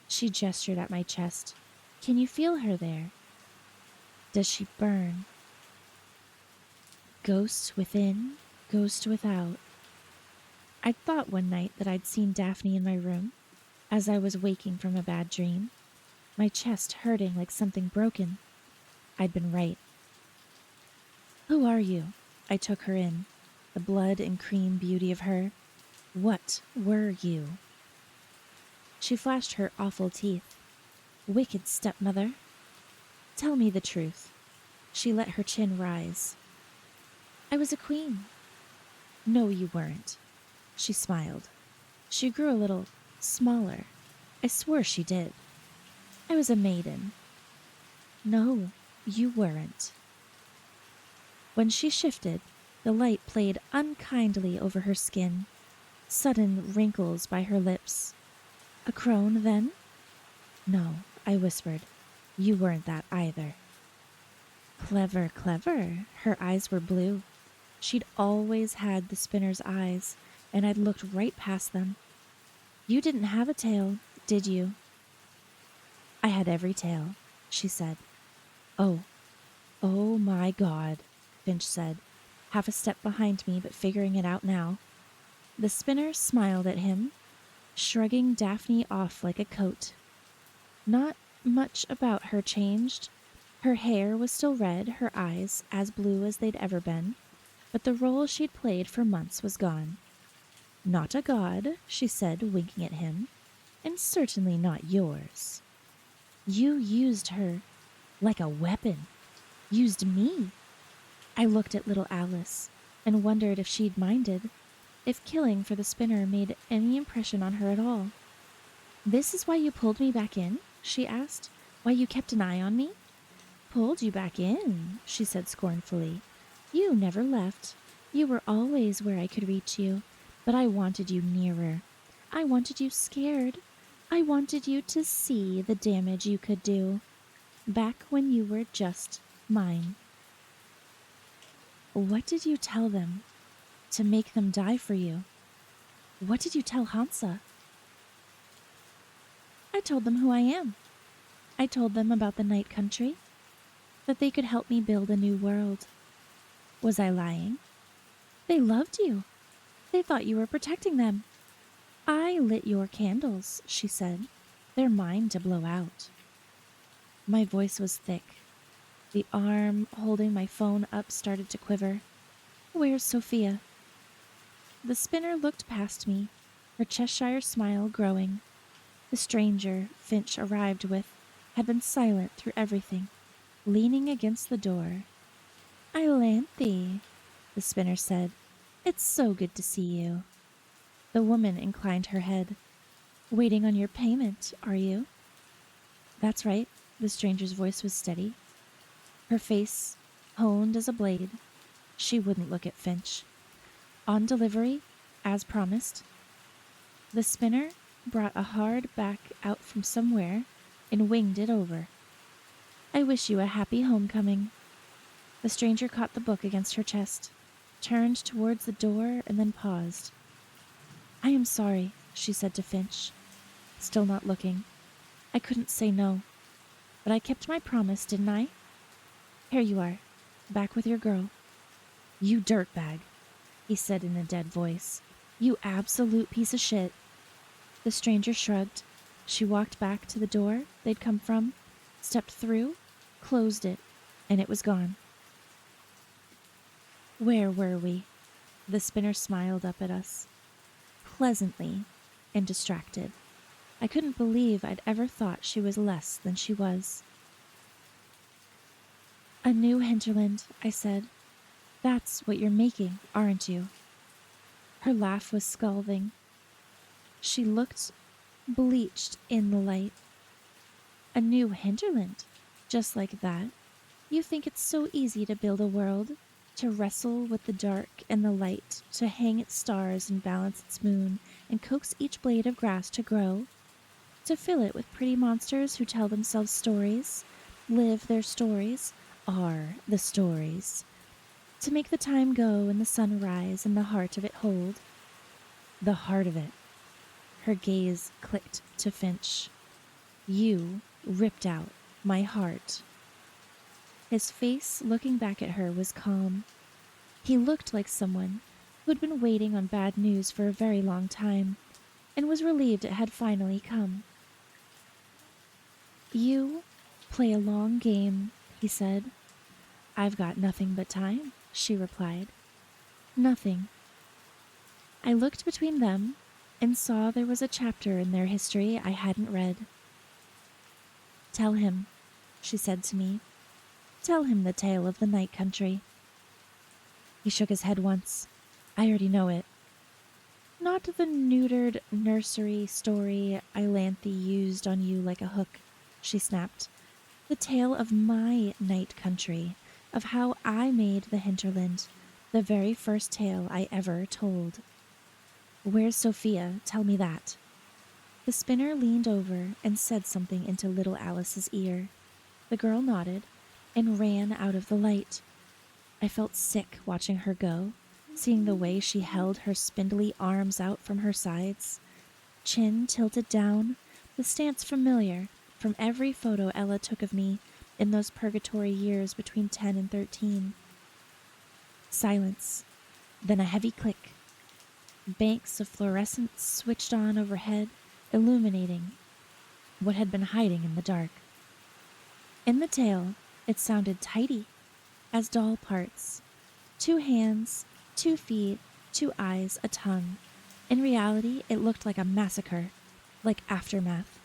She gestured at my chest. Can you feel her there? Does she burn? Ghost within, ghost without. I'd thought one night that I'd seen Daphne in my room, as I was waking from a bad dream, my chest hurting like something broken. I'd been right. Who are you? I took her in, the blood and cream beauty of her. What were you? She flashed her awful teeth. Wicked stepmother. Tell me the truth. She let her chin rise. I was a queen. No, you weren't. She smiled. She grew a little smaller. I swore she did. I was a maiden. No, you weren't. When she shifted, the light played unkindly over her skin, sudden wrinkles by her lips, A crone, then? No, I whispered. You weren't that either. Clever, clever. Her eyes were blue. She'd always had the spinner's eyes, and I'd looked right past them. You didn't have a tail, did you? I had every tail, she said. Oh, oh my God, Finch said, half a step behind me but figuring it out now. The spinner smiled at him, shrugging Daphne off like a coat. Not much about her changed. Her hair was still red, her eyes as blue as they'd ever been, but the role she'd played for months was gone. Not a god, she said, winking at him, and certainly not yours. You used her like a weapon. Used me. I looked at little Alice and wondered if she'd minded, if killing for the spinner made any impression on her at all. This is why you pulled me back in? She asked. Why you kept an eye on me? Pulled you back in, she said scornfully. You never left. You were always where I could reach you, but I wanted you nearer. I wanted you scared. I wanted you to see the damage you could do, back when you were just mine. What did you tell them to make them die for you? What did you tell Hansa? I told them who I am. I told them about the night country, that they could help me build a new world. Was I lying? They loved you. They thought you were protecting them. I lit your candles, she said. They're mine to blow out. My voice was thick. The arm holding my phone up started to quiver. Where's Sophia? The spinner looked past me, her Cheshire smile growing. The stranger Finch arrived with had been silent through everything, leaning against the door. Iolanthe, the spinner said. It's so good to see you. The woman inclined her head. Waiting on your payment, are you? That's right, the stranger's voice was steady. Her face honed as a blade. She wouldn't look at Finch. On delivery, as promised. The spinner brought a hard back out from somewhere and winged it over. I wish you a happy homecoming. The stranger caught the book against her chest, turned towards the door, and then paused. I am sorry, she said to Finch, still not looking. I couldn't say no, but I kept my promise, didn't I? Here you are, back with your girl. You dirtbag, he said in a dead voice. You absolute piece of shit. The stranger shrugged. She walked back to the door they'd come from, stepped through, closed it, and it was gone. Where were we? The spinner smiled up at us, pleasantly and distracted. I couldn't believe I'd ever thought she was less than she was. A new hinterland, I said. That's what you're making, aren't you? Her laugh was scalding. She looked bleached in the light. A new hinterland, just like that. You think it's so easy to build a world, to wrestle with the dark and the light, to hang its stars and balance its moon, and coax each blade of grass to grow, to fill it with pretty monsters who tell themselves stories, live their stories, are the stories, to make the time go and the sun rise and the heart of it hold. The heart of it. Her gaze clicked to Finch. You ripped out my heart. His face, looking back at her, was calm. He looked like someone who'd been waiting on bad news for a very long time and was relieved it had finally come. You play a long game, he said. I've got nothing but time, she replied. Nothing. I looked between them and saw there was a chapter in their history I hadn't read. Tell him, she said to me. Tell him the tale of the night country. He shook his head once. I already know it. Not the neutered nursery story Iolanthe used on you like a hook, she snapped. The tale of my night country, of how I made the hinterland, the very first tale I ever told. Where's Sophia? Tell me that. The spinner leaned over and said something into little Alice's ear. The girl nodded and ran out of the light. I felt sick watching her go, seeing the way she held her spindly arms out from her sides, chin tilted down, the stance familiar from every photo Ella took of me in those purgatory years between 10 and 13. Silence, then a heavy click. Banks of fluorescence switched on overhead, illuminating what had been hiding in the dark. In the tail, it sounded tidy as doll parts. 2 hands, 2 feet, 2 eyes, a tongue. In reality, it looked like a massacre, like aftermath.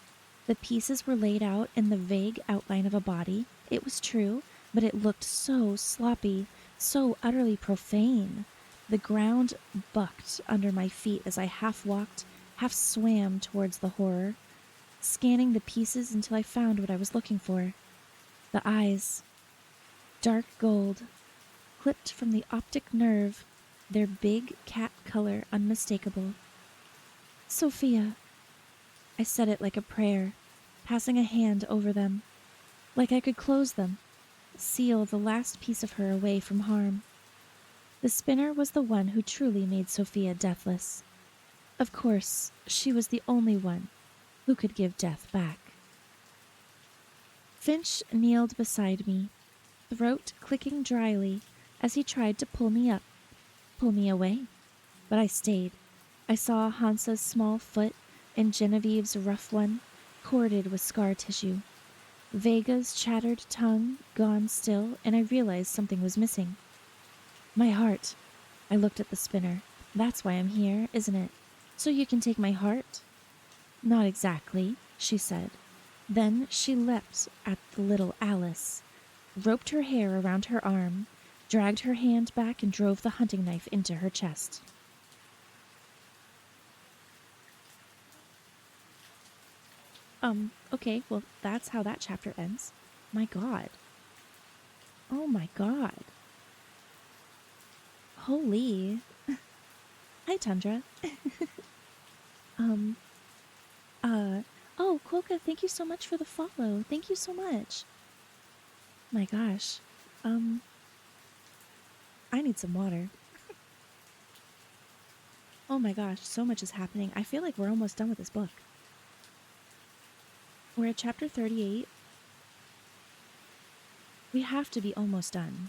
The pieces were laid out in the vague outline of a body. It was true, but it looked so sloppy, so utterly profane. The ground bucked under my feet as I half walked, half swam towards the horror, scanning the pieces until I found what I was looking for. The eyes, dark gold, clipped from the optic nerve, their big cat color unmistakable. Sophia. I said it like a prayer, passing a hand over them, like I could close them, seal the last piece of her away from harm. The spinner was the one who truly made Sophia deathless. Of course, she was the only one who could give death back. Finch kneeled beside me, throat clicking dryly as he tried to pull me up, pull me away. But I stayed. I saw Hansa's small foot and Genevieve's rough one, corded with scar tissue. Vega's chattered tongue gone still, and I realized something was missing. My heart. I looked at the spinner. That's why I'm here, isn't it? So you can take my heart? Not exactly, she said. Then she leapt at the little Alice, roped her hair around her arm, dragged her hand back and drove the hunting knife into her chest. Okay, well, that's how that chapter ends. My God. Oh my God. Holy. Hi, Tundra. Oh, Quokka, thank you so much for the follow. Thank you so much. My gosh. I need some water. Oh my gosh, so much is happening. I feel like we're almost done with this book. We're at chapter 38. We have to be almost done.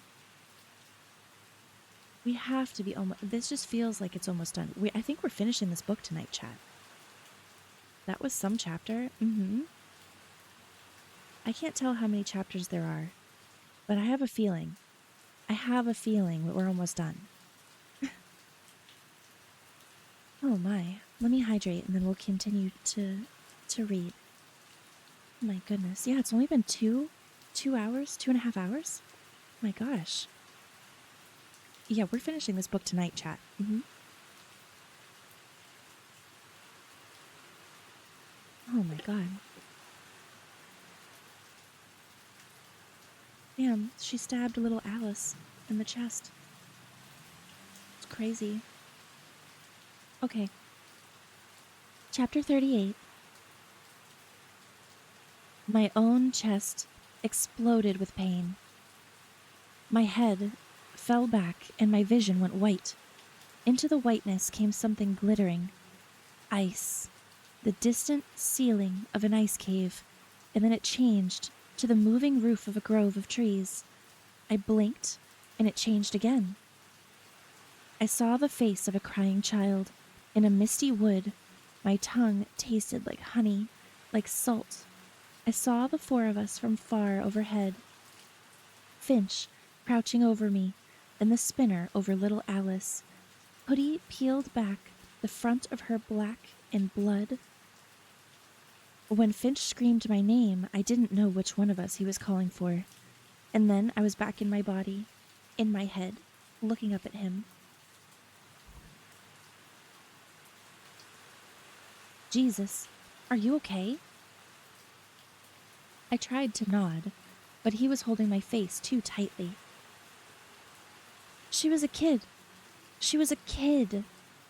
We have to be almost... This just feels like it's almost done. I think we're finishing this book tonight, chat. That was some chapter. I can't tell how many chapters there are, but I have a feeling. I have a feeling that we're almost done. Oh my. Let me hydrate and then we'll continue to read. My goodness. Yeah, it's only been 2 hours, 2.5 hours. My gosh. Yeah, we're finishing this book tonight, chat. Oh my God. Damn, she stabbed little Alice in the chest. It's crazy. Okay. Chapter 38. My own chest exploded with pain. My head fell back and my vision went white. Into the whiteness came something glittering. Ice. The distant ceiling of an ice cave, and then it changed to the moving roof of a grove of trees. I blinked, and it changed again. I saw the face of a crying child in a misty wood. My tongue tasted like honey, like salt. I saw the 4 of us from far overhead. Finch crouching over me, and the spinner over little Alice. Hoodie peeled back, the front of her black in blood. When Finch screamed my name, I didn't know which one of us he was calling for. And then I was back in my body, in my head, looking up at him. Jesus, are you okay? I tried to nod, but he was holding my face too tightly. She was a kid. She was a kid.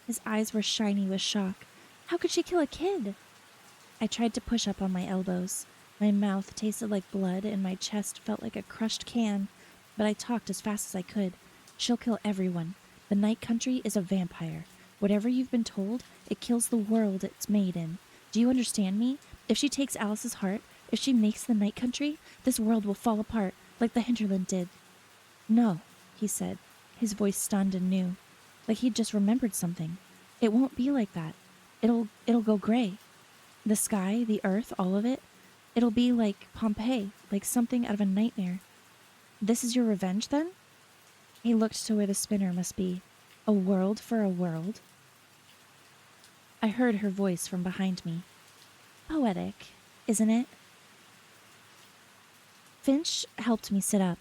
His eyes were shiny with shock. How could she kill a kid? I tried to push up on my elbows. My mouth tasted like blood and my chest felt like a crushed can, but I talked as fast as I could. She'll kill everyone. The Night Country is a vampire. Whatever you've been told, it kills the world it's made in. Do you understand me? If she takes Alice's heart, if she makes the Night Country, this world will fall apart, like the hinterland did. No, he said, his voice stunned and new, like he'd just remembered something. It won't be like that. It'll go gray. The sky, the earth, all of it, it'll be like Pompeii, like something out of a nightmare. This is your revenge, then? He looked to where the spinner must be. A world for a world? I heard her voice from behind me. Poetic, isn't it? Finch helped me sit up.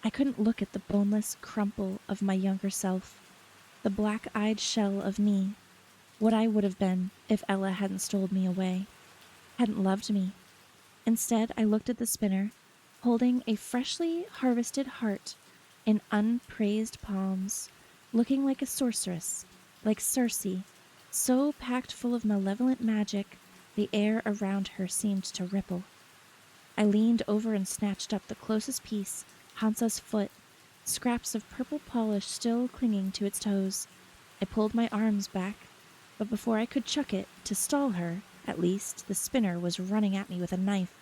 I couldn't look at the boneless crumple of my younger self, the black-eyed shell of me, what I would have been if Ella hadn't stole me away, hadn't loved me. Instead, I looked at the spinner, holding a freshly harvested heart in unpraised palms, looking like a sorceress, like Circe, so packed full of malevolent magic the air around her seemed to ripple. I leaned over and snatched up the closest piece, Hansa's foot, scraps of purple polish still clinging to its toes. I pulled my arms back, but before I could chuck it, to stall her, at least, the spinner was running at me with a knife.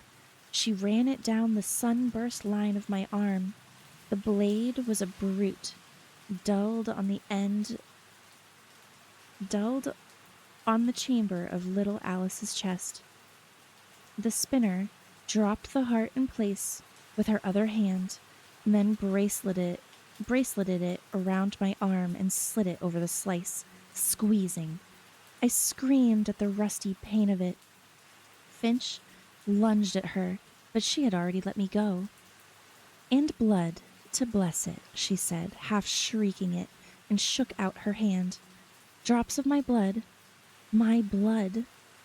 She ran it down the sunburst line of my arm. The blade was a brute, dulled on the chamber of little Alice's chest. The spinner dropped the heart in place with her other hand, and then braceleted it around my arm and slid it over the slice, squeezing. I screamed at the rusty pain of it. Finch lunged at her, but she had already let me go. And blood to bless it, she said, half shrieking it, and shook out her hand. Drops of my blood,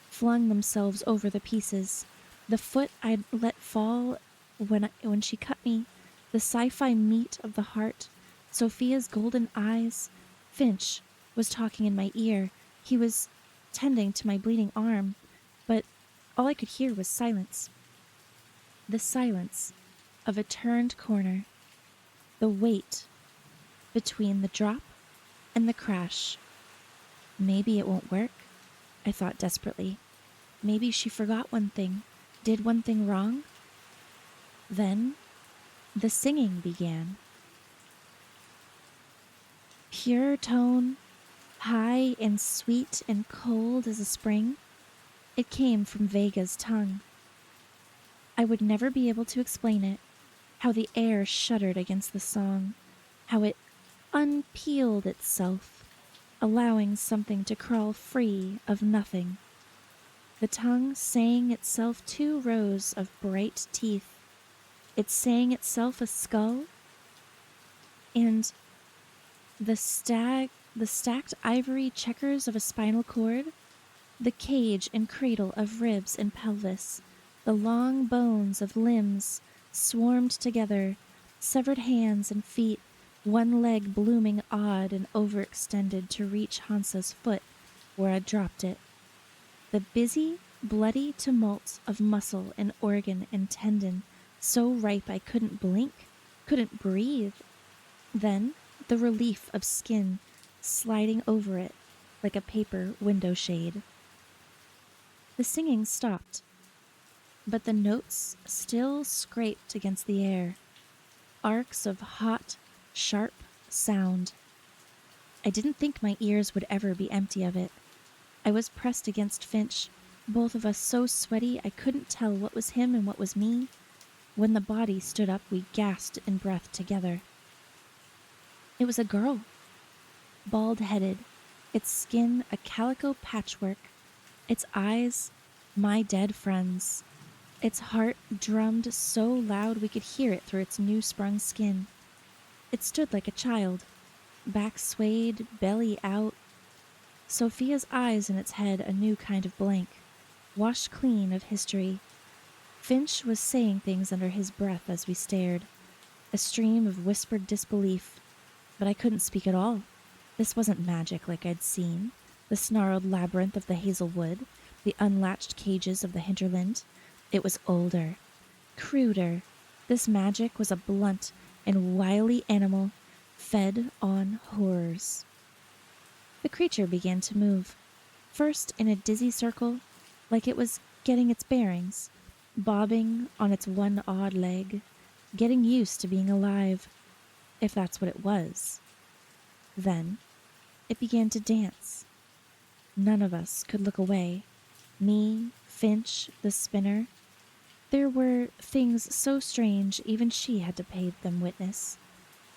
flung themselves over the pieces. The foot I'd let fall when she cut me, the sci-fi meat of the heart, Sophia's golden eyes. Finch was talking in my ear. He was tending to my bleeding arm, but all I could hear was silence. The silence of a turned corner, the wait between the drop and the crash. Maybe it won't work, I thought desperately. Maybe she forgot one thing, did one thing wrong. Then the singing began. Pure tone, high and sweet and cold as a spring. It came from Vega's tongue. I would never be able to explain it, how the air shuddered against the song, how it unpeeled itself, allowing something to crawl free of nothing. The tongue sang itself 2 rows of bright teeth. It sang itself a skull, and the stacked ivory checkers of a spinal cord, the cage and cradle of ribs and pelvis, the long bones of limbs swarmed together, severed hands and feet, one leg blooming odd and overextended to reach Hansa's foot where I'd dropped it. The busy, bloody tumult of muscle and organ and tendon, so ripe I couldn't blink, couldn't breathe. Then the relief of skin sliding over it like a paper window shade. The singing stopped, but the notes still scraped against the air, arcs of hot, sharp sound. I didn't think my ears would ever be empty of it. I was pressed against Finch, both of us so sweaty I couldn't tell what was him and what was me. When the body stood up, we gasped in breath together. It was a girl, bald-headed, its skin a calico patchwork, its eyes my dead friends. Its heart drummed so loud we could hear it through its new-sprung skin. It stood like a child, back swayed, belly out. Sophia's eyes in its head a new kind of blank, washed clean of history. Finch was saying things under his breath as we stared, a stream of whispered disbelief, but I couldn't speak at all. This wasn't magic like I'd seen, the snarled labyrinth of the hazel wood. The unlatched cages of the hinterland. It was older, cruder. This magic was a blunt and wily animal fed on horrors. The creature began to move, first in a dizzy circle, like it was getting its bearings, bobbing on its one odd leg, getting used to being alive, if that's what it was. Then it began to dance. None of us could look away. Me, Finch, the spinner. There were things so strange even she had to pay them witness.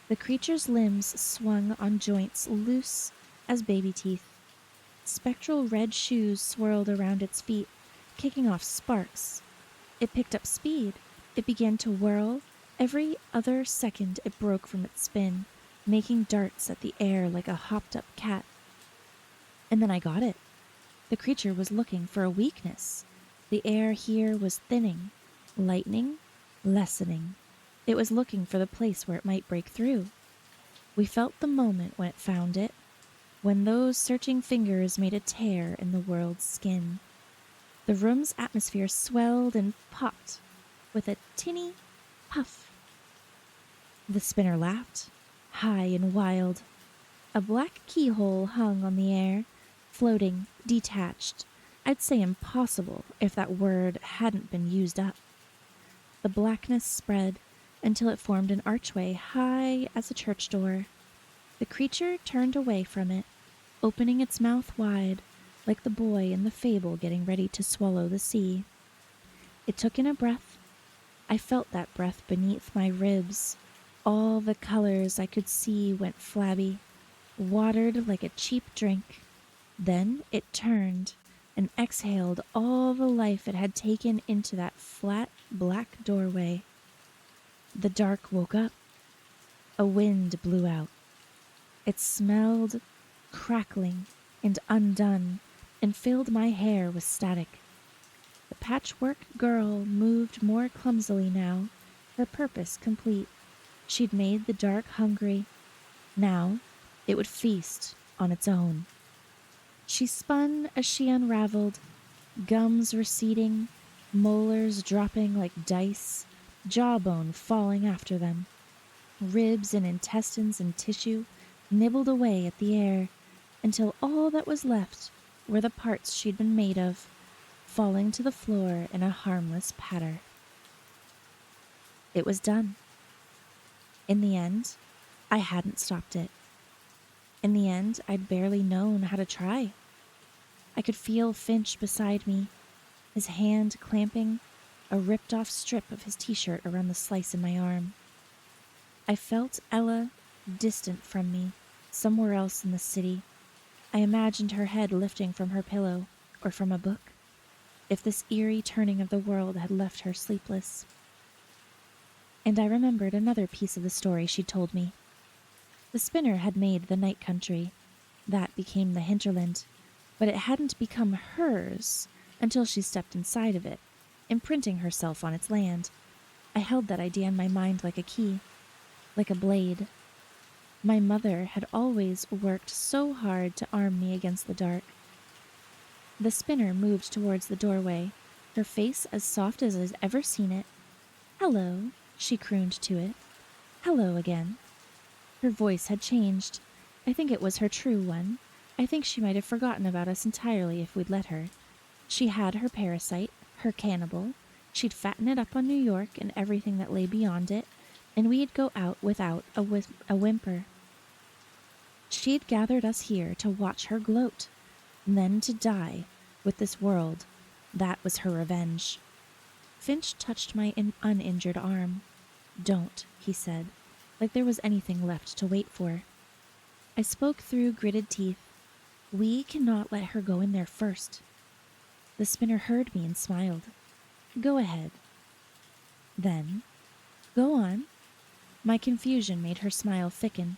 The creature's limbs swung on joints loose as baby teeth. Spectral red shoes swirled around its feet, kicking off sparks. It picked up speed. It began to whirl. Every other second it broke from its spin, making darts at the air like a hopped-up cat. And then I got it. The creature was looking for a weakness. The air here was thinning, lightening, lessening. It was looking for the place where it might break through. We felt the moment when it found it, when those searching fingers made a tear in the world's skin. The room's atmosphere swelled and popped with a tinny puff. The spinner laughed, high and wild. A black keyhole hung on the air, floating, detached. I'd say impossible if that word hadn't been used up. The blackness spread until it formed an archway high as a church door. The creature turned away from it, opening its mouth wide, like the boy in the fable getting ready to swallow the sea. It took in a breath. I felt that breath beneath my ribs. All the colors I could see went flabby, watered like a cheap drink. Then it turned and exhaled all the life it had taken into that flat, black doorway. The dark woke up. A wind blew out. It smelled crackling and undone and filled my hair with static. The patchwork girl moved more clumsily now, her purpose complete. She'd made the dark hungry. Now it would feast on its own. She spun as she unraveled, gums receding, molars dropping like dice, jawbone falling after them. Ribs and intestines and tissue nibbled away at the air until all that was left were the parts she'd been made of, falling to the floor in a harmless patter. It was done. In the end, I hadn't stopped it. In the end, I'd barely known how to try. I could feel Finch beside me, his hand clamping a ripped-off strip of his t-shirt around the slice in my arm. I felt Ella distant from me, somewhere else in the city. I imagined her head lifting from her pillow, or from a book, if this eerie turning of the world had left her sleepless. And I remembered another piece of the story she'd told me. The spinner had made the night country. That became the hinterland, but it hadn't become hers until she stepped inside of it, imprinting herself on its land. I held that idea in my mind like a key, like a blade. My mother had always worked so hard to arm me against the dark. The spinner moved towards the doorway, her face as soft as I'd ever seen it. "Hello," she crooned to it. "Hello again." Her voice had changed. I think it was her true one. I think she might have forgotten about us entirely if we'd let her. She had her parasite, her cannibal. She'd fatten it up on New York and everything that lay beyond it, and we'd go out without a whimper. She'd gathered us here to watch her gloat, and then to die with this world. That was her revenge. Finch touched my uninjured arm. "Don't," he said, like there was anything left to wait for. I spoke through gritted teeth. "We cannot let her go in there first." The spinner heard me and smiled. "Go ahead." Then, "Go on." My confusion made her smile thicken.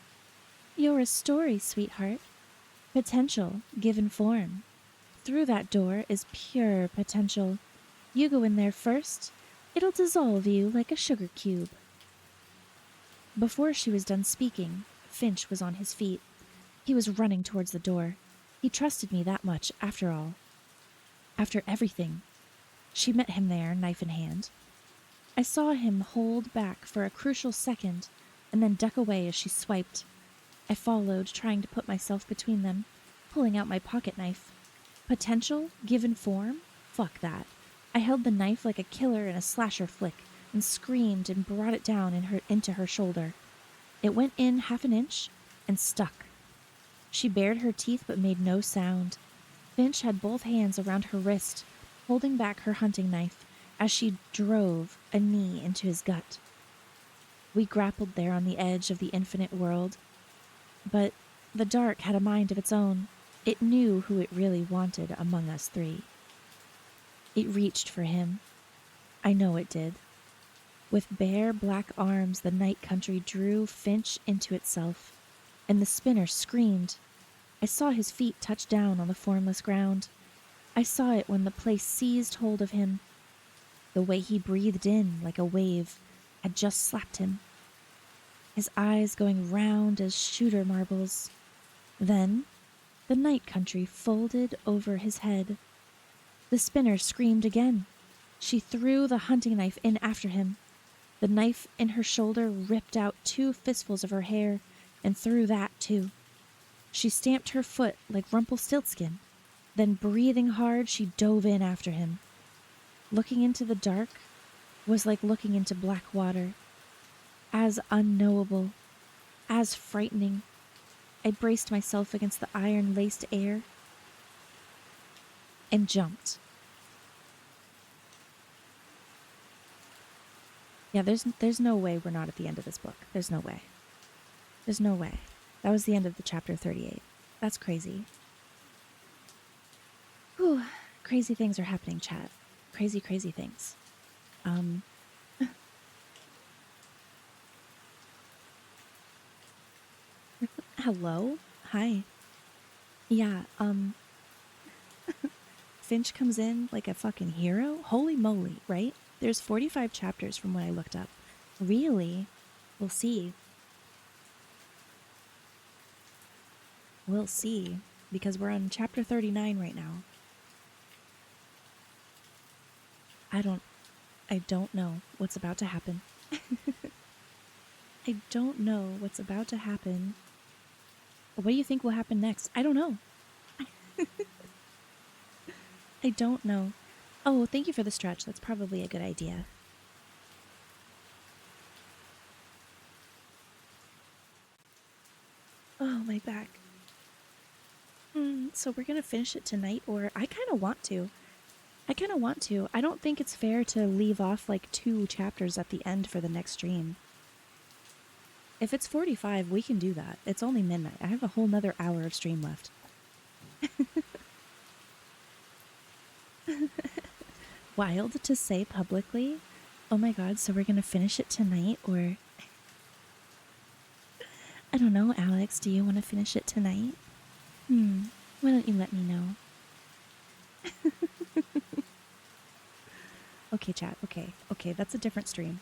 "You're a story, sweetheart. Potential given form. Through that door is pure potential. You go in there first. It'll dissolve you like a sugar cube." Before she was done speaking, Finch was on his feet. He was running towards the door. He trusted me that much, after all. After everything, she met him there, knife in hand. I saw him hold back for a crucial second and then duck away as she swiped. I followed, trying to put myself between them, pulling out my pocket knife. Potential? Given form? Fuck that. I held the knife like a killer in a slasher flick and screamed and brought it down into her shoulder. It went in half an inch and stuck. She bared her teeth but made no sound. Finch had both hands around her wrist, holding back her hunting knife as she drove a knee into his gut. We grappled there on the edge of the infinite world. But the dark had a mind of its own. It knew who it really wanted among us three. It reached for him. I know it did. With bare black arms, the night country drew Finch into itself, and the spinner screamed. I saw his feet touch down on the formless ground. I saw it when the place seized hold of him. The way he breathed in like a wave had just slapped him, his eyes going round as shooter marbles. Then the night country folded over his head. The spinner screamed again. She threw the hunting knife in after him. The knife in her shoulder ripped out 2 fistfuls of her hair and threw that too. She stamped her foot like Rumpelstiltskin. Then, breathing hard, she dove in after him. Looking into the dark was like looking into black water. As unknowable, as frightening. I braced myself against the iron-laced air and jumped. Yeah, there's no way we're not at the end of this book. There's no way. There's no way. That was the end of the chapter 38. That's crazy. Whew. Crazy things are happening, chat. Crazy, crazy things. Hello? Hi. Yeah, Finch comes in like a fucking hero? Holy moly, right? There's 45 chapters from what I looked up. Really? We'll see. We'll see, because we're on chapter 39 right now. I don't know what's about to happen. I don't know what's about to happen. What do you think will happen next? I don't know. I don't know. Oh, thank you for the stretch. That's probably a good idea. Oh, my back. So we're going to finish it tonight, or I kind of want to. I don't think it's fair to leave off like 2 chapters at the end for the next stream. If it's 45, we can do that. It's only midnight. I have a whole nother hour of stream left. Wild to say publicly. Oh my god, so we're gonna finish it tonight, or... I don't know, Alex, do you want to finish it tonight? Why don't you let me know? Okay, chat, okay, that's a different stream.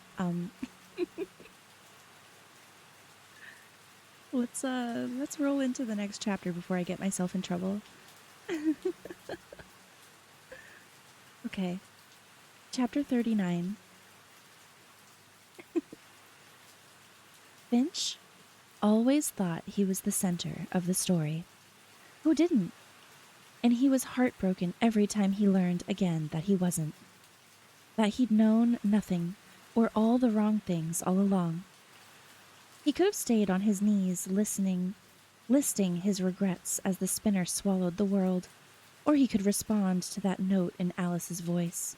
Let's roll into the next chapter before I get myself in trouble. Okay. Chapter 39. Finch always thought he was the center of the story. Who didn't? And he was heartbroken every time he learned again that he wasn't. That he'd known nothing, or all the wrong things all along. He could have stayed on his knees listing his regrets as the spinner swallowed the world, or he could respond to that note in Alice's voice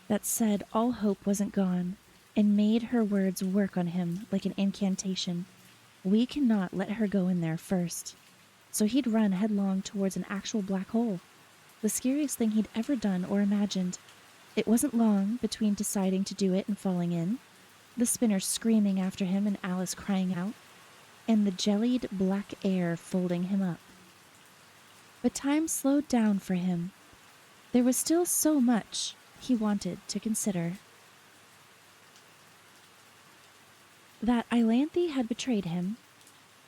that said all hope wasn't gone and made her words work on him like an incantation. We cannot let her go in there first. So he'd run headlong towards an actual black hole, the scariest thing he'd ever done or imagined. It wasn't long between deciding to do it and falling in, the spinner screaming after him and Alice crying out, and the jellied black air folding him up. But time slowed down for him. There was still so much he wanted to consider. That Iolanthe had betrayed him,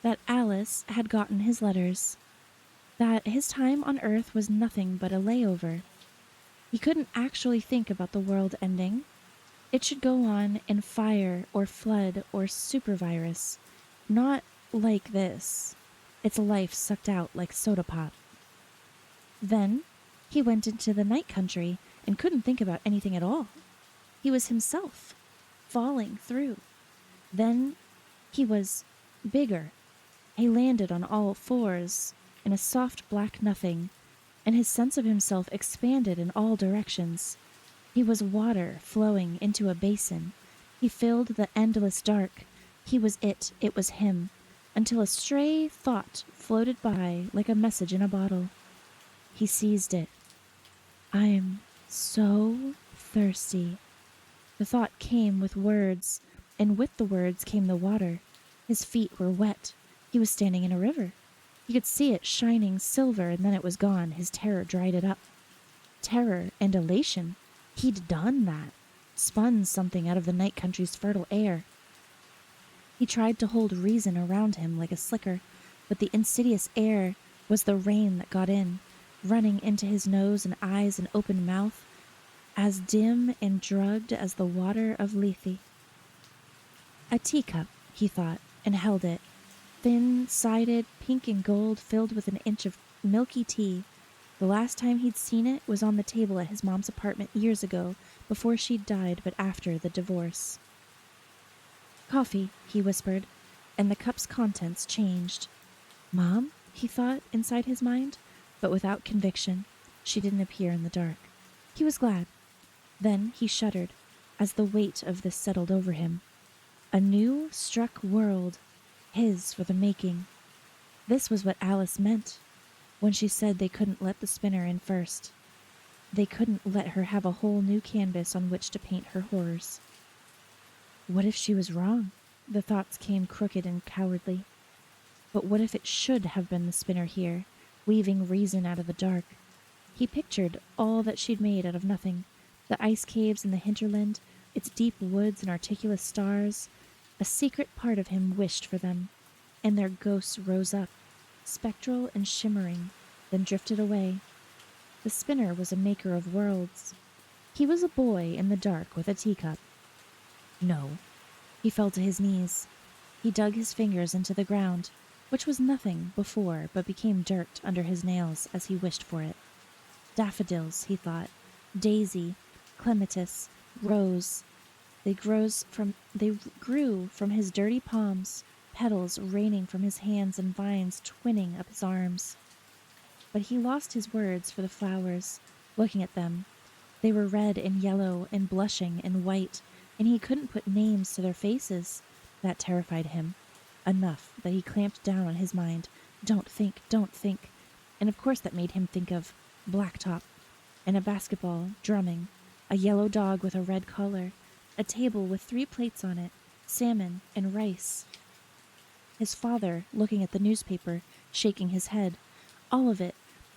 that Alice had gotten his letters, that his time on Earth was nothing but a layover. He couldn't actually think about the world ending. It should go on in fire or flood or supervirus, not like this. Its life sucked out like soda pop. Then he went into the night country and couldn't think about anything at all. He was himself, falling through. Then he was bigger. He landed on all fours in a soft black nothing, and his sense of himself expanded in all directions. He was water flowing into a basin. He filled the endless dark. He was it was him, until a stray thought floated by like a message in a bottle. He seized it. I'm so thirsty. The thought came with words, and with the words came the water. His feet were wet. He was standing in a river. He could see it shining silver, and then it was gone. His terror dried it up. Terror and elation. He'd done that. Spun something out of the night country's fertile air. He tried to hold reason around him like a slicker, but the insidious air was the rain that got in, running into his nose and eyes and open mouth, as dim and drugged as the water of Lethe. A teacup, he thought, and held it. Thin-sided, pink and gold, filled with an inch of milky tea. The last time he'd seen it was on the table at his mom's apartment years ago, before she'd died but after the divorce. Coffee, he whispered, and the cup's contents changed. Mom, he thought inside his mind, but without conviction. She didn't appear in the dark. He was glad. Then he shuddered as the weight of this settled over him. A new struck world, his for the making. This was what Alice meant when she said they couldn't let the spinner in first. They couldn't let her have a whole new canvas on which to paint her horrors. What if she was wrong? The thoughts came crooked and cowardly. But what if it should have been the spinner here, weaving reason out of the dark? He pictured all that she'd made out of nothing, the ice caves in the hinterland, its deep woods and articulate stars. A secret part of him wished for them, and their ghosts rose up, spectral and shimmering, then drifted away. The spinner was a maker of worlds. He was a boy in the dark with a teacup. No. He fell to his knees. He dug his fingers into the ground, which was nothing before but became dirt under his nails as he wished for it. Daffodils, he thought, daisy, clematis, rose. They grew from his dirty palms, petals raining from his hands and vines twinning up his arms. But he lost his words for the flowers, looking at them. They were red and yellow and blushing and white, and he couldn't put names to their faces. That terrified him. Enough that he clamped down on his mind. Don't think, don't think. And of course that made him think of blacktop, and a basketball, drumming, a yellow dog with a red collar, a table with 3 plates on it, salmon and rice. His father looking at the newspaper, shaking his head. All of it,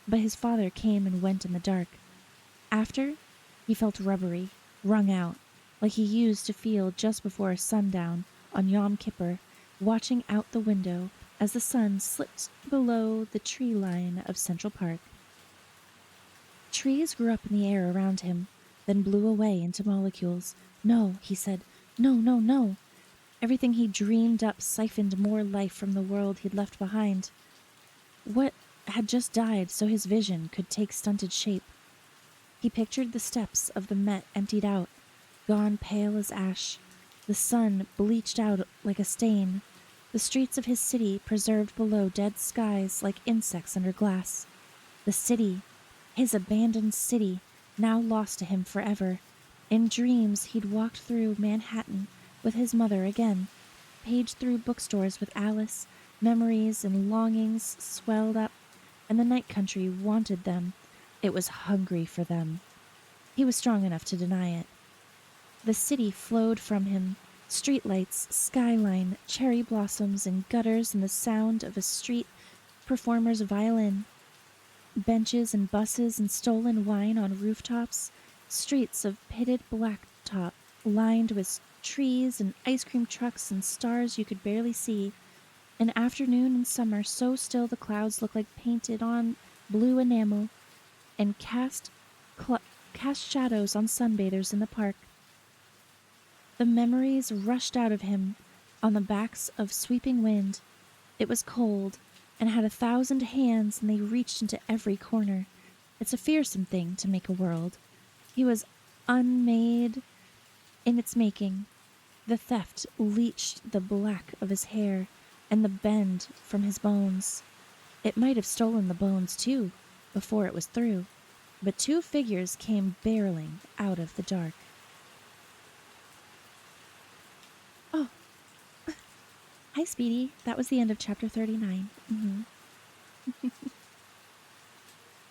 but his father came and went in the dark. After, he felt rubbery, wrung out, like he used to feel just before sundown on Yom Kippur, watching out the window as the sun slipped below the tree line of Central Park. Trees grew up in the air around him, then blew away into molecules. No, he said, no, no, no. Everything he dreamed up siphoned more life from the world he'd left behind. What had just died so his vision could take stunted shape? He pictured the steps of the Met emptied out, gone pale as ash, the sun bleached out like a stain, the streets of his city preserved below dead skies like insects under glass. The city, his abandoned city, now lost to him forever. In dreams he'd walked through Manhattan with his mother again, paged through bookstores with Alice, memories and longings swelled up, and the night country wanted them. It was hungry for them. He was strong enough to deny it. The city flowed from him, streetlights, skyline, cherry blossoms and gutters and the sound of a street performer's violin. Benches and buses and stolen wine on rooftops, streets of pitted blacktop lined with trees and ice cream trucks and stars you could barely see. An afternoon in summer so still the clouds looked like painted on blue enamel and cast shadows on sunbathers in the park. The memories rushed out of him on the backs of sweeping wind. It was cold and had 1,000 hands, and they reached into every corner. It's a fearsome thing to make a world. He was unmade in its making. The theft leached the black of his hair and the bend from his bones. It might have stolen the bones, too, before it was through, but 2 figures came barreling out of the dark. Oh, hi, Speedy. That was the end of chapter 39.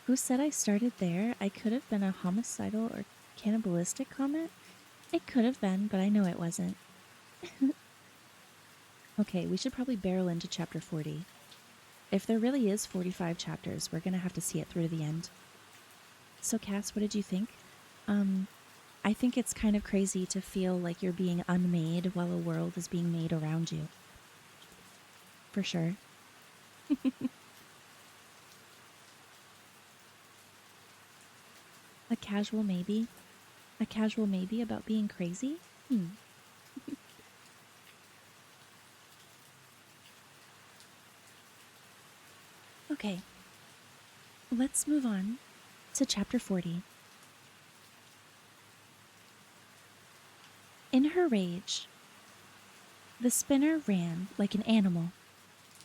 Who said I started there? I could have been a homicidal or cannibalistic comment. It could have been, but I know it wasn't. Okay, we should probably barrel into chapter 40. If there really is 45 chapters, we're going to have to see it through to the end. So, Cass, what did you think? I think it's kind of crazy to feel like you're being unmade while a world is being made around you. For sure. A casual maybe? A casual maybe about being crazy? Okay. Let's move on to chapter 40. In her rage, the spinner ran like an animal,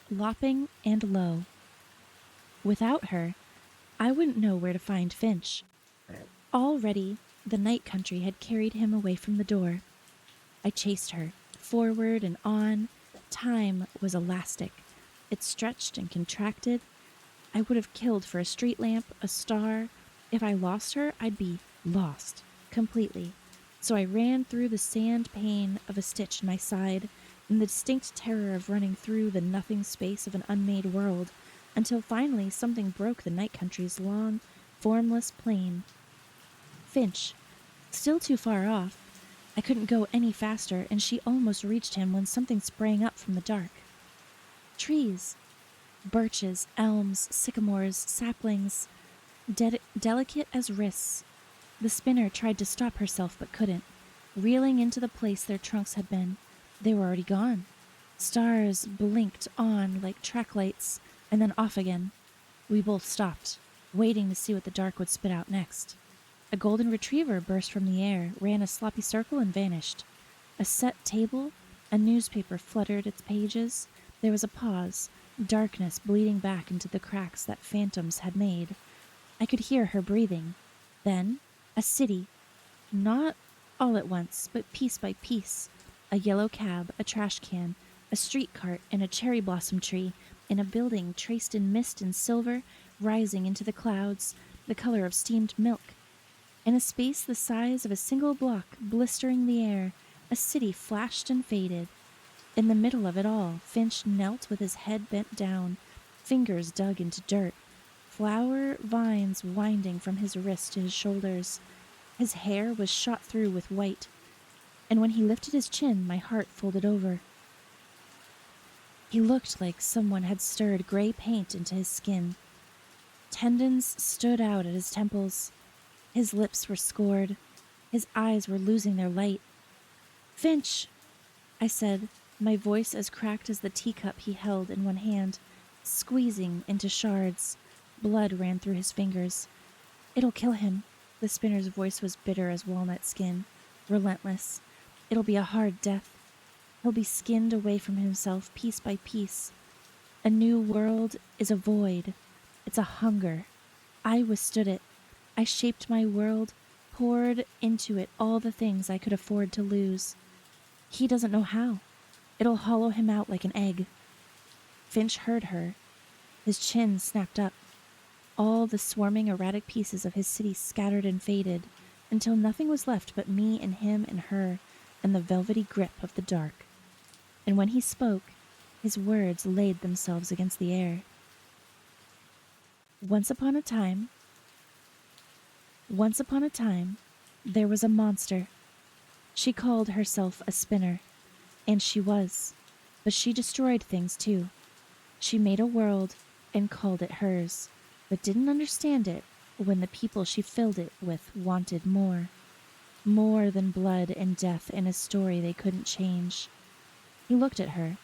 lopping and low. Without her, I wouldn't know where to find Finch. Already, the night country had carried him away from the door. I chased her, forward and on. Time was elastic. It stretched and contracted. I would have killed for a street lamp, a star. If I lost her, I'd be lost, completely. So I ran through the sand pain of a stitch in my side, and the distinct terror of running through the nothing space of an unmade world, until finally something broke the night country's long, formless plain. Finch, still too far off. I couldn't go any faster, and she almost reached him when something sprang up from the dark. Trees. Birches, elms, sycamores, saplings, delicate as wrists. The spinner tried to stop herself but couldn't. Reeling into the place their trunks had been, they were already gone. Stars blinked on like track lights, and then off again. We both stopped, waiting to see what the dark would spit out next. A golden retriever burst from the air, ran a sloppy circle, and vanished. A set table, a newspaper fluttered its pages. There was a pause, darkness bleeding back into the cracks that phantoms had made. I could hear her breathing. Then, a city. Not all at once, but piece by piece. A yellow cab, a trash can, a street cart, and a cherry blossom tree, in a building traced in mist and silver, rising into the clouds, the color of steamed milk. In a space the size of a single block, blistering the air, a city flashed and faded. In the middle of it all, Finch knelt with his head bent down, fingers dug into dirt, flower vines winding from his wrist to his shoulders. His hair was shot through with white, and when he lifted his chin, my heart folded over. He looked like someone had stirred gray paint into his skin. Tendons stood out at his temples. His lips were scored. His eyes were losing their light. "Finch," I said, my voice as cracked as the teacup he held in one hand, squeezing into shards. Blood ran through his fingers. "It'll kill him." The spinner's voice was bitter as walnut skin, relentless. "It'll be a hard death. He'll be skinned away from himself piece by piece. A new world is a void. It's a hunger. I withstood it. I shaped my world, poured into it all the things I could afford to lose. He doesn't know how. It'll hollow him out like an egg." Finch heard her. His chin snapped up. All the swarming erratic pieces of his city scattered and faded, until nothing was left but me and him and her, and the velvety grip of the dark. And when he spoke, his words laid themselves against the air. Once upon a time, there was a monster. She called herself a spinner, and she was. But she destroyed things too. She made a world and called it hers, but didn't understand it when the people she filled it with wanted more. More than blood and death in a story they couldn't change. He looked at her.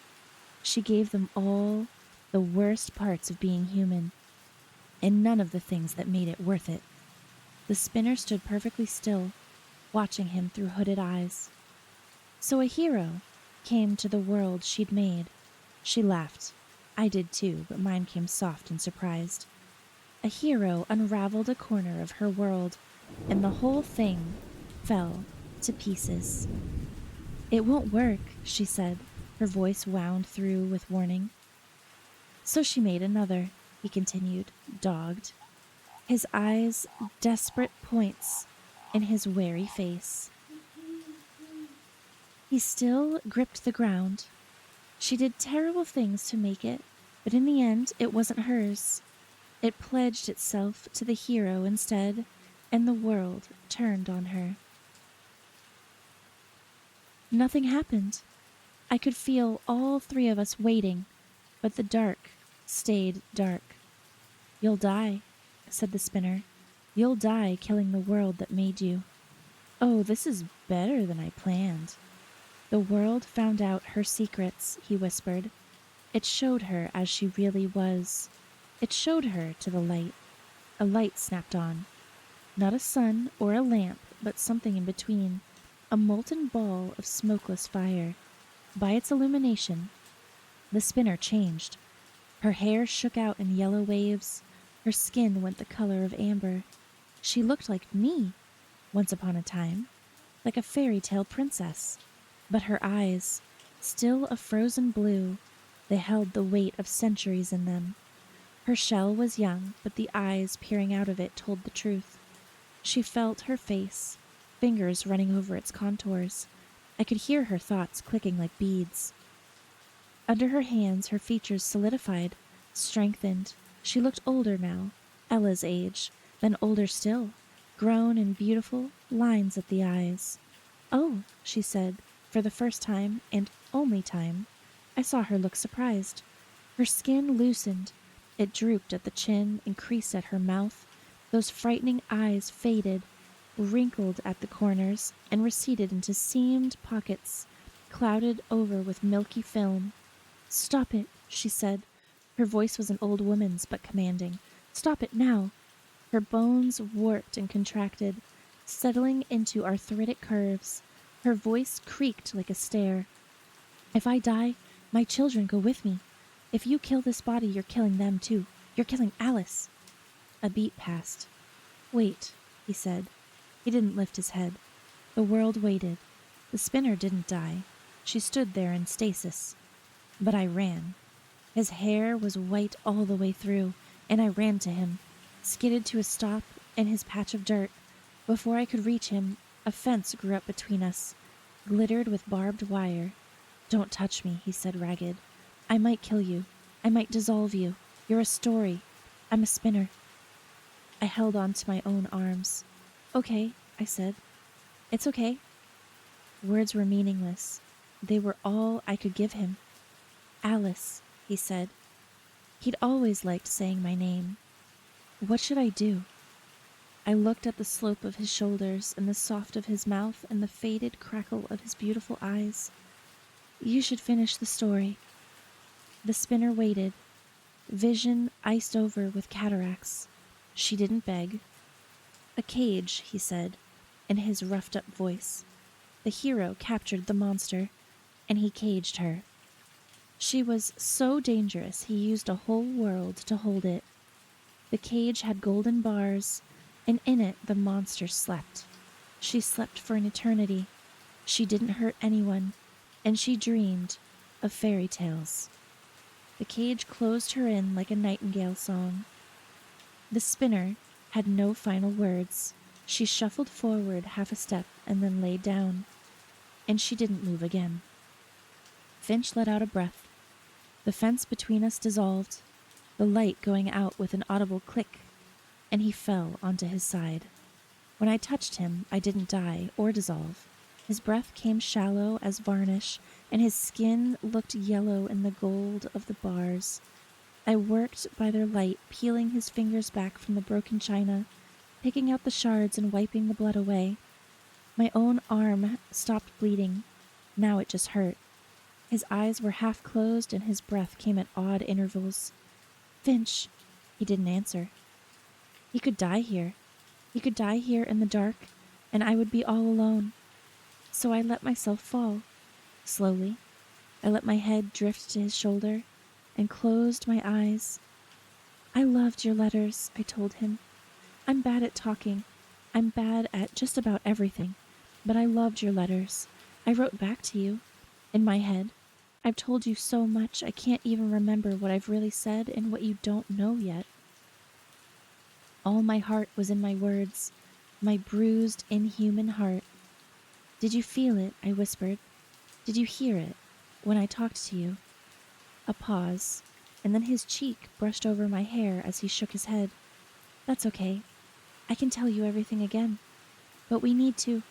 She gave them all the worst parts of being human, and none of the things that made it worth it. The spinner stood perfectly still, watching him through hooded eyes. So a hero came to the world she'd made. She laughed. I did too, but mine came soft and surprised. A hero unraveled a corner of her world, and the whole thing fell to pieces. It won't work, she said, her voice wound through with warning. So she made another, he continued, dogged, his eyes desperate points in his wary face. He still gripped the ground. She did terrible things to make it, but in the end it wasn't hers. It pledged itself to the hero instead, and the world turned on her. Nothing happened. I could feel all three of us waiting, but the dark stayed dark. You'll die, said the spinner. You'll die killing the world that made you. Oh, this is better than I planned. The world found out her secrets, he whispered. It showed her as she really was. It showed her to the light. A light snapped on. Not a sun or a lamp, but something in between. A molten ball of smokeless fire. By its illumination, the spinner changed. Her hair shook out in yellow waves. Her skin went the color of amber. She looked like me, once upon a time, like a fairy tale princess. But her eyes, still a frozen blue, they held the weight of centuries in them. Her shell was young, but the eyes peering out of it told the truth. She felt her face, fingers running over its contours. I could hear her thoughts clicking like beads. Under her hands, her features solidified, strengthened. She looked older now, Ella's age, then older still, grown and beautiful, lines at the eyes. Oh, she said, for the first time and only time. I saw her look surprised. Her skin loosened. It drooped at the chin and creased at her mouth. Those frightening eyes faded, wrinkled at the corners, and receded into seamed pockets, clouded over with milky film. Stop it, she said. Her voice was an old woman's, but commanding. Stop it now. Her bones warped and contracted, settling into arthritic curves. Her voice creaked like a stair. If I die, my children go with me. If you kill this body, you're killing them too. You're killing Alice. A beat passed. Wait, he said. He didn't lift his head. The world waited. The spinner didn't die. She stood there in stasis. But I ran. His hair was white all the way through, and I ran to him, skidded to a stop in his patch of dirt. Before I could reach him, a fence grew up between us, glittered with barbed wire. Don't touch me, he said, ragged. I might kill you. I might dissolve you. You're a story. I'm a spinner. I held on to my own arms. Okay, I said. It's okay. Words were meaningless. They were all I could give him. Alice, he said. He'd always liked saying my name. What should I do? I looked at the slope of his shoulders and the soft of his mouth and the faded crackle of his beautiful eyes. You should finish the story. The spinner waited, vision iced over with cataracts. She didn't beg. A cage, he said, in his roughed-up voice. The hero captured the monster, and he caged her. She was so dangerous he used a whole world to hold it. The cage had golden bars, and in it the monster slept. She slept for an eternity. She didn't hurt anyone, and she dreamed of fairy tales. The cage closed her in like a nightingale song. The spinner had no final words. She shuffled forward half a step and then laid down, and she didn't move again. Finch let out a breath. The fence between us dissolved, the light going out with an audible click, and he fell onto his side. When I touched him, I didn't die or dissolve. His breath came shallow as varnish, and his skin looked yellow in the gold of the bars. I worked by their light, peeling his fingers back from the broken china, picking out the shards and wiping the blood away. My own arm stopped bleeding. Now it just hurt. His eyes were half closed and his breath came at odd intervals. Finch! He didn't answer. He could die here. He could die here in the dark, and I would be all alone. So I let myself fall. Slowly, I let my head drift to his shoulder and closed my eyes. I loved your letters, I told him. I'm bad at talking. I'm bad at just about everything. But I loved your letters. I wrote back to you. In my head, I've told you so much I can't even remember what I've really said and what you don't know yet. All my heart was in my words, my bruised, inhuman heart. Did you feel it? I whispered. Did you hear it when I talked to you? A pause, and then his cheek brushed over my hair as he shook his head. That's okay. I can tell you everything again. But we need to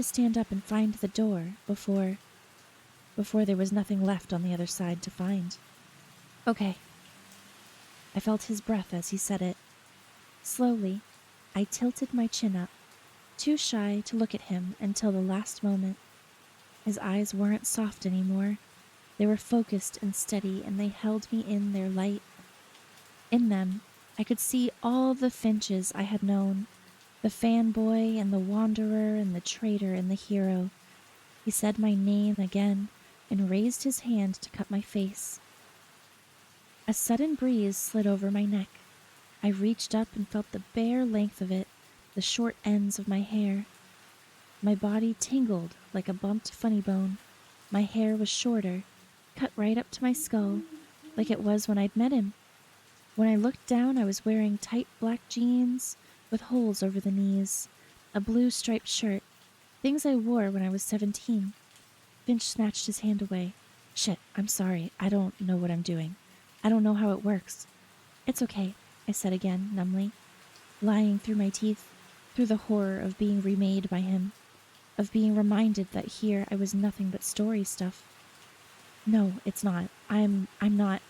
stand up and find the door before there was nothing left on the other side to find. Okay. I felt his breath as he said it. Slowly, I tilted my chin up, too shy to look at him until the last moment. His eyes weren't soft anymore. They were focused and steady, and they held me in their light. In them, I could see all the Finches I had known, the fanboy and the wanderer and the traitor and the hero. He said my name again and raised his hand to cut my face. A sudden breeze slid over my neck. I reached up and felt the bare length of it, the short ends of my hair. My body tingled like a bumped funny bone. My hair was shorter, cut right up to my skull, like it was when I'd met him. When I looked down, I was wearing tight black jeans with holes over the knees, a blue striped shirt, things I wore when I was 17. Finch snatched his hand away. Shit, I'm sorry. I don't know what I'm doing. I don't know how it works. It's okay, I said again, numbly, lying through my teeth, through the horror of being remade by him, of being reminded that here I was nothing but story stuff. No, it's not. I'm not.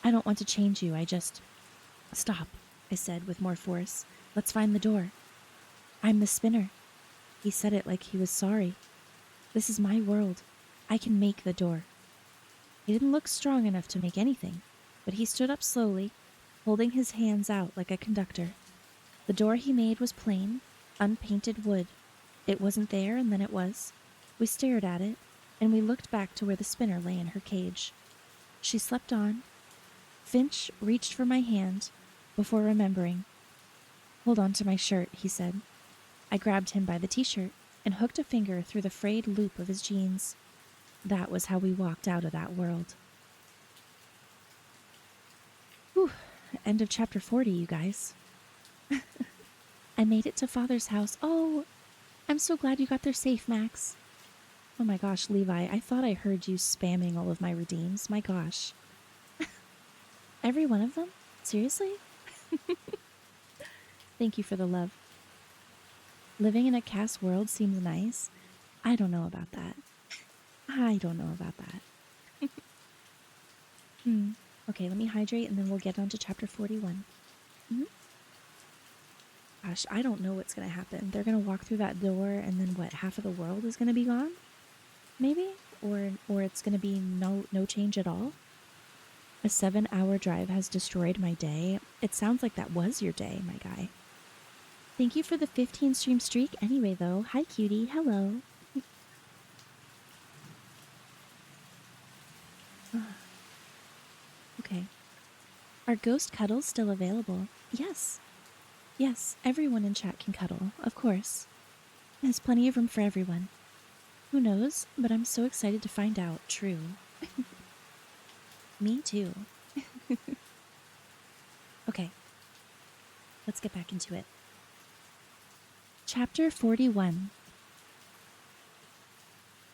I don't want to change you. I just... Stop, I said with more force. Let's find the door. I'm the spinner. He said it like he was sorry. This is my world. I can make the door. He didn't look strong enough to make anything, but he stood up slowly, holding his hands out like a conductor. The door he made was plain, unpainted wood. It wasn't there, and then it was. We stared at it, and we looked back to where the spinner lay in her cage. She slept on. Finch reached for my hand before remembering. Hold on to my shirt, he said. I grabbed him by the t-shirt and hooked a finger through the frayed loop of his jeans. That was how we walked out of that world. Whew, end of chapter 40, you guys. I made it to Father's house. Oh, I'm so glad you got there safe, Max. Oh my gosh, Levi, I thought I heard you spamming all of my redeems. My gosh. Every one of them? Seriously? Thank you for the love. Living in a cast world seems nice. I don't know about that. I don't know about that. Okay, let me hydrate and then we'll get on to chapter 41. Gosh, I don't know what's going to happen. They're going to walk through that door and then what, half of the world is going to be gone? Maybe? Or it's going to be no change at all? A 7-hour drive has destroyed my day. It sounds like that was your day, my guy. Thank you for the 15 stream streak anyway, though. Hi, cutie. Hello. Okay. Are ghost cuddles still available? Yes. Yes, everyone in chat can cuddle, of course. There's plenty of room for everyone. Who knows, but I'm so excited to find out. True. Me too. Okay. Let's get back into it. Chapter 41.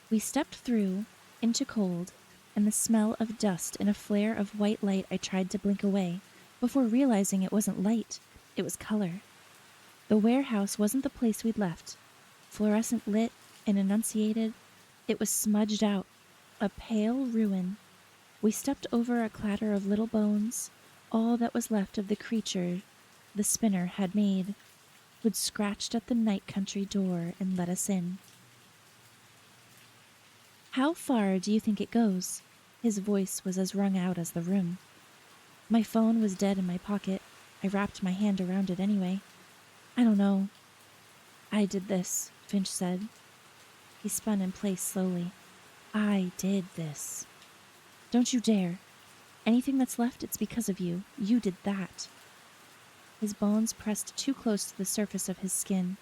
We stepped through, into cold, and the smell of dust in a flare of white light I tried to blink away, before realizing it wasn't light, it was color. The warehouse wasn't the place we'd left. Fluorescent lit, and enunciated, it was smudged out, a pale ruin. We stepped over a clatter of little bones, all that was left of the creature the spinner had made, who'd scratched at the night country door and let us in. How far do you think it goes? His voice was as wrung out as the room. My phone was dead in my pocket. I wrapped my hand around it anyway. I don't know. I did this, Finch said. He spun in place slowly. I did this. Don't you dare. Anything that's left, it's because of you. You did that. His bones pressed too close to the surface of his skin.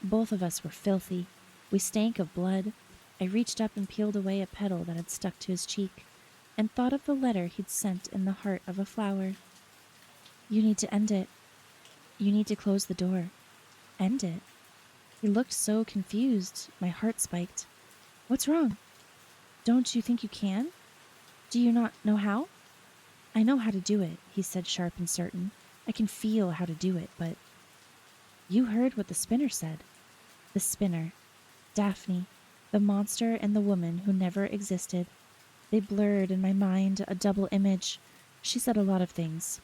Both of us were filthy. We stank of blood. I reached up and peeled away a petal that had stuck to his cheek, and thought of the letter he'd sent in the heart of a flower. You need to end it. You need to close the door. End it? He looked so confused, my heart spiked. What's wrong? Don't you think you can? Do you not know how? I know how to do it, he said, sharp and certain. I can feel how to do it, but... You heard what the spinner said. The spinner. Daphne. The monster and the woman who never existed. They blurred in my mind a double image. She said a lot of things.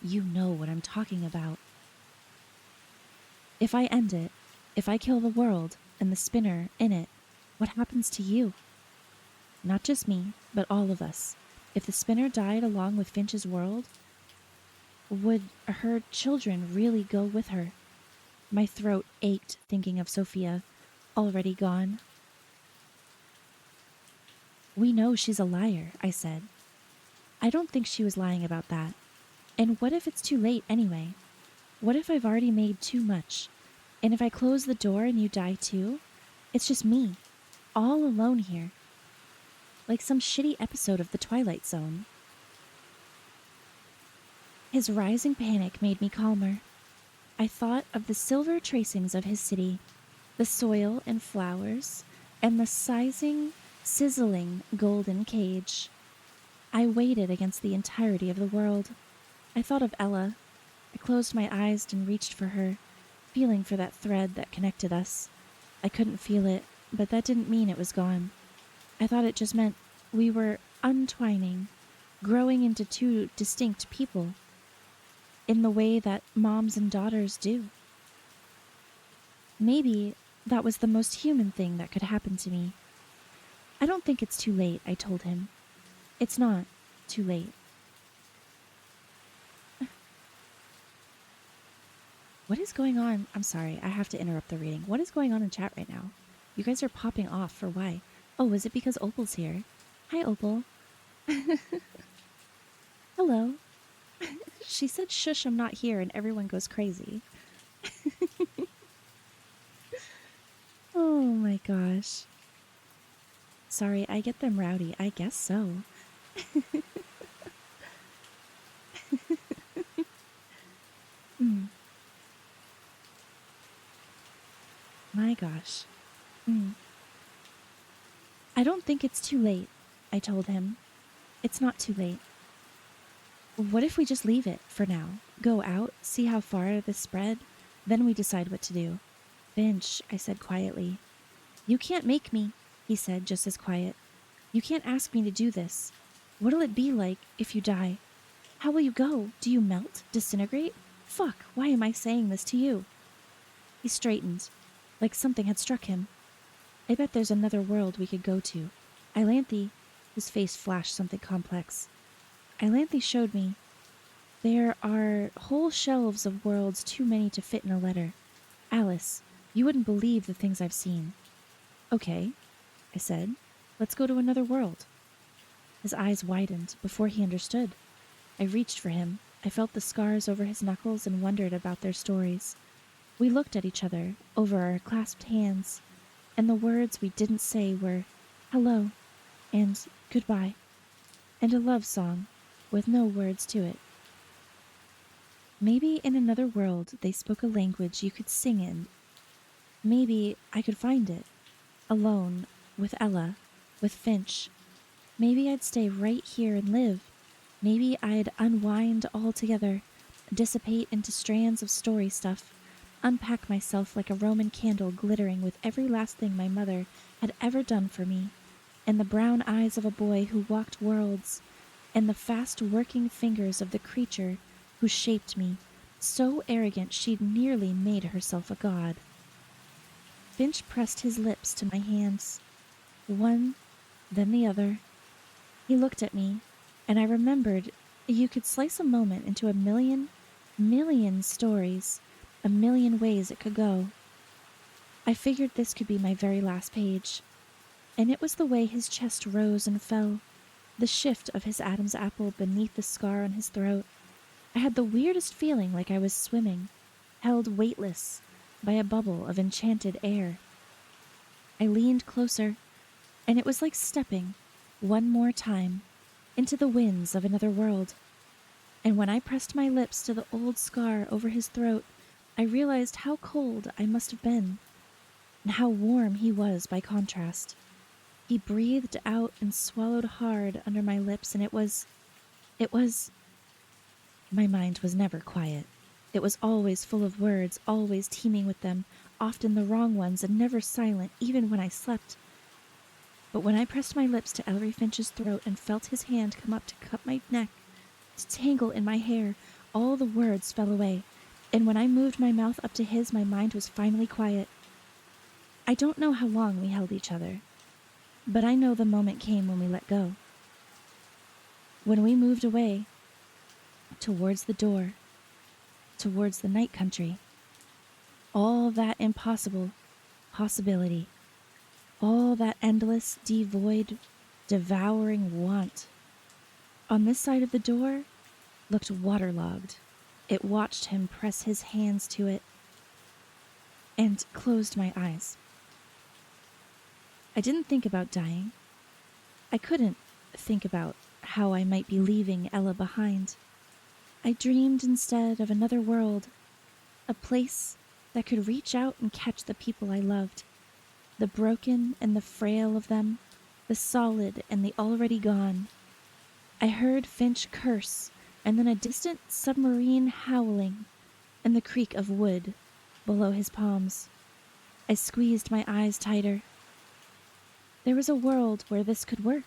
You know what I'm talking about. If I end it, if I kill the world and the spinner in it, what happens to you? Not just me, but all of us. If the spinner died along with Finch's world, would her children really go with her? My throat ached thinking of Sophia, already gone. We know she's a liar, I said. I don't think she was lying about that. And what if it's too late anyway? What if I've already made too much? And if I close the door and you die too? It's just me, all alone here. Like some shitty episode of The Twilight Zone. His rising panic made me calmer. I thought of the silver tracings of his city, the soil and flowers, and the sizzling golden cage. I weighed it against the entirety of the world. I thought of Ella. I closed my eyes and reached for her, feeling for that thread that connected us. I couldn't feel it, but that didn't mean it was gone. I thought it just meant we were untwining, growing into two distinct people, in the way that moms and daughters do. Maybe that was the most human thing that could happen to me. I don't think it's too late, I told him. It's not too late. What is going on? I'm sorry, I have to interrupt the reading. What is going on in chat right now? You guys are popping off for why? Oh, is it because Opal's here? Hi, Opal. Hello. She said, shush, I'm not here, and everyone goes crazy. Oh my gosh. Sorry, I get them rowdy. I guess so. My gosh. I don't think it's too late, I told him. It's not too late. What if we just leave it for now? Go out, see how far this spread, then we decide what to do. Finch, I said quietly. You can't make me, he said just as quiet. You can't ask me to do this. What'll it be like if you die? How will you go? Do you melt? Disintegrate? Fuck, why am I saying this to you? He straightened, like something had struck him. I bet there's another world we could go to. Iolanthe, his face flashed something complex. Iolanthe showed me. There are whole shelves of worlds too many to fit in a letter. Alice, you wouldn't believe the things I've seen. Okay, I said. Let's go to another world. His eyes widened before he understood. I reached for him. I felt the scars over his knuckles and wondered about their stories. We looked at each other over our clasped hands, and the words we didn't say were hello and goodbye, and a love song with no words to it. Maybe in another world they spoke a language you could sing in. Maybe I could find it, alone, with Ella, with Finch. Maybe I'd stay right here and live. Maybe I'd unwind altogether, dissipate into strands of story stuff, unpack myself like a Roman candle glittering with every last thing my mother had ever done for me, and the brown eyes of a boy who walked worlds, and the fast working fingers of the creature who shaped me, so arrogant she'd nearly made herself a god. Finch pressed his lips to my hands, one, then the other. He looked at me, and I remembered you could slice a moment into a million stories, a million ways it could go. I figured this could be my very last page, and it was the way his chest rose and fell, the shift of his Adam's apple beneath the scar on his throat. I had the weirdest feeling like I was swimming, held weightless by a bubble of enchanted air. I leaned closer, and it was like stepping, one more time, into the winds of another world. And when I pressed my lips to the old scar over his throat, I realized how cold I must have been, and how warm he was by contrast. He breathed out and swallowed hard under my lips, and it was... My mind was never quiet. It was always full of words, always teeming with them, often the wrong ones, and never silent, even when I slept. But when I pressed my lips to Ellery Finch's throat and felt his hand come up to cup my neck, to tangle in my hair, all the words fell away, and when I moved my mouth up to his, my mind was finally quiet. I don't know how long we held each other, but I know the moment came when we let go. When we moved away, towards the door, towards the night country. All that impossible possibility, all that endless, devoid, devouring want. On this side of the door looked waterlogged. It watched him press his hands to it and closed my eyes. I didn't think about dying. I couldn't think about how I might be leaving Ella behind. I dreamed instead of another world, a place that could reach out and catch the people I loved, the broken and the frail of them, the solid and the already gone. I heard Finch curse, and then a distant submarine howling, and the creak of wood below his palms. I squeezed my eyes tighter. There was a world where this could work.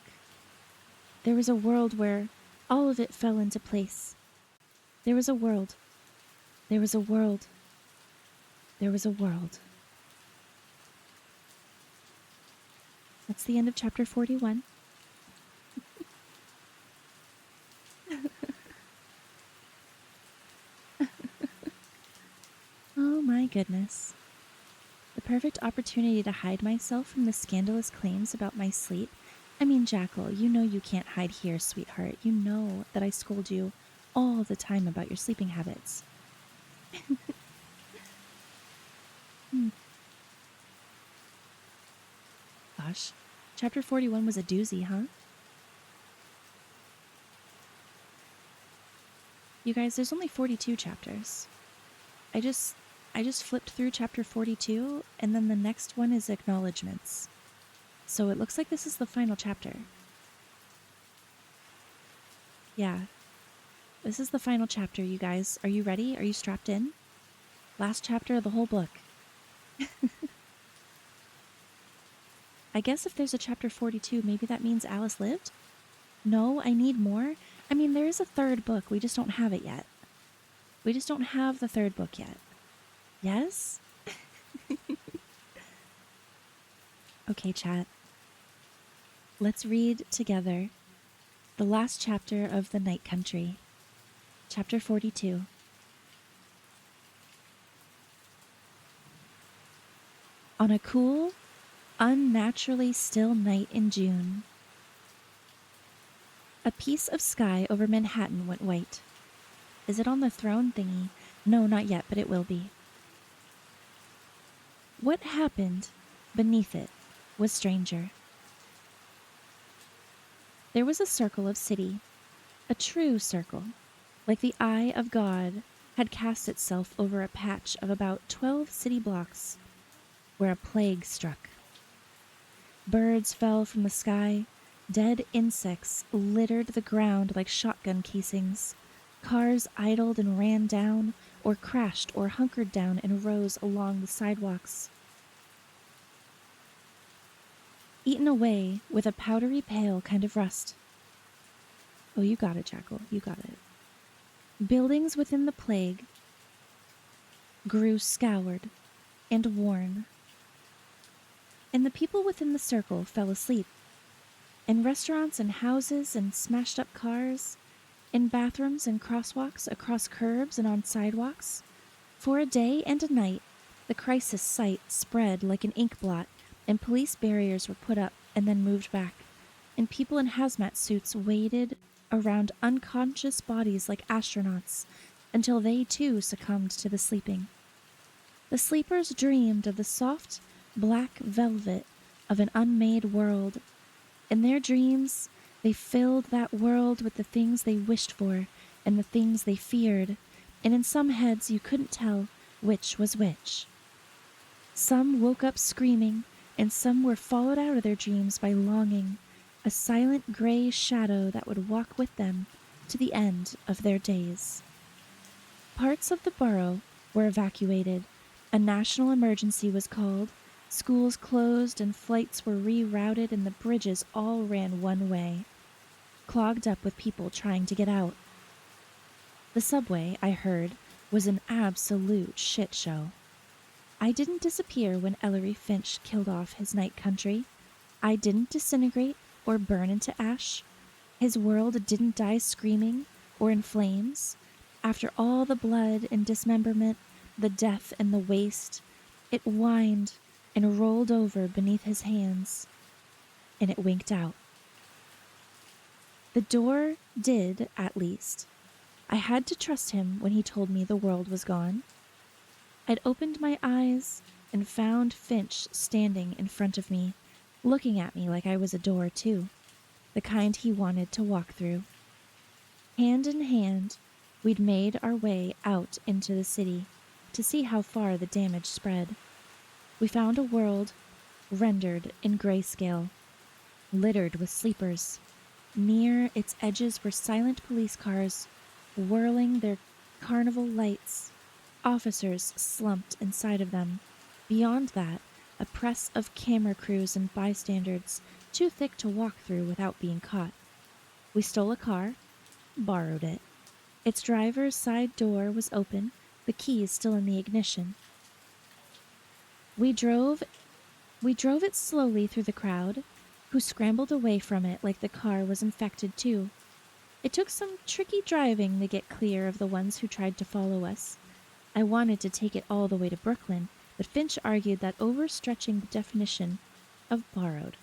There was a world where all of it fell into place. There was a world. There was a world. There was a world. That's the end of chapter 41. Oh my goodness. The perfect opportunity to hide myself from the scandalous claims about my sleep. I mean, Jackal, you know you can't hide here, sweetheart. You know that I scold you all the time about your sleeping habits. Gosh, chapter 41 was a doozy, huh? You guys, there's only 42 chapters. I just flipped through chapter 42, and then the next one is acknowledgements. So it looks like this is the final chapter. Yeah. This is the final chapter, you guys. Are you ready? Are you strapped in? Last chapter of the whole book. I guess if there's a chapter 42, maybe that means Alice lived? No, I need more. I mean, there is a third book. We just don't have it yet. We just don't have the third book yet. Yes? Okay, chat. Let's read together the last chapter of The Night Country. Chapter 42. On a cool, unnaturally still night in June, a piece of sky over Manhattan went white. Is it on the throne thingy? No, not yet, but it will be. What happened beneath it was stranger. There was a circle of city, a true circle, like the eye of God had cast itself over a patch of about 12 city blocks where a plague struck. Birds fell from the sky, dead insects littered the ground like shotgun casings, cars idled and ran down, or crashed or hunkered down in rows along the sidewalks, eaten away with a powdery pale kind of rust. Oh, you got it, Jackal, you got it. Buildings within the plague grew scoured and worn, and the people within the circle fell asleep. In restaurants and houses and smashed up cars, in bathrooms and crosswalks, across curbs and on sidewalks. For a day and a night, the crisis site spread like an ink blot, and police barriers were put up and then moved back, and people in hazmat suits waited around unconscious bodies like astronauts until they too succumbed to the sleeping. The sleepers dreamed of the soft, black velvet of an unmade world. In their dreams, they filled that world with the things they wished for and the things they feared, and in some heads you couldn't tell which was which. Some woke up screaming, and some were followed out of their dreams by longing, a silent gray shadow that would walk with them to the end of their days. Parts of the borough were evacuated. A national emergency was called. Schools closed and flights were rerouted, and the bridges all ran one way, clogged up with people trying to get out. The subway, I heard, was an absolute shit show. I didn't disappear when Ellery Finch killed off his night country. I didn't disintegrate or burn into ash. His world didn't die screaming or in flames. After all the blood and dismemberment, the death and the waste, it whined and rolled over beneath his hands, and it winked out. The door did, at least. I had to trust him when he told me the world was gone. I'd opened my eyes and found Finch standing in front of me, looking at me like I was a door, too, the kind he wanted to walk through. Hand in hand, we'd made our way out into the city to see how far the damage spread. We found a world rendered in grayscale, littered with sleepers. Near its edges were silent police cars, whirling their carnival lights. Officers slumped inside of them. Beyond that, a press of camera crews and bystanders, too thick to walk through without being caught. We stole a car, borrowed it. Its driver's side door was open, the keys still in the ignition. We drove it slowly through the crowd, who scrambled away from it like the car was infected too. It took some tricky driving to get clear of the ones who tried to follow us. I wanted to take it all the way to Brooklyn, but Finch argued that overstretching the definition of borrowed.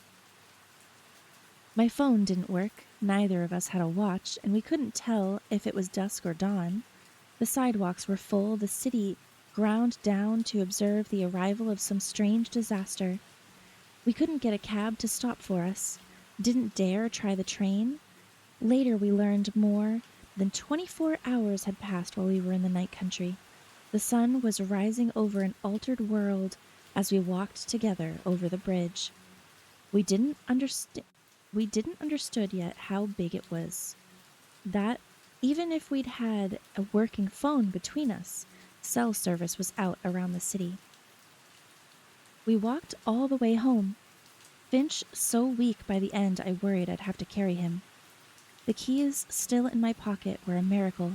My phone didn't work, neither of us had a watch, and we couldn't tell if it was dusk or dawn. The sidewalks were full, the city ground down to observe the arrival of some strange disaster. We couldn't get a cab to stop for us, didn't dare try the train. Later we learned more than 24 hours had passed while we were in the night country. The sun was rising over an altered world as we walked together over the bridge. We didn't understood yet how big it was. That, even if we'd had a working phone between us, cell service was out around the city. We walked all the way home. Finch so weak by the end I worried I'd have to carry him. The keys still in my pocket were a miracle,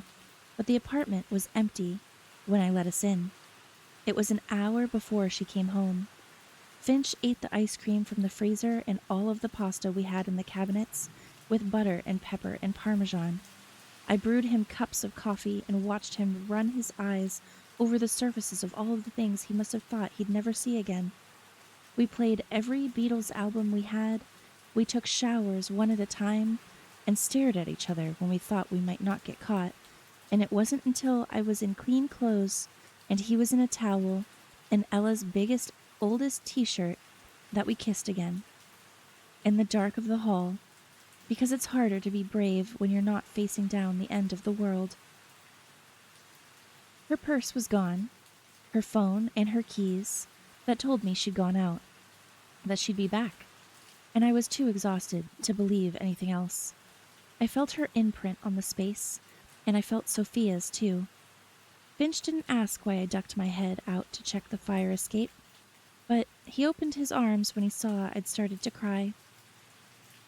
but the apartment was empty when I let us in. It was an hour before she came home. Finch ate the ice cream from the freezer and all of the pasta we had in the cabinets with butter and pepper and Parmesan. I brewed him cups of coffee and watched him run his eyes over the surfaces of all of the things he must have thought he'd never see again. We played every Beatles album we had. We took showers one at a time and stared at each other when we thought we might not get caught. And it wasn't until I was in clean clothes and he was in a towel and Ella's biggest, oldest t-shirt that we kissed again. In the dark of the hall, because it's harder to be brave when you're not facing down the end of the world. Her purse was gone, her phone and her keys that told me she'd gone out, that she'd be back, and I was too exhausted to believe anything else. I felt her imprint on the space, and I felt Sophia's too. Finch didn't ask why I ducked my head out to check the fire escape, but he opened his arms when he saw I'd started to cry.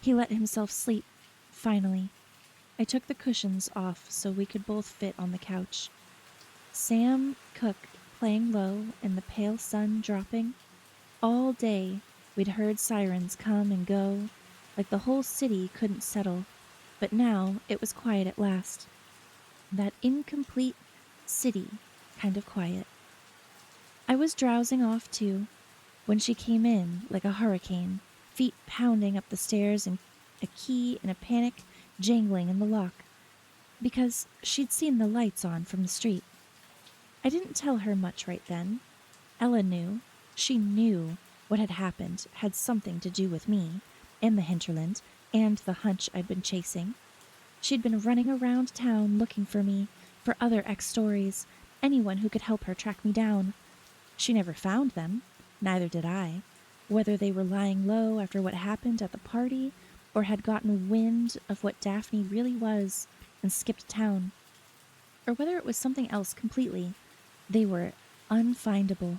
He let himself sleep, finally. I took the cushions off so we could both fit on the couch. Sam cooked, playing low and the pale sun dropping. All day we'd heard sirens come and go, like the whole city couldn't settle, but now it was quiet at last. That incomplete city kind of quiet. I was drowsing off too, when she came in like a hurricane, feet pounding up the stairs and a key in a panic jangling in the lock, because she'd seen the lights on from the street. I didn't tell her much right then. Ella knew. She knew what had happened had something to do with me, and the hinterland, and the hunch I'd been chasing. She'd been running around town looking for me, for other ex-stories, anyone who could help her track me down. She never found them, neither did I, whether they were lying low after what happened at the party, or had gotten wind of what Daphne really was and skipped town, or whether it was something else completely. They were unfindable.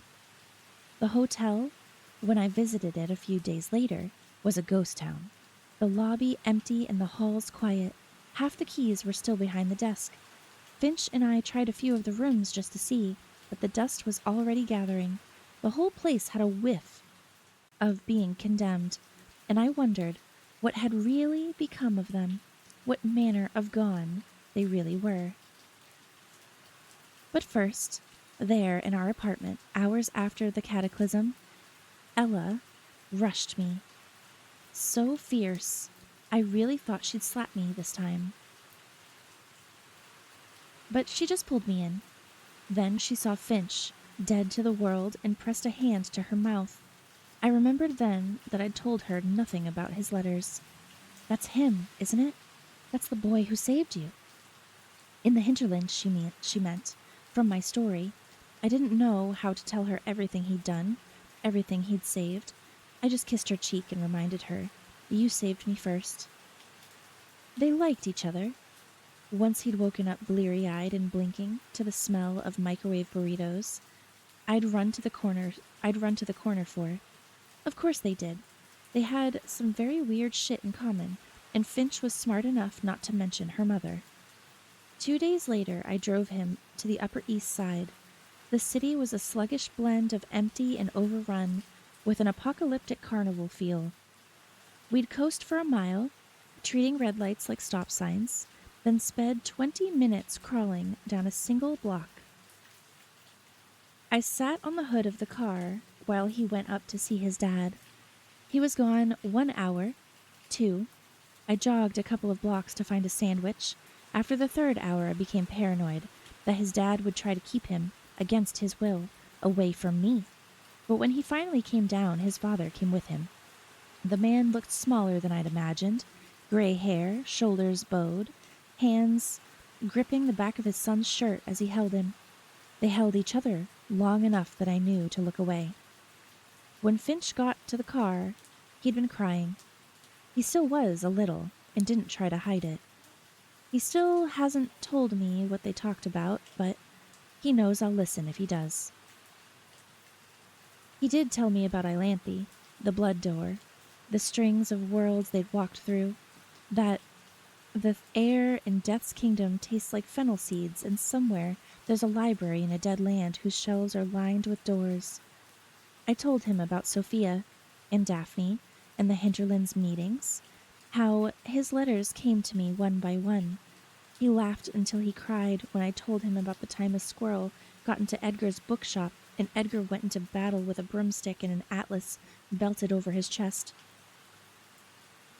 The hotel, when I visited it a few days later, was a ghost town. The lobby empty and the halls quiet. Half the keys were still behind the desk. Finch and I tried a few of the rooms just to see, but the dust was already gathering. The whole place had a whiff of being condemned, and I wondered what had really become of them, what manner of gone they really were. But first, there in our apartment, hours after the cataclysm, Ella rushed me. So fierce, I really thought she'd slap me this time. But she just pulled me in. Then she saw Finch, dead to the world, and pressed a hand to her mouth. I remembered then that I'd told her nothing about his letters. That's him, isn't it? That's the boy who saved you. In the hinterland, she meant, from my story. I didn't know how to tell her everything he'd done, everything he'd saved. I just kissed her cheek and reminded her, you saved me first. They liked each other. Once he'd woken up bleary-eyed and blinking to the smell of microwave burritos, I'd run to the corner for. Of course they did. They had some very weird shit in common, and Finch was smart enough not to mention her mother. 2 days later, I drove him to the Upper East Side. The city was a sluggish blend of empty and overrun, with an apocalyptic carnival feel. We'd coast for a mile, treating red lights like stop signs, then sped 20 minutes crawling down a single block. I sat on the hood of the car while he went up to see his dad. He was gone 1 hour, 2. I jogged a couple of blocks to find a sandwich. After the 3rd hour, I became paranoid that his dad would try to keep him, against his will, away from me. But when he finally came down, his father came with him. The man looked smaller than I'd imagined, gray hair, shoulders bowed, hands gripping the back of his son's shirt as he held him. They held each other long enough that I knew to look away. When Finch got to the car, he'd been crying. He still was a little, and didn't try to hide it. He still hasn't told me what they talked about, but he knows I'll listen if he does. He did tell me about Iolanthe, the blood door, the strings of worlds they'd walked through, that the air in Death's kingdom tastes like fennel seeds, and somewhere there's a library in a dead land whose shelves are lined with doors. I told him about Sophia and Daphne and the hinterland's meetings, how his letters came to me one by one. He laughed until he cried when I told him about the time a squirrel got into Edgar's bookshop and Edgar went into battle with a broomstick and an atlas belted over his chest.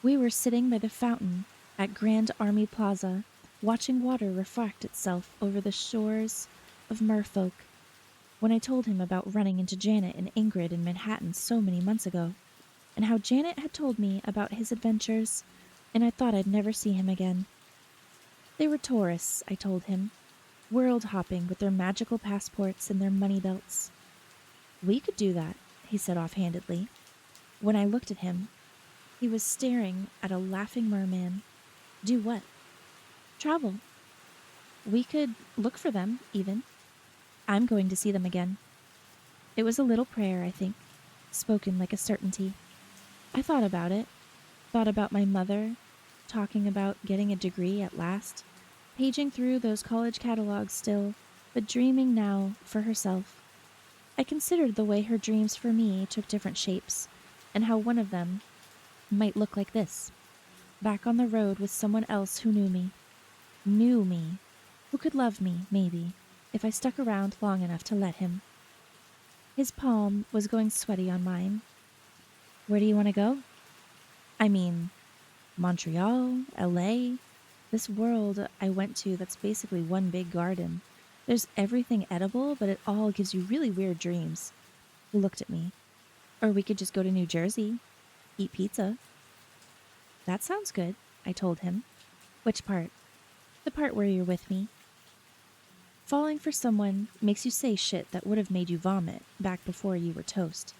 We were sitting by the fountain at Grand Army Plaza, watching water refract itself over the shores of merfolk, when I told him about running into Janet and Ingrid in Manhattan so many months ago, and how Janet had told me about his adventures, and I thought I'd never see him again. They were tourists, I told him, world-hopping with their magical passports and their money belts. We could do that, he said offhandedly. When I looked at him, he was staring at a laughing merman. Do what? Travel. We could look for them, even. I'm going to see them again. It was a little prayer, I think, spoken like a certainty. I thought about it, thought about my mother, talking about getting a degree at last, paging through those college catalogs still, but dreaming now for herself. I considered the way her dreams for me took different shapes, and how one of them might look like this, back on the road with someone else who knew me, who could love me, maybe, if I stuck around long enough to let him. His palm was going sweaty on mine. Where do you want to go? I mean, Montreal, LA, this world I went to that's basically one big garden. There's everything edible, but it all gives you really weird dreams. He looked at me. Or we could just go to New Jersey, eat pizza. That sounds good, I told him. Which part? The part where you're with me. Falling for someone makes you say shit that would have made you vomit back before you were toast.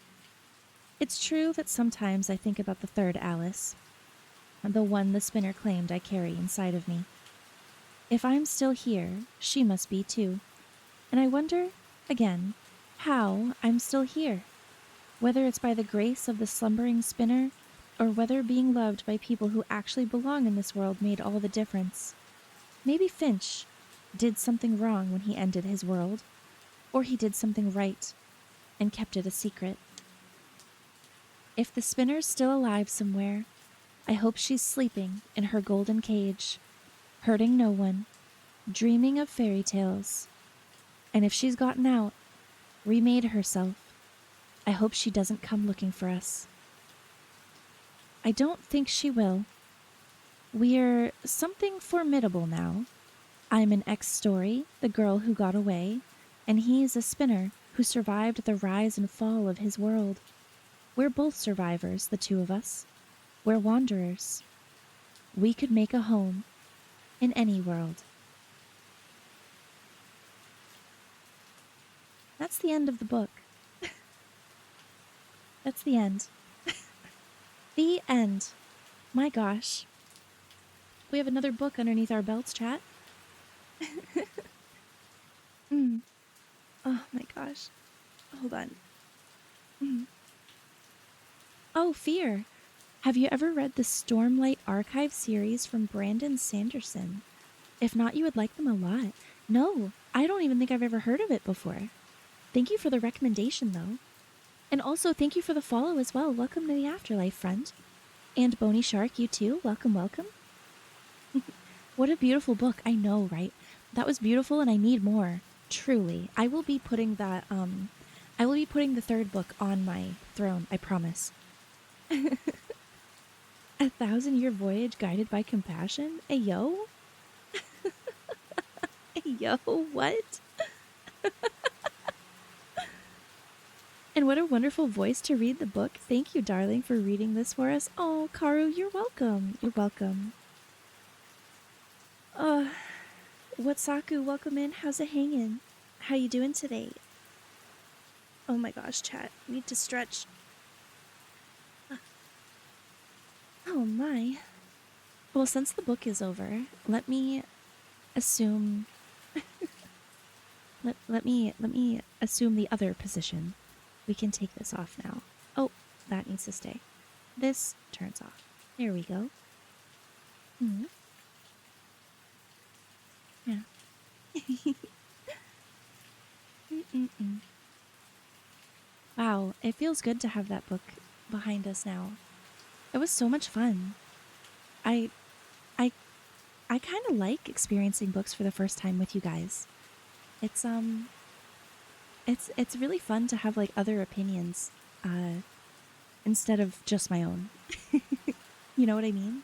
It's true that sometimes I think about the third Alice, the one the spinner claimed I carry inside of me. If I'm still here, she must be too. And I wonder, again, how I'm still here. Whether it's by the grace of the slumbering spinner, or whether being loved by people who actually belong in this world made all the difference. Maybe Finch did something wrong when he ended his world, or he did something right and kept it a secret. If the spinner's still alive somewhere, I hope she's sleeping in her golden cage, hurting no one, dreaming of fairy tales. And if she's gotten out, remade herself, I hope she doesn't come looking for us. I don't think she will. We're something formidable now. I'm an ex-story, the girl who got away, and he's a spinner who survived the rise and fall of his world. We're both survivors, the two of us. We're wanderers. We could make a home in any world. That's the end of the book. That's the end. The end. My gosh. We have another book underneath our belts, chat. Oh my gosh. Hold on. Oh, Fear. Have you ever read the Stormlight Archive series from Brandon Sanderson? If not, you would like them a lot. No, I don't even think I've ever heard of it before. Thank you for the recommendation, though. And also, thank you for the follow as well. Welcome to the afterlife, friend. And Bony Shark, you too. Welcome, welcome. What a beautiful book. I know, right? That was beautiful, and I need more. Truly. I will be putting that, I will be putting the third book on my throne, I promise. 1,000-year voyage guided by compassion? Ayo? Ayo, what? And what a wonderful voice to read the book. Thank you, darling, for reading this for us. Oh, Karu, you're welcome. You're welcome. Watsaku, welcome in. How's it hanging? How you doing today? Oh my gosh, chat. Need to stretch. Oh my. Well, since the book is over, let me assume let me assume the other position. We can take this off now. Oh, that needs to stay. This turns off. There we go. Yeah. Wow, it feels good to have that book behind us now. It was so much fun. I kind of like experiencing books for the first time with you guys. It's really fun to have like other opinions instead of just my own. You know what I mean?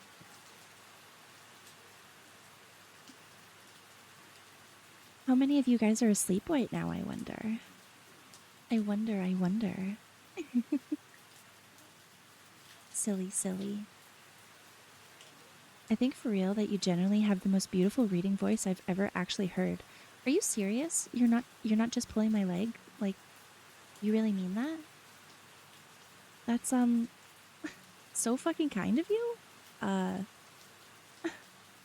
How many of you guys are asleep right now, I wonder? I wonder. Silly. I think for real that you generally have the most beautiful reading voice I've ever actually heard. Are you serious? You're not just pulling my leg? Like, you really mean that? That's so fucking kind of you.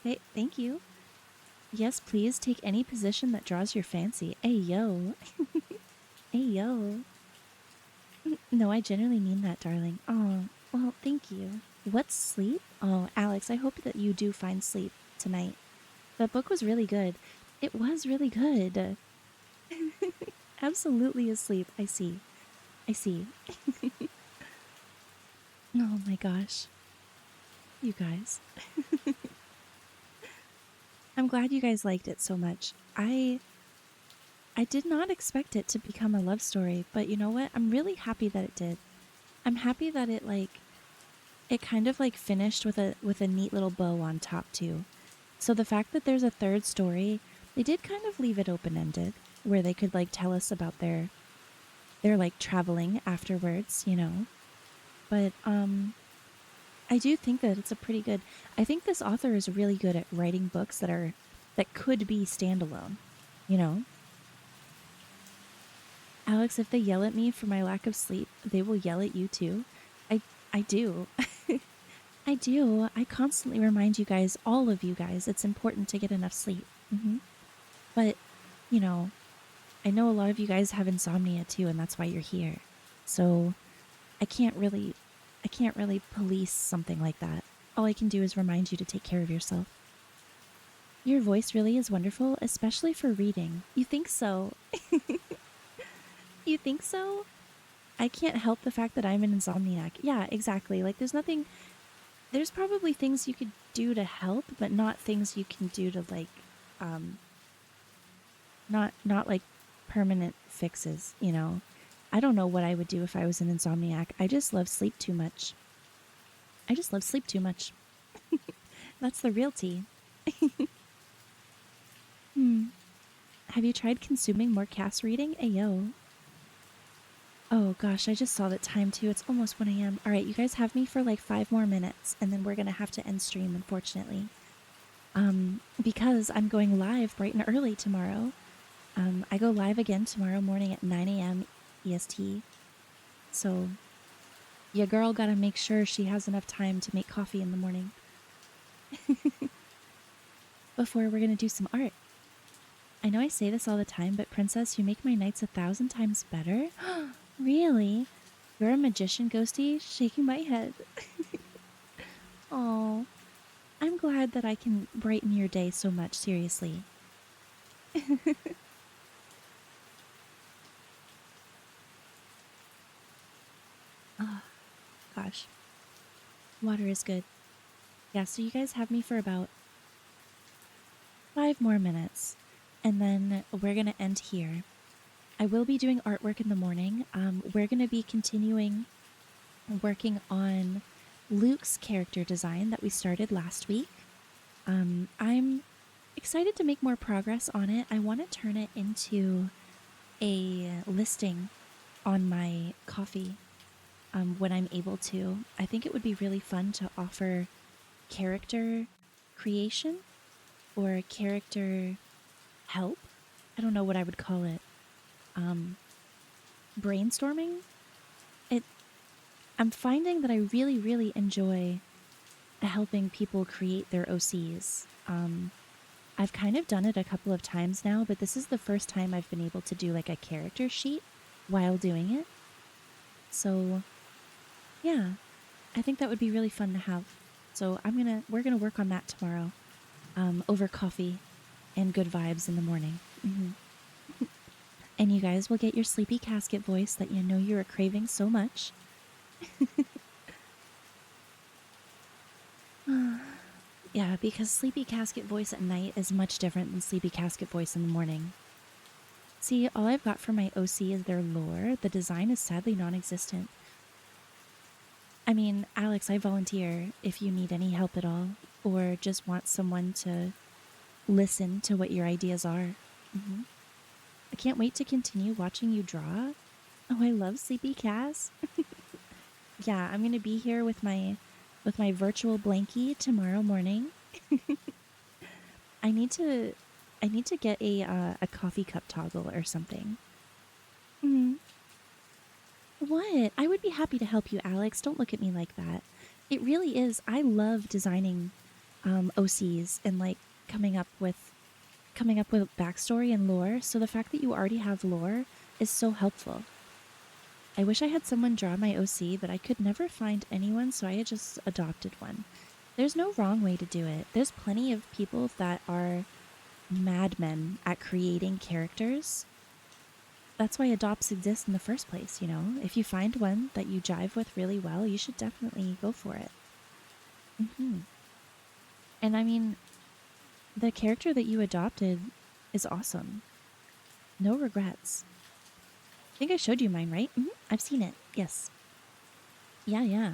Hey, thank you. Yes, please take any position that draws your fancy. Hey, yo. Hey, yo. No, I generally mean that, darling. Oh, well, thank you. What's sleep? Oh, Alex, I hope that you do find sleep tonight. That book was really good. It was really good. Absolutely asleep. I see. I see. Oh my gosh. You guys. I'm glad you guys liked it so much. I did not expect it to become a love story, but you know what? I'm really happy that it did. I'm happy that it kind of like finished with a neat little bow on top too. So the fact that there's a third story, they did kind of leave it open-ended where they could like tell us about their like traveling afterwards, you know. But I do think that it's a pretty good. I think this author is really good at writing books that could be standalone, you know. Alex, if they yell at me for my lack of sleep, they will yell at you too. I do. I do. I constantly remind you guys, all of you guys, it's important to get enough sleep. But, you know, I know a lot of you guys have insomnia too, and that's why you're here. So I can't really police something like that. All I can do is remind you to take care of yourself. Your voice really is wonderful, especially for reading. You think so? You think so? I can't help the fact that I'm an insomniac. Yeah, exactly. Like there's probably things you could do to help, but not things you can do to like um not like permanent fixes, you know. I don't know what I would do if I was an insomniac. I just love sleep too much. I just love sleep too much. That's the real tea. Hmm. Have you tried consuming more cast reading? Ayo. Oh gosh, I just saw that time too. It's almost 1 a.m. All right, you guys have me for like 5 more minutes, and then we're gonna have to end stream, unfortunately. Because I'm going live bright and early tomorrow. I go live again tomorrow morning at 9 a.m. EST. So your girl gotta make sure she has enough time to make coffee in the morning. Before we're gonna do some art. I know I say this all the time, but Princess, you make my nights 1,000 times better. Really? You're a magician, Ghosty? Shaking my head. Oh, I'm glad that I can brighten your day so much, seriously. Oh, gosh. Water is good. Yeah, so you guys have me for about 5 more minutes, and then we're going to end here. I will be doing artwork in the morning. We're going to be continuing working on Luke's character design that we started last week. I'm excited to make more progress on it. I want to turn it into a listing on my coffee when I'm able to. I think it would be really fun to offer character creation or character help. I don't know what I would call it. Brainstorming. It. I'm finding that I really, really enjoy helping people create their OCs. I've kind of done it a couple of times now, but this is the first time I've been able to do like a character sheet while doing it. So, yeah, I think that would be really fun to have. So we're gonna work on that tomorrow, over coffee and good vibes in the morning. And you guys will get your sleepy casket voice that you know you are craving so much. Yeah, because sleepy casket voice at night is much different than sleepy casket voice in the morning. See, all I've got for my OC is their lore. The design is sadly non-existent. I mean, Alex, I volunteer if you need any help at all, or just want someone to listen to what your ideas are. I can't wait to continue watching you draw. Oh, I love Sleepy Cass. Yeah, I'm gonna be here with my virtual blankie tomorrow morning. I need to get a coffee cup toggle or something. What? I would be happy to help you, Alex. Don't look at me like that. It really is. I love designing OCs and like coming up with coming up with backstory and lore, so the fact that you already have lore is so helpful. I wish I had someone draw my OC, but I could never find anyone, so I had just adopted one. There's no wrong way to do it. There's plenty of people that are madmen at creating characters. That's why adopts exist in the first place, you know? If you find one that you jive with really well, you should definitely go for it. And I mean, the character that you adopted is awesome. No regrets. I think I showed you mine, right? I've seen it. Yes. Yeah.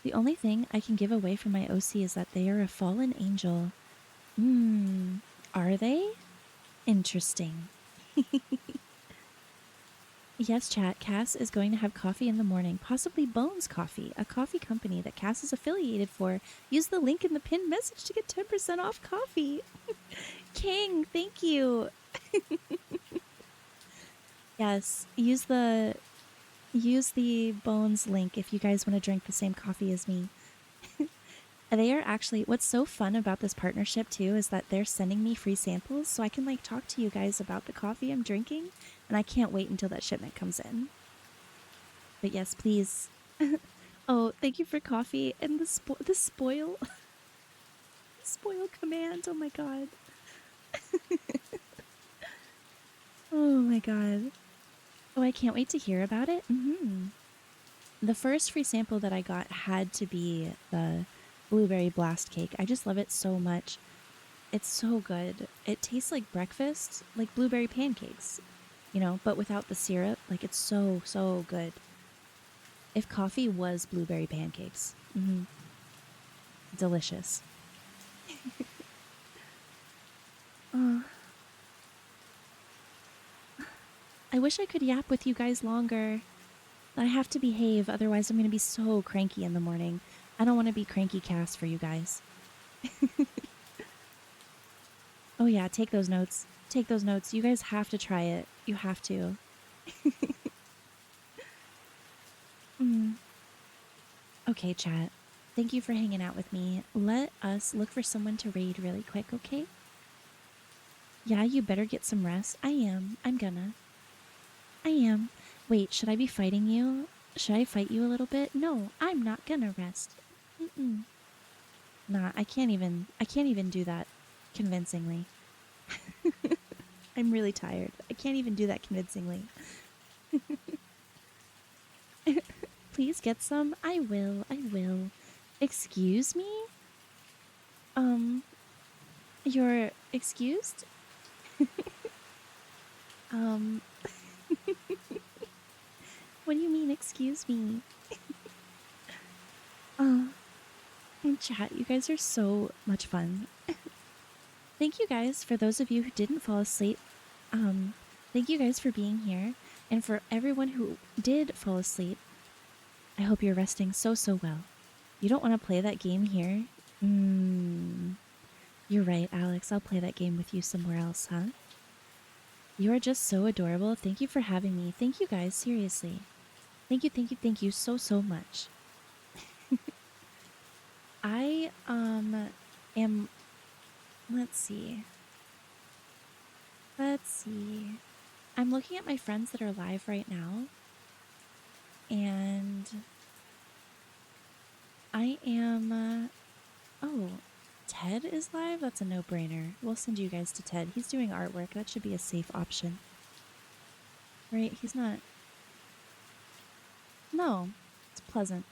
The only thing I can give away from my OC is that they are a fallen angel. Are they? Interesting. Yes, chat. Cass is going to have coffee in the morning, possibly Bones Coffee, a coffee company that Cass is affiliated for. Use the link in the pinned message to get 10% off coffee. King, thank you. Yes, use the Bones link if you guys want to drink the same coffee as me. They are actually, what's so fun about this partnership too is that they're sending me free samples so I can like talk to you guys about the coffee I'm drinking, and I can't wait until that shipment comes in. But yes, please. Oh, thank you for coffee and the spoil spoil command. Oh my god. Oh my god. Oh, I can't wait to hear about it. The first free sample that I got had to be the blueberry blast cake. I just love it so much. It's so good. It tastes like breakfast, like blueberry pancakes, you know, but without the syrup. Like, it's so good. If coffee was blueberry pancakes. Delicious. I wish I could yap with you guys longer. I have to behave, otherwise I'm going to be so cranky in the morning. I don't want to be cranky Cass for you guys. Oh yeah, take those notes. Take those notes. You guys have to try it. You have to. Okay, chat. Thank you for hanging out with me. Let us look for someone to raid really quick, okay? Yeah, you better get some rest. I am. I'm gonna. I am. Wait, should I be fighting you? Should I fight you a little bit? No, I'm not gonna rest. Nah, I can't even do that convincingly. I'm really tired. I can't even do that convincingly. Please get some. I will. Excuse me? You're excused? What do you mean, excuse me? Chat, you guys are so much fun. Thank you guys for those of you who didn't fall asleep. Thank you guys for being here. And for everyone who did fall asleep, I hope you're resting so well. You don't want to play that game here? You're right, Alex. I'll play that game with you somewhere else, huh? You are just so adorable. Thank you for having me. Thank you guys, seriously. Thank you so much. I am let's see. I'm looking at my friends that are live right now. And I am oh, Ted is live? That's a no-brainer. We'll send you guys to Ted. He's doing artwork. That should be a safe option. Right? He's not. No, it's pleasant.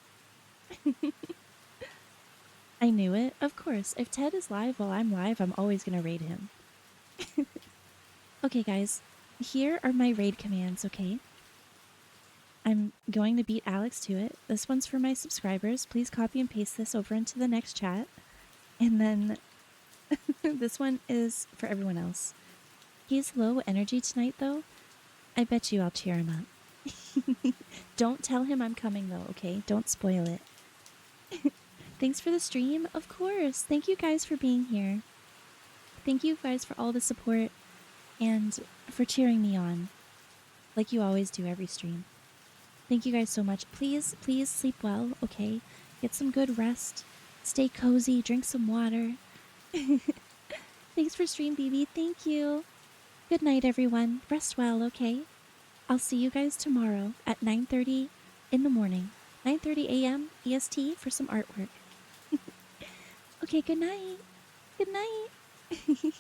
I knew it. Of course. If Ted is live while I'm live, I'm always going to raid him. Okay, guys. Here are my raid commands, okay? I'm going to beat Alex to it. This one's for my subscribers. Please copy and paste this over into the next chat. And then this one is for everyone else. He's low energy tonight, though. I bet you I'll cheer him up. Don't tell him I'm coming, though, okay? Don't spoil it. Thanks for the stream. Of course. Thank you guys for being here. Thank you guys for all the support and for cheering me on, like you always do every stream. Thank you guys so much. Please sleep well, okay? Get some good rest. Stay cozy. Drink some water. Thanks for stream, BB. Thank you. Good night, everyone. Rest well, okay? I'll see you guys tomorrow at 9:30 in the morning. 9:30 a.m. EST for some artwork. Okay, good night. Good night.